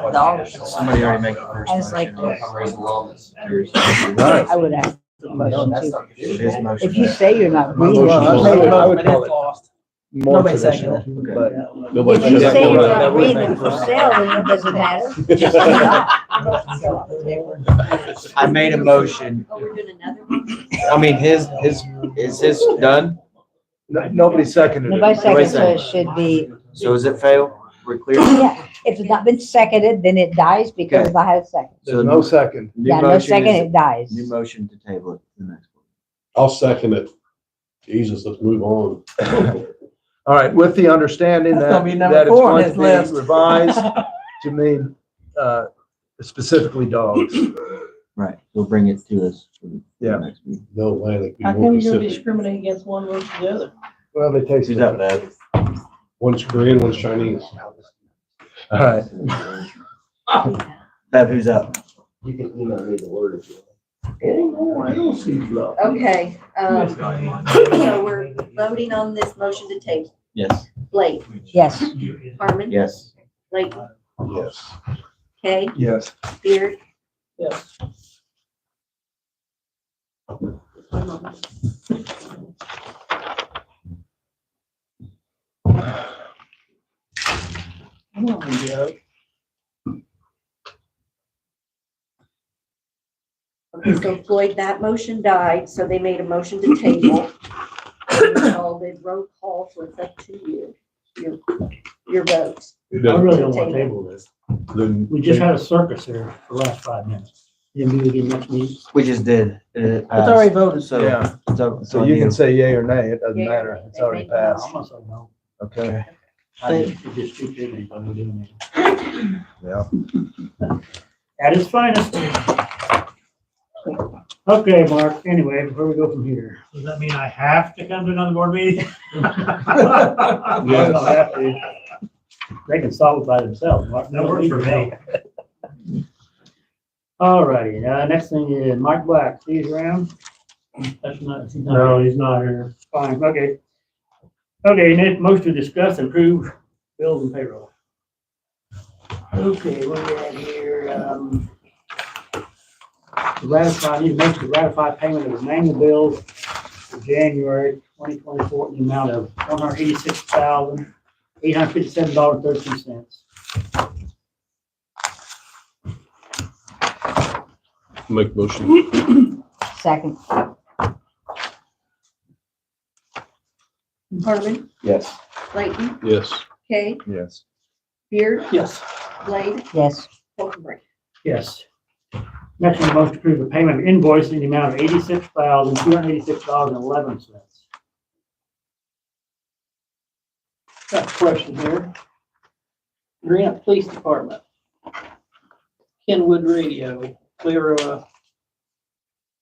an Dogs. Somebody already make a first I was like, motion. I'm raising llamas. I would ask the No, that's question not too. good. His motion. If you say you're not My breeding, motion was- I would call it Lost. more Nobody traditional, seconded but Nobody if you said say you're that. not breeding for sale, then it doesn't matter. Just say not. I made a motion. Oh, we're doing another one? I mean, is his done? nobody seconded Nobody it. second, so it should be, So is it fail? We're clear? yeah, if it's not been seconded, then it dies because I had a second. There's no second. New Yeah, no motion second, is- it dies. New motion to table it to the next one. I'll second it. Jesus, let's move on. All right, with the understanding That's that, gonna be number that it's 4 on going his to be list. revised to mean, specifically dogs. Right, we'll bring it to us for the Yeah. next meeting. No Atlantic. be How more come you're gonna Pacific. discriminate against one versus the other? Well, they taste Who's different. up, Dad? One's Korean, one's Chinese. All right. Bev, who's up? You can email me the word if you want. Anymore, I don't see love. Okay, so we're voting on this motion to table. Yes. Blake, Yes, Harmon, Yes. Blake, Yes. Kay, Yes. Beard. Yes. One moment. Come on, Joe. Okay, so Floyd, that motion died, so they made a motion to table. We all did roll call, so it's up to you, your votes. I really don't want to table this. Then We just had a circus here for the last 5 minutes. Didn't do it again next meeting. We just did. It It's already passed. voted. So, Yeah. so So you can say yay or nay, it doesn't Yay or matter. nay. It's already passed. I'm gonna say no. Okay, It's just too big anything to do anything. yeah. At its finest. Okay, Mark, anyway, before we go from here, does that mean I have to come to another board meeting? I don't have to. They can solve it by themselves. Mark. That works for me. All righty, next thing is Mike Black, he's around? That's not, he's not. No, he's not here. Fine, okay. Okay, next, motion to discuss and approve bills and payroll. Okay, what do we have here? Need a motion to ratify payment of the annual bills for January 2024 in the amount of $186,857.13. make motion. second, Harmon, Yes. Clayton, Yes. Kay, Yes. Beard, Yes. Blade, yes, Falconbridge. Yes. Next one, motion to approve the payment of invoice in the amount of $86,286.11. Got a question here. Grant Police Department. Kenwood Radio, clear,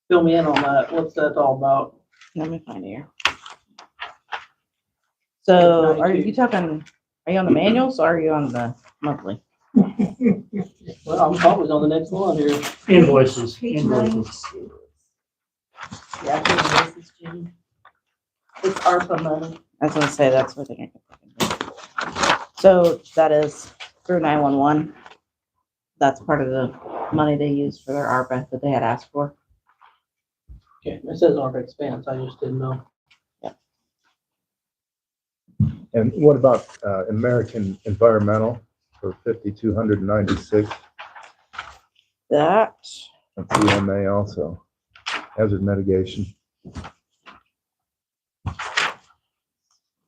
fill me in on that. What's that all about? let me find it here. So are you talking, are you on the manuals or are you on the monthly? Well, I'm probably on the next one here. Invoices, Page invoices. 92. Yeah, I think this is Jenny. It's ARPA money. I was gonna say, that's what they. So that is through 911. That's part of the money they use for their ARPA that they had asked for. Okay, it says ARPA expense, I just didn't know. And what about, American Environmental for 5,296? That, That's EMA also. Hazard mitigation.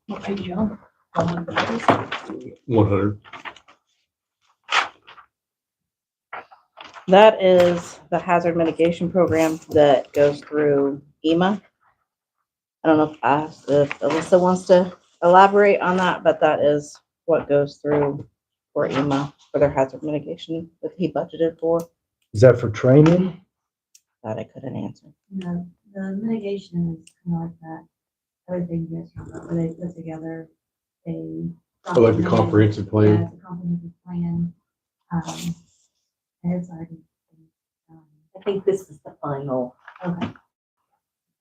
What page you on? 100. that is the hazard mitigation program that goes through EMA. I don't know if Alyssa wants to elaborate on that, but that is what goes through for EMA for their hazard mitigation that he budgeted for. Is that for training? That I couldn't answer. No, the mitigation is kind of like that. Everything gets, where they put together a Oh, like the comprehensive Yeah, plan? it's a comprehensive plan. And it's already. I think this is the final. Okay.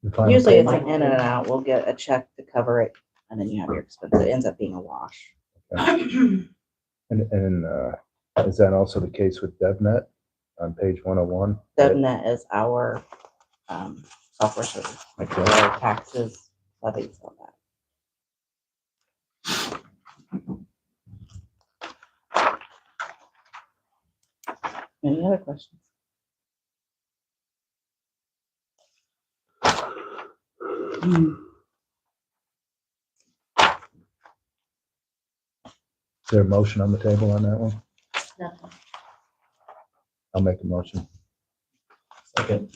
The final Usually it's payment. an in and out. We'll get a check to cover it and then you have your expense. It ends up being a wash. And is that also the case with DevNet on page 101? DevNet is our software service, like Okay. our taxes, levies, all that. Any other questions? Is there a motion on the table on that one? Nothing. I'll make a motion. Second.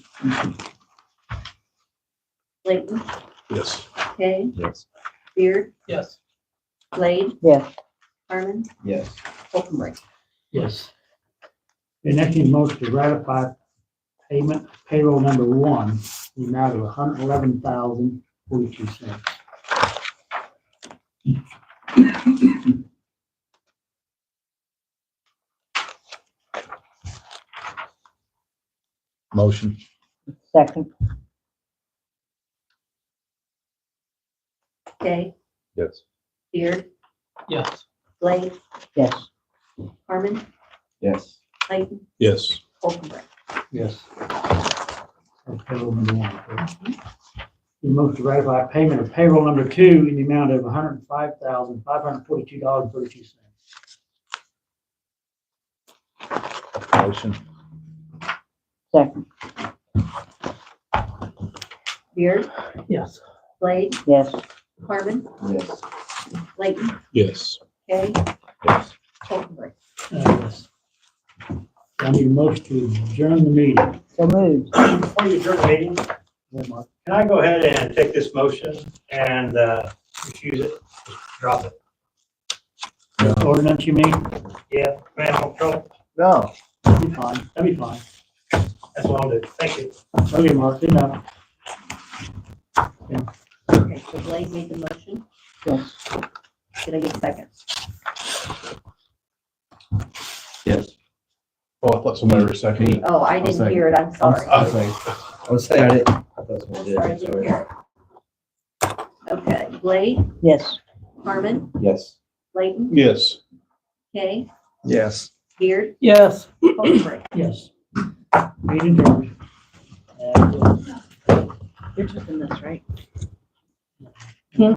Layton, Yes. Kay, Yes. Beard, Yes. Blade, Yes. Harmon, Yes. Wolfenbrick. Yes. The next need motion to ratify payment payroll number 1, the amount of $111,042. Motion. Second. Kay, Yes. Beard, Yes. Blade, Yes. Harmon, Yes. Layton, Yes. Wolfenbrick. Yes. That's payroll number 1. Okay. The motion to ratify payment of payroll number 2 in the amount of $105,542.32. Motion. Second. Beard, Yes. Blade, Yes. Harmon, Yes. Layton, Yes. Kay, Yes. Wolfenbrick. Yes. I need a motion to adjourn the meeting. So moved. Before you adjourn the meeting, Yeah, Mark. can I go ahead and take this motion and refuse it? Just drop it. Ordinance, you mean? Yeah, man, I'll throw, No. That'd be fine. That'd be fine. that's what I'll do. Thank you. Okay, Mark, good enough. Okay, so Blade made the motion. Yes. Did I get a second? Yes. Oh, I thought somebody was second. Oh, I didn't second. hear it. I'm sorry. I was saying, I didn't. I thought someone I'm did. sorry, I didn't hear it. Okay, Blade, Yes. Harmon, Yes. Layton, Yes. Kay, Yes. Beard, Yes. Wolfenbrick. Yes. Meeting adjourned. You're taking this, right?